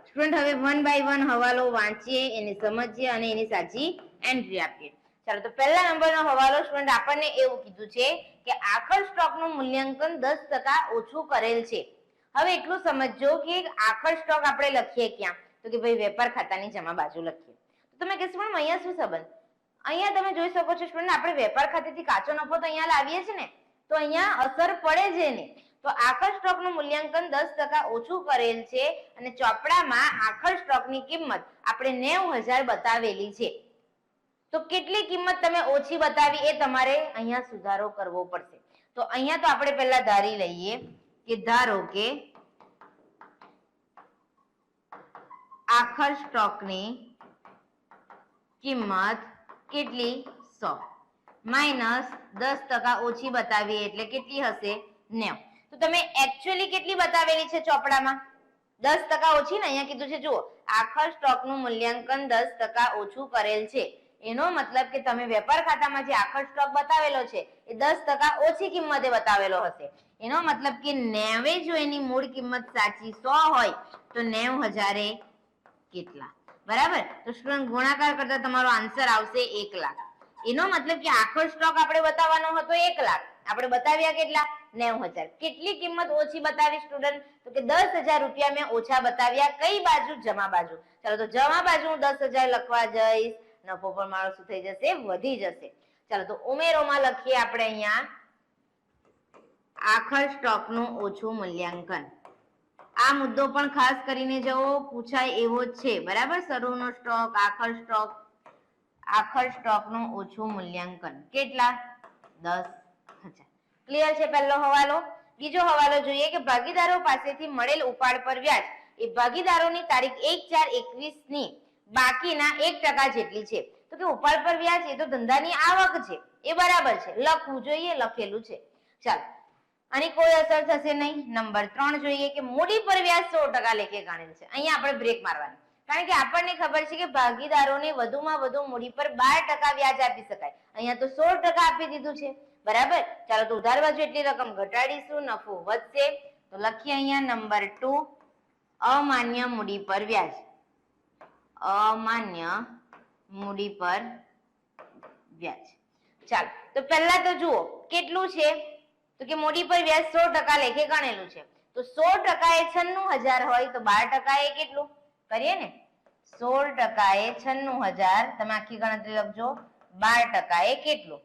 સ્ટુડન્ટ હવે 1 by 1 હવાલો વાંચીએ, એને સમજીએ અને એની સાચી એન્ટ્રી આપીએ. ચાલો તો પહેલા નંબરનો હવાલો સ્ટુડન્ટ આપણને એવું કીધું છે કે આખર સ્ટોકનું મૂલ્યાંકન 10% ઓછું કરેલ છે. હવે એટલું સમજજો કે આખર સ્ટોક આપણે લખીએ ક્યાં? તો કે ભાઈ વેપાર ખાતાની જમા બાજુ લખીએ. તો તમે કહેશો પણ અહીંયા શું સંબંધ? અહીંયા તમે જોઈ શકો છો સ્ટુડન્ટ, આપણે વેપાર ખાતેથી કાચો નફો તો અહીંયા લાવીએ છીએ ને, તો અહીંયા અસર પડે છે ને. તો આખર સ્ટોકનું મૂલ્યાંકન 10% ઓછું કરેલ છે અને ચોપડામાં આખર સ્ટોકની કિંમત આપણે 90,000 બતાવેલી છે. તો કેટલી કિંમત તમે ઓછી બતાવી એ તમારે અહીંયા સુધારો કરવો પડશે. તો અહીંયા તો આપણે પહેલા ધારી લઈએ કે ધારો કે આખર સ્ટોકની કિંમત કેટલી? 100 માઇનસ 10% ઓછી બતાવી એટલે કેટલી હશે? 90. તો તમે એકચ્યુઅલી કેટલી બતાવેલી છે ચોપડામાં? 10% ઓછી ને, અહીંયા કીધું છે જુઓ આખર સ્ટોકનું મૂલ્યાંકન 10% ઓછું કરેલ છે. એનો મતલબ કે તમે વેપાર ખાતામાં જે આખર સ્ટોક બતાવેલો છે એ 10% ઓછી કિંમતે બતાવેલો હશે. એનો મતલબ કે 90 જો એની મૂળ કિંમત સાચી 100 હોય તો 90,000 કેટલા? બરાબર. તો સ્ટુડન્ટ ગુણાકાર કરતા તમારો આન્સર આવશે 1 લાખ. એનો મતલબ કે આખો સ્ટોક આપણે બતાવવાનો હતો 1 લાખ, આપણે બતાવ્યા કેટલા? 90,000. કેટલી કિંમત ઓછી બતાવી સ્ટુડન્ટ? તો કે 10,000 રૂપિયા મેં ઓછા બતાવ્યા. કઈ બાજુ? જમા બાજુ. ચાલો તો જમા બાજુ હું 10,000 લખવા જઈશ, નફો પણ મારો શું થઈ જશે? વધી જશે. ચાલો તો ઉમેરોમાં લખીએ આપણે અહીંયા આખર સ્ટોકનું ઓછું મૂલ્યાંકન. આ મુદ્દો પણ ખાસ કરીને જવો પૂછાય એવો છે. બરાબર, શરૂનો સ્ટોક, આખર સ્ટોકનું ઓછું મૂલ્યાંકન કેટલા? 10,000. ક્લિયર છે પહેલો હવાલો. બીજો હવાલો જોઈએ કે ભાગીદારો પાસેથી મળેલ ઉપાડ પર વ્યાજ એ ભાગીદારોની તારીખ 1/4/21 ની બાકીના 1% જેટલી છે. તો કે ઉપાડ પર વ્યાજ એ તો ધંધાની આવક છે, એ બરાબર છે, લખવું જોઈએ, લખેલું છે. ચાલો આની કોઈ અસર થશે નહીં. નંબર 3 જોઈએ કે મૂડી પર વ્યાજ 100% લેખે ગણેલ છે. અહીંયા આપણે બ્રેક મારવાની, કારણ કે આપણને ખબર છે કે ભાગીદારોને વધુમાં વધુ મૂડી પર 12% વ્યાજ આપી શકાય. અહીંયા તો 16% આપી દીધું છે. બરાબર. ચાલો તો ઉધાર બાજુ એટલી રકમ ઘટાડીશું, નફો વધશે. તો લખીએ અહીંયા નંબર 2 અમાન્ય મૂડી પર વ્યાજ. અમાન્ય મૂડી પર વ્યાજ. ચાલો તો પહેલા તો જુઓ કેટલું છે, તો કે મૂડી પર વ્યાજ 100% લેખે ગણેલું છે. તો 100% એ 96,000 હોય તો 12% એ કેટલું? કરીએ ને, 16% એ 96,000. તમે આખી ગણતરી લખજો. 12% એ કેટલું?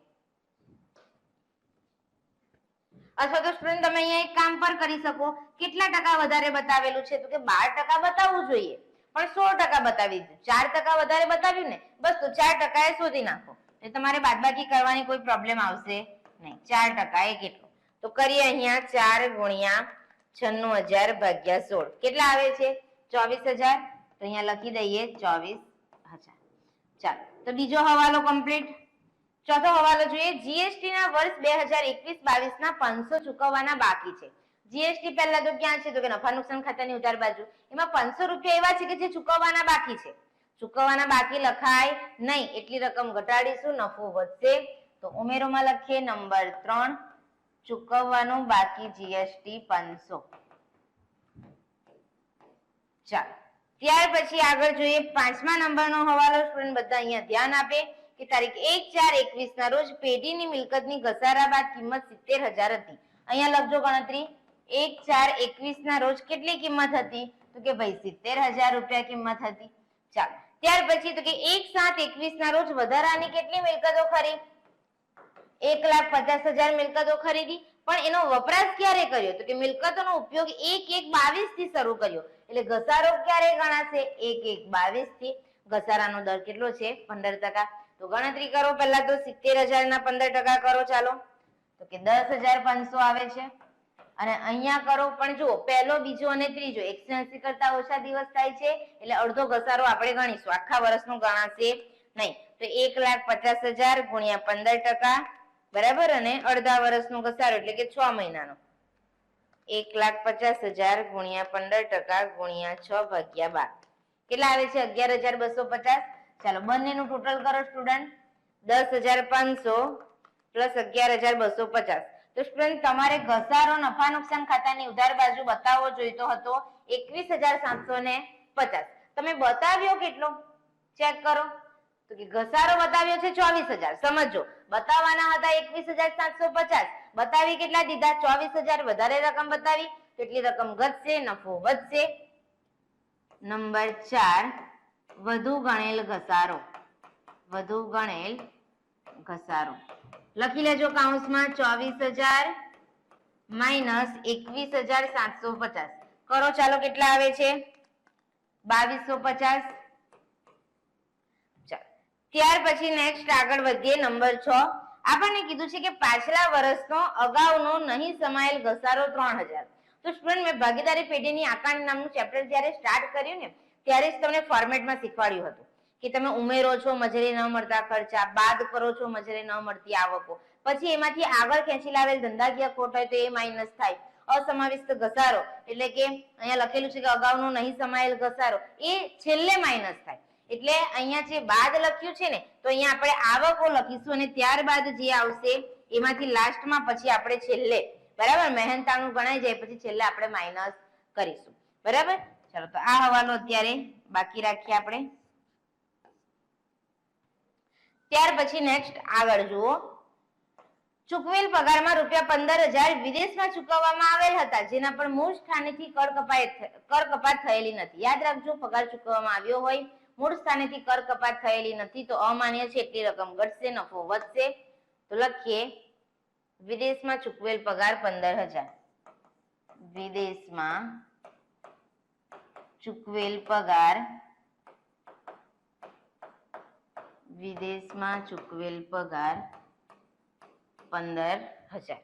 અથવા તો સ્ટુડન્ટ તમે અહીંયા એક કામ પર કરી શકો, કેટલા ટકા વધારે બતાવેલું છે? તો કે 12% બતાવવું જોઈએ, પણ 16% બતાવી દીધું. 4% વધારે બતાવ્યું ને, બસ તો 4% એ શોધી નાખો. એટલે તમારે બાદબાકી કરવાની કોઈ પ્રોબ્લેમ આવશે નહીં. 4% એ કેટલું? તો કરીએ અહીંયા 4 ગુણ્યા 96,000 ભાગ્યા 16 કેટલા આવે છે? 24,000. તો અહીંયા લખી દઈએ 24,000. ચાલો તો બીજો હવાલો કમ્પ્લીટ. ચોથો હવાલો જોઈએ. જીએસટી ના વર્ષ 2021-22 ના 500 ચૂકવવાના બાકી છે. જીએસટી પહેલા તો ક્યાં છે? તો કે નફા નુકસાન ખાતાની ઉધાર બાજુ. એમાં 500 રૂપિયા એવા છે કે જે ચૂકવવાના બાકી છે. ચૂકવવાના બાકી લખાય નહીં, એટલી રકમ ઘટાડીશું, નફો વધશે. તો ઉમેરોમાં લખીએ નંબર 3, ચૂકવવાનું બાકી જીએસટી 500. ચાલો ત્યાર પછી આગળ જોઈએ 5મા નંબરનો હવાલો. સ્ટુડન્ટ બધા અહીંયા ધ્યાન આપે કે તારીખ 1/4/21 ના રોજ પેઢીની મિલકતની ઘસારા બાદ કિંમત 70,000 હતી. અહીંયા લખજો ગણતરી. 1/4/21 ના રોજ કેટલી કિંમત હતી? તો કે ભાઈ 70,000 રૂપિયા કિંમત હતી. ચાલો ત્યાર પછી તો કે 1/7/21 ના રોજ વધારાની કેટલી મિલકતો ખરીદી? 1,50,000 મિલકતો ખરીદી. પણ એનો વપરાશ ક્યારે કર્યો? તો કે મિલકતોનો ઉપયોગ 1/1/22 થી શરૂ કર્યો. એટલે ઘસારો ક્યારે ગણાશે? 1/1/22 થી. ઘસારાનો દર કેટલો છે? 15%. તો ગણતરી કરો પહેલા તો 70,000 ના 15% કરો. ચાલો તો કે 10,500 આવે છે. અને અહીંયા કરો પણ જુઓ પહેલો, બીજો અને ત્રીજો 180 કરતા ઓછા દિવસ થાય છે એટલે અડધો ઘસારો આપણે ગણીશું, આખા વર્ષનો ગણાશે નહીં. તો 1,50,000 ગુણ્યા 15%, બરાબર, અને અડધા વર્ષનો ઘસારો એટલે કે 6 મહિનાનો. 1,50,000 ગુણ્યા 15% ગુણ્યા 6/12 કેટલા આવે છે? 11,250. ચાલો બંનેનું ટોટલ કરો સ્ટુડન્ટ. 10,500 પ્લસ 11,250. તો સ્ટુડન્ટ તમારે ઘસારો નફા નુકસાન ખાતાની ઉધાર બાજુ બતાવવો જોઈતો હતો 21,750. તમે બતાવ્યો કેટલો? ચેક કરો. તો કે ઘસારો બતાવ્યો છે 24,000. સમજો બતાવવાના હતા 21,750, બતાવી કેટલા દીધા? 24,000. વધારે રકમ બતાવી તો એટલી રકમ ઘટશે, નફો વધશે. નંબર 4, વધુ ગણેલ ઘસારો. વધુ ગણેલ ઘસારો લખી લેજો કૌંસમાં. 24,000 માઇનસ 21,750 કરો. ચાલો કેટલા આવે છે? 2,250. ત્યાર પછી નેક્સ્ટ આગળ વધીએ. નંબર 6, આપણને કીધું છે કે પાછલા વર્ષનો અગાઉનો નહીં સમાયેલ ઘસારો 3,000. તો સ્ટુડન્ટ મેં ભાગીદારી પેઢીની આકારણી નામનું ચેપ્ટર જ્યારે સ્ટાર્ટ કર્યું ને ત્યારે જ તમને ફોર્મેટમાં શીખવાડ્યું હતું કે તમે ઉમેરો છો મજૂરી ન મળતા ખર્ચા, બાદ કરો છો મજૂરી ન મળતી આવકો, પછી એમાંથી આગળ ખેંચી લાવેલ ધંધાકીય ખોટ હોય તો એ માઇનસ થાય. અસમાવિષ્ટ ઘસારો એટલે કે અહીંયા લખેલું છે કે અગાઉનો નહીં સમાયેલ ઘસારો એ છેલ્લે માઇનસ થાય. એટલે અહીંયા જે બાદ લખ્યું છે ને તો અહીંયા આપણે આવકો લખીશું અને ત્યારબાદ જે આવશે એમાંથી લાસ્ટમાં પછી આપણે છેલ્લે, બરાબર, મહેનતાણું ગણાઈ જાય પછી છેલ્લે આપણે માઇનસ કરીશું. બરાબર. ચાલો તો આ હવાલો અત્યારે બાકી રાખીએ આપણે. ત્યાર પછી નેક્સ્ટ આગળ જુઓ. ચૂકવેલ પગારમાં ₹15,000 વિદેશમાં ચૂકવવામાં આવેલ હતા જેના પર મૂળ સ્થાનેથી કર કપાત થયેલી નથી. યાદ રાખજો, પગાર ચૂકવવામાં આવ્યો હોય, મૂળ સ્થાનેથી કર કપાત થયેલી નથી તો અમાન્ય છે એટલી રકમ ઘટશે, નફો વધશે. તો લખીએ વિદેશમાં ચૂકવેલ પગાર 15,000. વિદેશમાં ચૂકવેલ પગાર, વિદેશમાં ચૂકવેલ પગાર 15,000.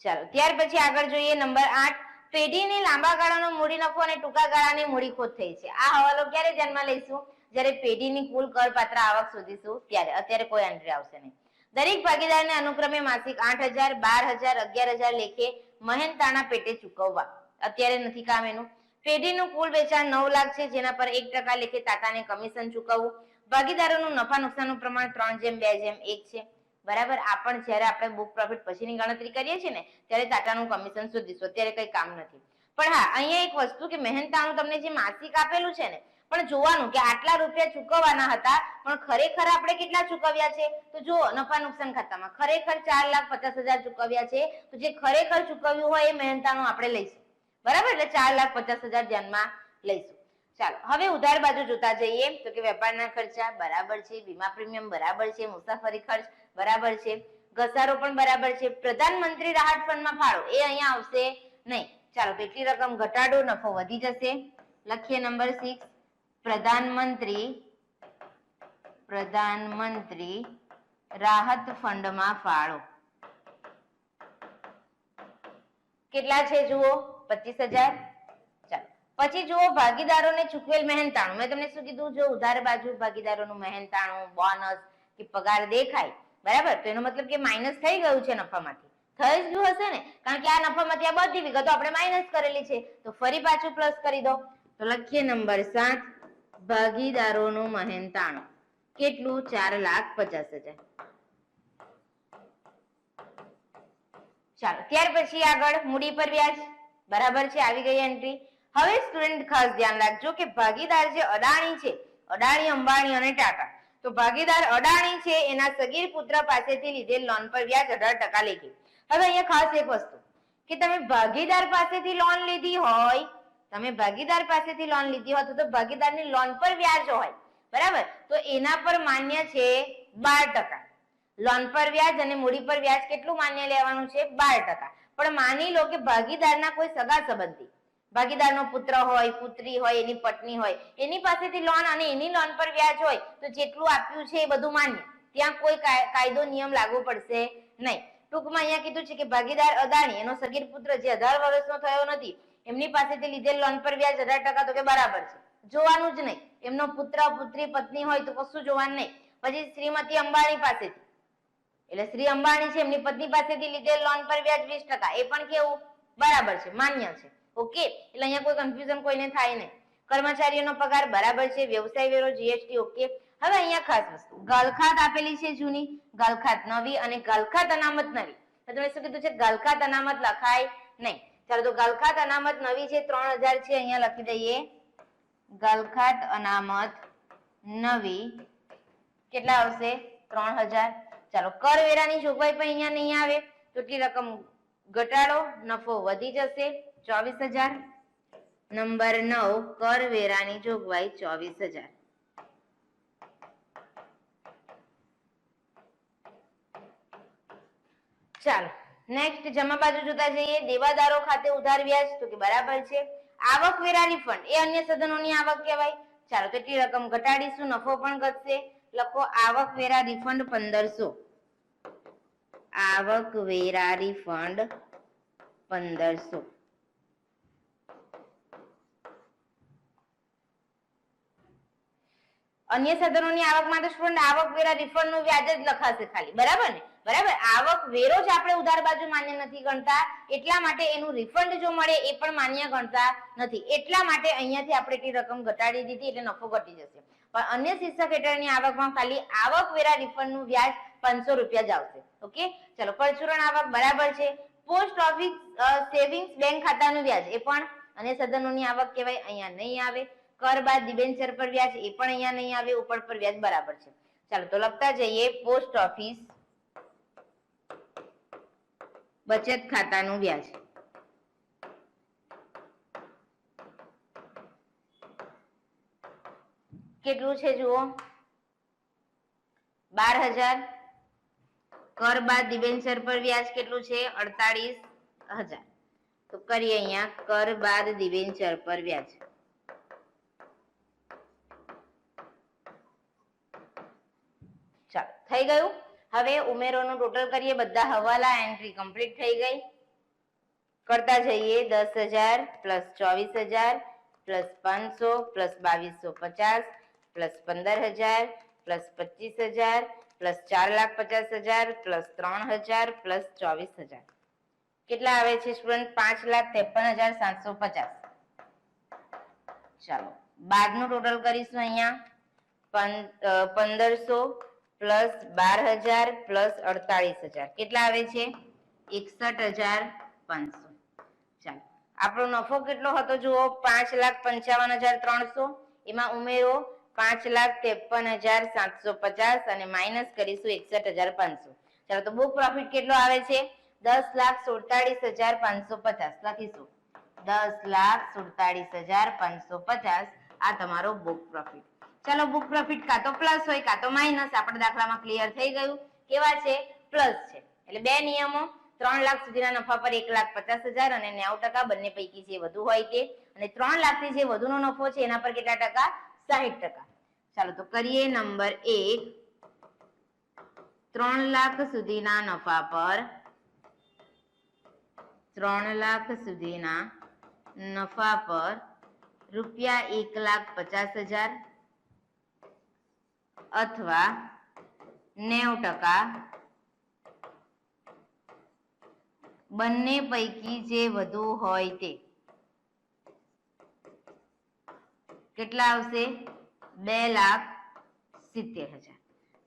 ચાલો ત્યાર પછી આગળ જોઈએ નંબર 8, પેઢીની લાંબા ગાળાનો મૂડી નફો અને ટૂંકા ગાળાની મૂડી ખોટ થઈ છે. આ હવાલો ક્યારે ધ્યાનમાં લઈશું? જ્યારે પેઢીની કુલ કરપાત્ર આવક શોધીશું ત્યારે. અત્યારે કોઈ એન્ટ્રી આવશે નહીં. દરેક ભાગીદારને અનુક્રમે માસિક 8,000, 12,000, 11,000 લેખે મહેનતાણા પેટે ચૂકવવા. અત્યારે નથી કામ એનું. પેઢીનું કુલ વેચાણ 9 લાખ છે જેના પર 1% લેખે તાતાને કમિશન ચૂકવવું. ભાગીદારોનું નફા નુકસાનનું પ્રમાણ 3:2:1 છે. બરાબર. આ પણ જ્યારે આપણે બુક પ્રોફિટ પછીની ગણતરી કરીએ છીએ ને ત્યારે તાતાનું કમિશન શોધીશું. અત્યારે કઈ કામ નથી. પણ હા, અહીંયા એક વસ્તુ કે મહેનતાણું તમને જે માસિક આપેલું છે ને પણ જોવાનું કે આટલા રૂપિયા ચૂકવવાના હતા પણ ખરેખર આપણે કેટલા ચૂકવ્યા છે? તો જો નફા નુકસાન ખાતામાં ખરેખર 4,50,000 ચૂકવ્યા છે. તો જે ખરેખર ચૂકવ્યું હોય એ મહેનતાણું આપણે લઈશું. બરાબર. એટલે 4,50,000 ધ્યાનમાં લઈશું. ચાલો હવે ઉધાર બાજુ જોતા જઈએ. તો કે વેપારના ખર્ચા બરાબર છે, વીમા પ્રીમિયમ બરાબર છે, મુસાફરી ખર્ચ બરાબર છે, ઘસારો પણ બરાબર છે. પ્રધાનમંત્રી રાહત ફંડમાં ફાળો એ અહીંયા આવશે નહીં. ચાલો તો એટલી રકમ ઘટાડો, નફો વધી જશે. લખીએ નંબર 6, પ્રધાનમંત્રી રાહત ફંડમાં ફાળો કેટલા છે જુઓ? 25,000. ચાલો પછી જુઓ ભાગીદારોને ચૂકવેલ મહેનતાણું. મેં તમને શું કીધું? જો ઉધાર બાજુ ભાગીદારોનું મહેનતાણું, બોનસ કે પગાર દેખાય, બરાબર, તો એનો મતલબ કે માઇનસ થઈ ગયું છે નફામાંથી. થઈ જ ગયું હશે ને, કારણ કે આ નફામાંથી આ બધી વિગતો આપણે માઇનસ કરેલી છે, તો ફરી પાછું પ્લસ કરી દો. તો લખીએ નંબર 7, ભાગીદારોનું મહેનતાણું કેટલું? 4,50,000. ચાલો ત્યાર પછી આગળ મૂડી પર વ્યાજ, બરાબર છે, આવી ગઈ એન્ટ્રી. હવે સ્ટુડન્ટ ખાસ ધ્યાન રાખજો કે ભાગીદાર જે અદાણી છે, અદાણી, અંબાણી અને ટાટા, તો ભાગીદાર અદાણી છે એના સગીર પુત્ર પાસેથી લીધેલ લોન પર વ્યાજ 18% લેખે. હવે અહીંયા ખાસ એક વસ્તુ કે તમે ભાગીદાર પાસેથી લોન લીધી હોય, તમે ભાગીદાર પાસેથી લોન લીધી હોય તો ભાગીદારની લોન પર વ્યાજ હોય, બરાબર, તો એના પર માન્ય છે 12%. લોન પર વ્યાજ અને મૂડી પર વ્યાજ કેટલું માન્ય લેવાનું છે? 12%. પણ માની લો કે ભાગીદારના કોઈ સગા સંબંધી, ભાગીદારનો પુત્ર હોય, પુત્રી હોય, એની પત્ની હોય, એની પાસેથી લોન અને એની લોન પર વ્યાજ હોય, તો જેટલું આપ્યું છે એ બધું માન્ય, ત્યાં કોઈ કાયદો નિયમ લાગુ પડશે નહીં. ટૂંકમાં અહીંયા કીધું છે કે ભાગીદાર અદાણી, એનો સગીર પુત્ર જે 18 વર્ષનો થયો નથી, એમની પાસેથી લીધેલ લોન પર વ્યાજ 18%, તો કે બરાબર છે, જોવાનું જ નહીં. એમનો પુત્ર, પુત્રી, પત્ની હોય તો કશું જોવાનું નહીં. પછી શ્રીમતી અંબાણી પાસેથી, એટલે શ્રી અંબાણી છે, એમની પત્ની પાસેથી લીધેલ લોન પર વ્યાજ 20%, એ પણ કેવું? બરાબર છે, માન્ય છે. ઓકે, એટલે અહીંયા કોઈ કન્ફ્યુઝન કોઈને થાય નહીં. કર્મચારીઓનો પગાર બરાબર છે, વ્યવસાય વેરો, જીએસટી ઓકે. હવે અહીંયા ખાસ વસ્તુ, ગાલખાત આપેલી છે જૂની, ગાલખાત નવી અને ગાલખાત અનામત નવી. તો તમે શું કીધું છે? ગાલખાત અનામત લખાય નહીં. ચાલો તો ગાલખાત અનામત નવી છે 3000 છે, અહીંયા લખી દઈએ ગાલખાત અનામત નવી કેટલા આવશે? 3000. ચાલો કરવેરાની જોગવાઈ પણ અહીંયા નહીં આવે, તો એટલી રકમ ઘટાડો, નફો વધી જશે 24,000. નંબર 9, કરવેરાની જોગવાઈ 24,000. ચાલો નેક્સ્ટ જમા બાજુ જોતા જઈએ. દેવાદારો ખાતે ઉધાર વ્યાજ, તો કે બરાબર છે. આવકવેરા રિફંડ એ અન્ય સાધનોની આવક કહેવાય. ચાલો તો એટલી રકમ ઘટાડીશું, નફો પણ ઘટશે. લખો આવકવેરા રિફંડ 1500. આવકવેરા રિફંડ 1500. અન્ય સાધનોની આવકમાં તો સ્ટુડન્ટ આવકવેરા રિફંડ નું વ્યાજ જ લખાશે ખાલી, બરાબર ને? બરાબર, આવક વેરો જ આપણે ઉધાર બાજુ માન્ય નથી ગણતા, એટલા માટે એનું રિફંડ જો મળે એ પણ માન્ય ગણતા નથી, એટલા માટે અહીંયાથી આપણે એટલી રકમ ઘટાડી દીધી, એટલે નફો ઘટી જશે. પણ અન્ય શીર્ષક હેઠળની આવકમાં ખાલી આવકવેરા રિફંડ નું વ્યાજ 500 રૂપિયા જ આવશે. ઓકે, ચલો પરચુરણ આવક બરાબર છે. પોસ્ટ ઓફિસ સેવિંગ્સ બેંક ખાતાનું વ્યાજ એ પણ અન્ય સાધનોની આવક કહેવાય, અહીંયા નહીં આવે. કર બાદ ડિબેન્ચર પર વ્યાજ એ પણ અહીંયા નહીં આવે, ઉપર પર વ્યાજ બરાબર છે. ચાલો તો લખતા જઈએ પોસ્ટ ઓફિસ બચત ખાતાનું વ્યાજ કેટલું છે જુઓ? 12,000. કર બાદ ડિબેન્ચર પર વ્યાજ કેટલું છે? 48,000. તો કરીએ અહીંયા કર બાદ ડિબેન્ચર પર વ્યાજ. ચાલો થઈ ગયું. હવે ઉમેરોનું ટોટલ કરીએ, બધા હવાલા એન્ટ્રી કમ્પ્લીટ થઈ ગઈ. કરતા જઈએ 10,000 plus 24,000 plus 500 plus 2250 plus 15,000 plus 25,000 plus 4,50,000 plus 3,000 plus 24,000. કેટલા આવે છે સ્ટુડન્ટ? 5,53,750. ચાલો બાદનું ટોટલ કરીશું અહીંયા. 1,500 પ્લસ 12,000 પ્લસ 48,000 કેટલા આવે છે? 61,500. ચાલો આપણો નફો કેટલો હતો જુઓ? 5,55,300. એમાં ઉમેરો 5,53,750 અને માઇનસ કરીશું 61,500. ચાલો તો બુક પ્રોફિટ કેટલો આવે છે? 10,47,550 લખીશું. 10,47,550 આ તમારો બુક પ્રોફિટ. ચાલો બુક પ્રોફિટ કાં તો પ્લસ હોય કાં તો માઇનસ, આપણે દાખલામાં ક્લિયર થઈ ગયું. કેવા છે? પ્લસ છે. એટલે બે નિયમો, 3 લાખ સુધીના નફા પર 1,50,000 અને 90% બંને પૈકી જે વધુ હોય તે, અને 3 લાખથી જે વધુનો નફો છે એના પર કેટલા ટકા? 60%. ચાલો તો કરીએ નંબર 1. 3 લાખ સુધીના નફા પર 3 લાખ સુધીના નફા પર રૂપિયા 1,50,000 અથવા 90% બંને પૈકી જે વધુ હોય તે કેટલા આવશે? 2,70,000.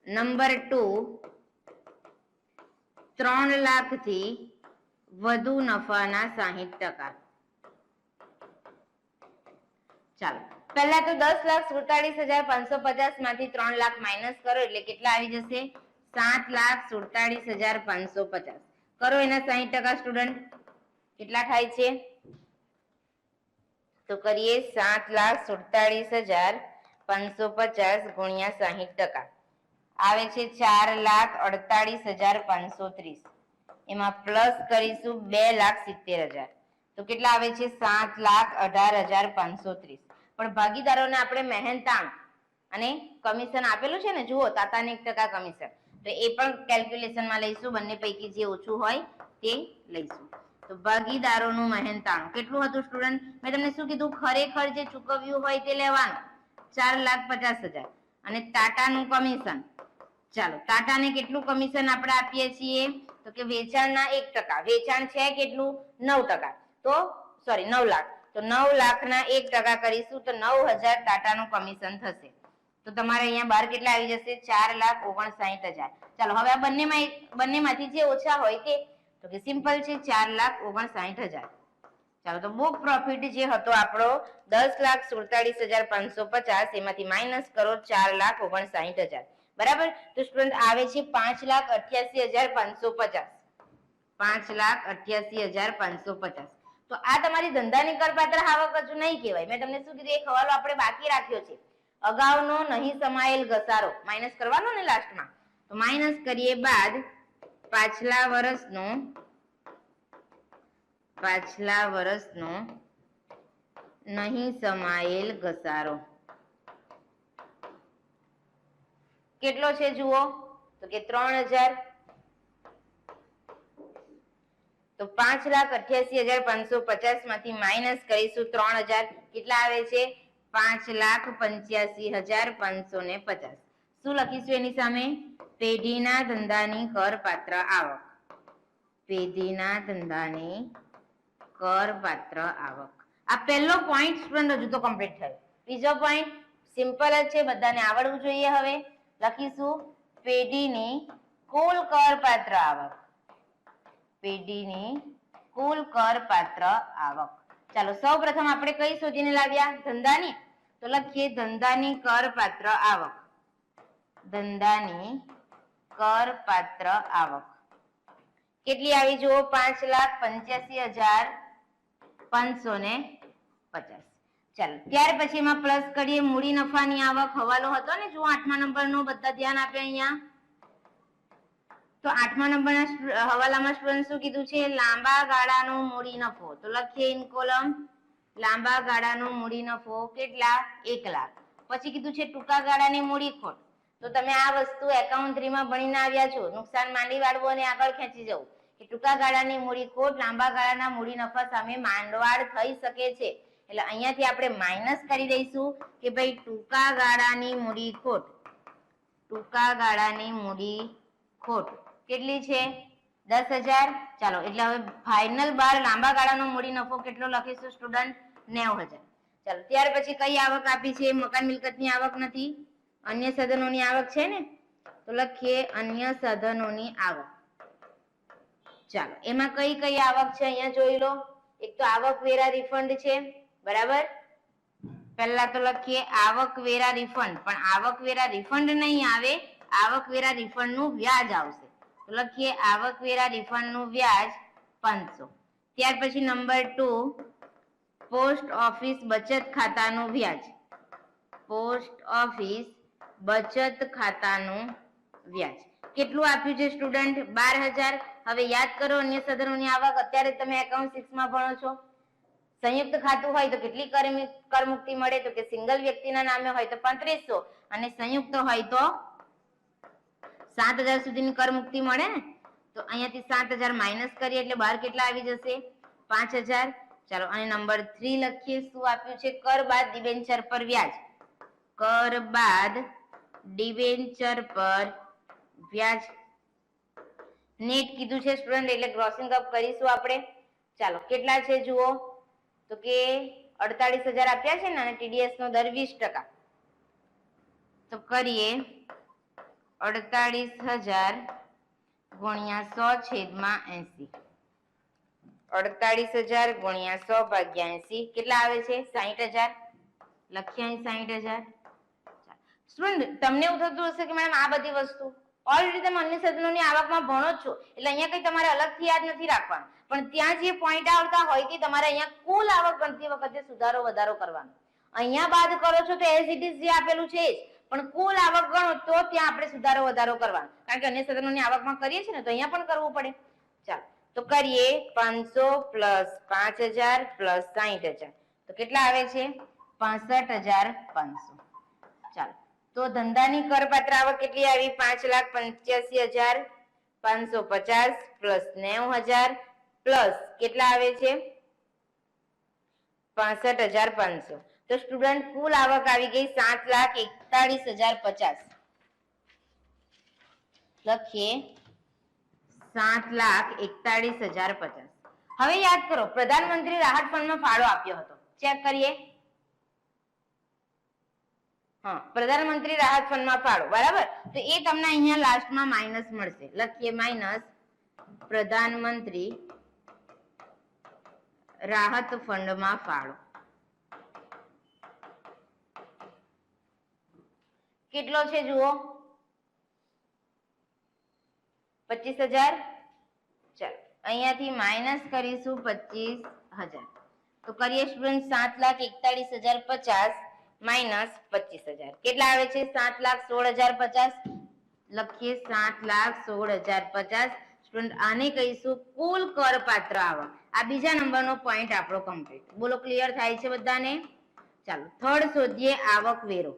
નંબર 2, 3 લાખથી વધુ નફાના 60%. ચાલો પહેલા તો 10,47,550 માંથી 3 લાખ માઇનસ કરો એટલે કેટલા આવી જશે? 7,47,550. કરો એના 60% સ્ટુડન્ટ. કેટલા થાય છે? તો કરીએ 7,47,550 ગુણ્યા 60%. આવે છે 4,48,530. એમાં પ્લસ કરીશું 2,70,000. તો કેટલા આવે છે? 7,18,530. પણ ભાગીદારોને આપણે મહેનતાણ અને કમિશન આપેલું છે ને, જુઓ તાતાને 1% કમિશન, તો એ પણ કેલ્ક્યુલેશનમાં લઈશું. બંને પૈકી જે ઓછું હોય તે લઈશું. તો ભાગીદારોનું મહેનતાણ કેટલું હતું સ્ટુડન્ટ? મેં તમને શું કીધું? ખરેખર જે ચૂકવ્યું હોય તે લેવાનું 4,50,000 અને ટાટાનું કમિશન. ચાલો ટાટાને કેટલું કમિશન આપણે આપીએ છીએ? તો કે વેચાણના 1%. વેચાણ છે કેટલું? 9%. તો સોરી 9 લાખ. તો 9 લાખના 1% કરીશું તો 9,000 ટાટાનું કમિશન થશે. તો તમારે અહીંયા બહાર કેટલા આવી જશે? 4,59,000. ચાલો હવે આ બંનેમાંથી જે ઓછા હોય તે, તો કે સિમ્પલ છે 4,59,000. ચાલો તો બુક પ્રોફિટ જે હતો આપણો 10,47,550, એમાંથી માઇનસ કરો 4,59,000. બરાબર. તો સ્ટુડન્ટ આવે છે 5,88,550. 5,88,550. તો આ તમારી ધંધાની કરપાત્ર આવક હજુ નહીં કહેવાય. મેં તમને શું કીધું? એક હવાલો આપણે બાકી રાખ્યો છે, અગાઉનો નહીં સમાયેલ ઘસારો માઇનસ કરવાનો ને લાસ્ટમાં. તો માઇનસ કરીએ બાદ પાછલા વર્ષનો નહીં સમાયેલ ઘસારો કેટલો છે જુઓ? તો કે 3,000. તો 5,88,550 માંથી માઇનસ કરીશું 3,000. કેટલા આવે છે? 5,85,550. શું લખીશું એની સામે? પેઢીના ધંધાની કરપાત્ર આવક. પેઢીના ધંધાની કરપાત્ર આવક. આ પહેલો પોઈન્ટ સ્ટુડન્ટ હજુ તો કમ્પ્લીટ થયો. બીજો પોઈન્ટ સિમ્પલ જ છે, બધાને આવડવું જોઈએ. હવે લખીશું પેઢીની કુલ કરપાત્ર આવક. પેઢીની કુલ કરપાત્ર આવક. ચાલો સૌપ્રથમ આપણે કઈ શોધીને લાવ્યા? ધંધાની. તો લખીએ ધંધાની કરપાત્ર આવક. ધંધાની કરપાત્ર આવક કેટલી આવી જુઓ? 5,85,550. ચાલો ત્યાર પછી એમાં પ્લસ કરીએ મૂડી નફાની આવક. હવાલો હતો ને જુઓ 8મા નંબરનો, બધા ધ્યાન આપે અહીંયા. તો 8મા નંબરના હવાલામાં સ્ટુડન્ટ શું કીધું છે? લાંબા ગાળાનો મૂડી નફો. તો લખીએ ઇન કોલમ લાંબા ગાળાનો મૂડી નફો કેટલા? 1 લાખ. પછી કીધું છે ટૂંકા ગાળાની મૂડી ખોટ. તો તમે આ વસ્તુ એકાઉન્ટ 3 માં ભણીને આવ્યા છો. નુકસાન માંડી વાળવું અને આગળ ખેંચી જવું. કે ટૂંકા ગાળાની મૂડી ખોટ લાંબા ગાળાના મૂડી નફા સામે માંડવાળ થઈ શકે છે. એટલે અહીંયાથી આપણે માઇનસ કરી દઈશું કે ભાઈ ટૂંકા ગાળાની મૂડી ખોટ. ટૂંકા ગાળાની મૂડી ખોટ કેટલી છે? 10,000. ચાલો એટલે હવે ફાઇનલ બાર લાંબા ગાળાનો મૂડી નફો કેટલો લખીશું સ્ટુડન્ટ? 90,000. ચાલો ત્યાર પછી કઈ આવક આપી છે? મકાન મિલકતની આવક નથી, અન્ય સાધનોની આવક છે ને, તો લખીએ અન્ય સાધનોની આવક. ચાલો એમાં કઈ કઈ આવક છે અહીંયા જોઈ લો. એક તો આવકવેરા રિફંડ છે. બરાબર. પહેલા તો લખીએ આવકવેરા રિફંડ, પણ આવકવેરા રિફંડ નહીં આવે, આવકવેરા રિફંડ નું વ્યાજ આવશે. તો લખીએ આવકવેરા રિફંડ નું વ્યાજ 500. ત્યાર પછી નંબર 2 પોસ્ટ ઓફિસ બચત ખાતાનું વ્યાજ. પોસ્ટ ઓફિસ બચત ખાતાનું વ્યાજ કેટલું આપ્યું છે સ્ટુડન્ટ? 12,000. હવે યાદ કરો અન્ય સાધનોની આવક. અત્યારે તમે એકાઉન્ટ 6 માં ભણો છો. સંયુક્ત ખાતું હોય તો કેટલી કરમુક્તિ મળે? તો કે સિંગલ વ્યક્તિના નામે હોય તો 3500 અને સંયુક્ત હોય તો 7,000 સુધીની કરમુક્તિ મળે ને. તો અહીંયાથી 7,000 માઇનસ કરીએ એટલે બહાર કેટલા આવી જશે? 5,000. ચાલો અને નંબર 3 લખીએ. શું આપ્યું છે? કર બાદ ડિબેન્ચર પર વ્યાજ. કર બાદ ડિબેન્ચર પર વ્યાજ નેટ કીધું છે સ્ટુડન્ટ, એટલે ગ્રોસિંગ અપ કરીશું આપણે. ચાલો કેટલા છે જુઓ, તો કે 48,000 આપ્યા છે ને, અને ટીડીએસ નો દર 20%. તો કરીએ 48,000 ગુણ્યા 100/80. 48,000 ગુણ્યા 100/80 કેટલા આવે છે? 60,000. લખીએ 60,000. સ્ટુડન્ટ તમને એવું થતું હશે કે મેડમ આ બધી વસ્તુ ઓલરેડી તમે અન્ય સાધનોની આવકમાં ભણો જ છો, એટલે અહીંયા કઈ તમારે અલગથી યાદ નથી રાખવાનું, પણ ત્યાં જે પોઈન્ટ આવતા હોય તે તમારે અહીંયા કુલ આવક ગણતી વખતે સુધારો વધારો કરવાનો. અહીંયા બાદ કરો છો તો એઝ ઇટ ઇઝ જે આપેલું છે પણ કુલ આવક ગણો તો ત્યાં આપણે સુધારો વધારો કરવાનો, કારણ કે અન્ય સાધનોની આવકમાં કરીએ છીએ ને તો અહીંયા પણ કરવું પડે. ચાલો તો કરીએ 500 + 5,000 + 60,000 તો કેટલા આવે છે? 65,500. ચાલો તો ધંધાની કરપાત્ર આવક કેટલી આવી? 5,85,550 + 90,000 પ્લસ કેટલા આવે છે? 65,500. તો સ્ટુડન્ટ કુલ આવક આવી ગઈ 7,41,050. લખીએ 7,41,050. હવે યાદ કરો, પ્રધાનમંત્રી રાહત ફંડમાં ફાળો આપ્યો હતો. ચેક કરીએ. હા, પ્રધાનમંત્રી રાહત ફંડમાં ફાળો, બરાબર. તો એ તમને અહીંયા લાસ્ટમાં માઇનસ મળશે. લખીએ માઇનસ પ્રધાનમંત્રી રાહત ફંડમાં ફાળો. કેટલો છે જુઓ? 25,000. ચાલો અહીંયાથી માઇનસ કરીશું 25,000. તો કરીએ સ્ટુડન્ટ 7,41,050 માઇનસ 25,000 કેટલા આવે છે? 7,16,050. લખીએ 7,16,050. સ્ટુડન્ટ આને કહીશું કુલ કરપાત્ર આવક. આ બીજા નંબરનો પોઈન્ટ આપણો કમ્પ્લીટ. બોલો ક્લિયર થાય છે બધાને? ચાલો થર્ડ શોધીએ આવક વેરો.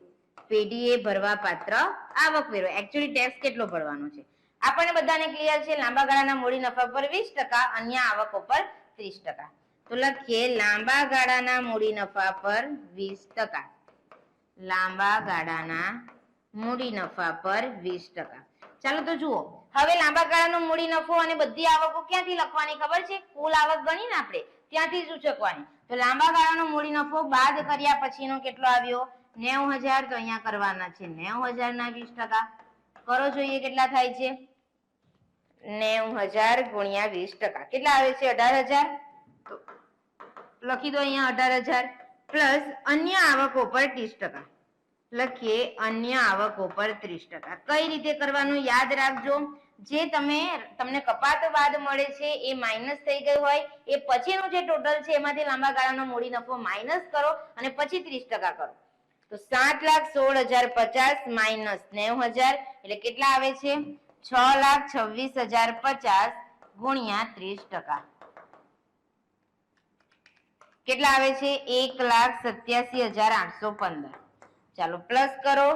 પેઢીએ ભરવા પાત્ર આવક વેરો. એકચ્યુઅલી ટેક્સ કેટલો ભરવાનો છે આપણને બધાને ક્લિયર છે. લાંબા ગાળાના મૂડી નફા પર 20%, અન્ય આવકો પર 30%. તો લખીએ લાંબા ગાળાના મૂડી નફા પર 20%. લાંબા ગાળાના મૂડી નફા પર 20%. ચાલો તો જુઓ, હવે લાંબા ગાળાનો મૂડી નફો અને બધી આવકો ક્યાંથી લખવાની ખબર છે? કુલ આવક ગણીને આપણે ત્યાંથી જ ઉચકવાની. તો લાંબા ગાળાનો મૂડી નફો બાદ કર્યા પછીનો કેટલો આવ્યો? 90,000. તો અહીંયા કરવાના છે 90,000 ના 20%. કરો જોઈએ કેટલા થાય છે? 90,000 ગુણ્યા 20%. કેટલા આવે છે? 18,000. તો લખી દો અહીંયા 18,000 પ્લસ અન્ય આવકો પર 30%. લખીએ અન્ય આવકો પર 30%. કઈ રીતે કરવાનું યાદ રાખજો. જે તમને કપાત બાદ મળે છે એ માઇનસ થઈ ગયું હોય એ પછીનું જે ટોટલ છે એમાંથી લાંબા ગાળાનો મૂડી નફો માઇનસ કરો અને પછી 30% કરો. તો 7,16,050 માઇનસ 90,000 એટલે કેટલા આવે છે? 6,26,050 ગુણ્યા 30%. કેટલા આવે છે? 1,87,815. ચાલો પ્લસ કરો.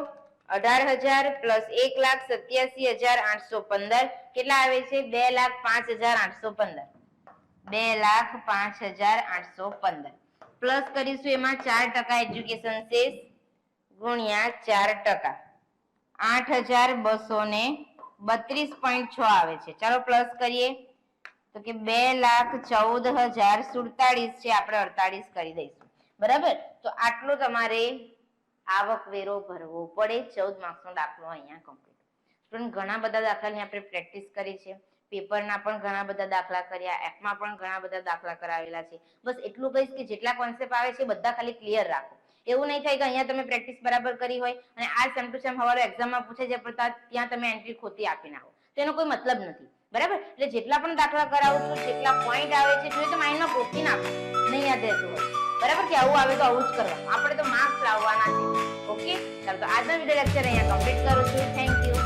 18,000 પ્લસ 1,87,815 કેટલા આવે છે? 2,05,815. 2,05,815 પ્લસ કરીશું એમાં 4% એજ્યુકેશન સેસ ગુણ્યા 4%. 8,232.6 આવે છે. ચાલો પ્લસ કરીએ તો કે 2,14,047 છે. આપણે 48 કરી દઈશું, બરાબર. તો આટલો તમારે આવક વેરો ભરવો પડે. 14 માર્ક્સનો દાખલો અહીંયા કમ્પ્લીટ. સ્ટુડન્ટ ઘણા બધા દાખલાની આપણે પ્રેક્ટિસ કરી છે. પેપરના પણ ઘણા બધા દાખલા કર્યા, એપમાં પણ ઘણા બધા દાખલા કરાવેલા છે. બસ એટલું કહીશ કે જેટલા કોન્સેપ્ટ આવે છે બધા ખાલી ક્લિયર રાખો. એવું નહીં થાય કે અહીંયા તમે પ્રેક્ટિસ બરાબર કરી હોય અને આ સેમ ટુ સેમ હવારે એક્ઝામમાં પૂછે છે પણ ત્યાં તમે એન્ટ્રી ખોટી આપીને આવો, તો એનો કોઈ મતલબ નથી, બરાબર. એટલે જેટલા પણ દાખલા કરાવું છું, જેટલા પોઈન્ટ આવે છે જોઈએ તો માઇન્ડમાં ગોખી નાખો, નહીં યાદ રહેતું હોય, બરાબર. કે આવું આવે તો આવું જ કરવાનું, આપણે તો માર્ક્સ લાવવાના છે. ઓકે, ચાલો તો આજનો વિડિયો લેક્ચર અહીંયા કમ્પ્લીટ કરું છું. Thank you.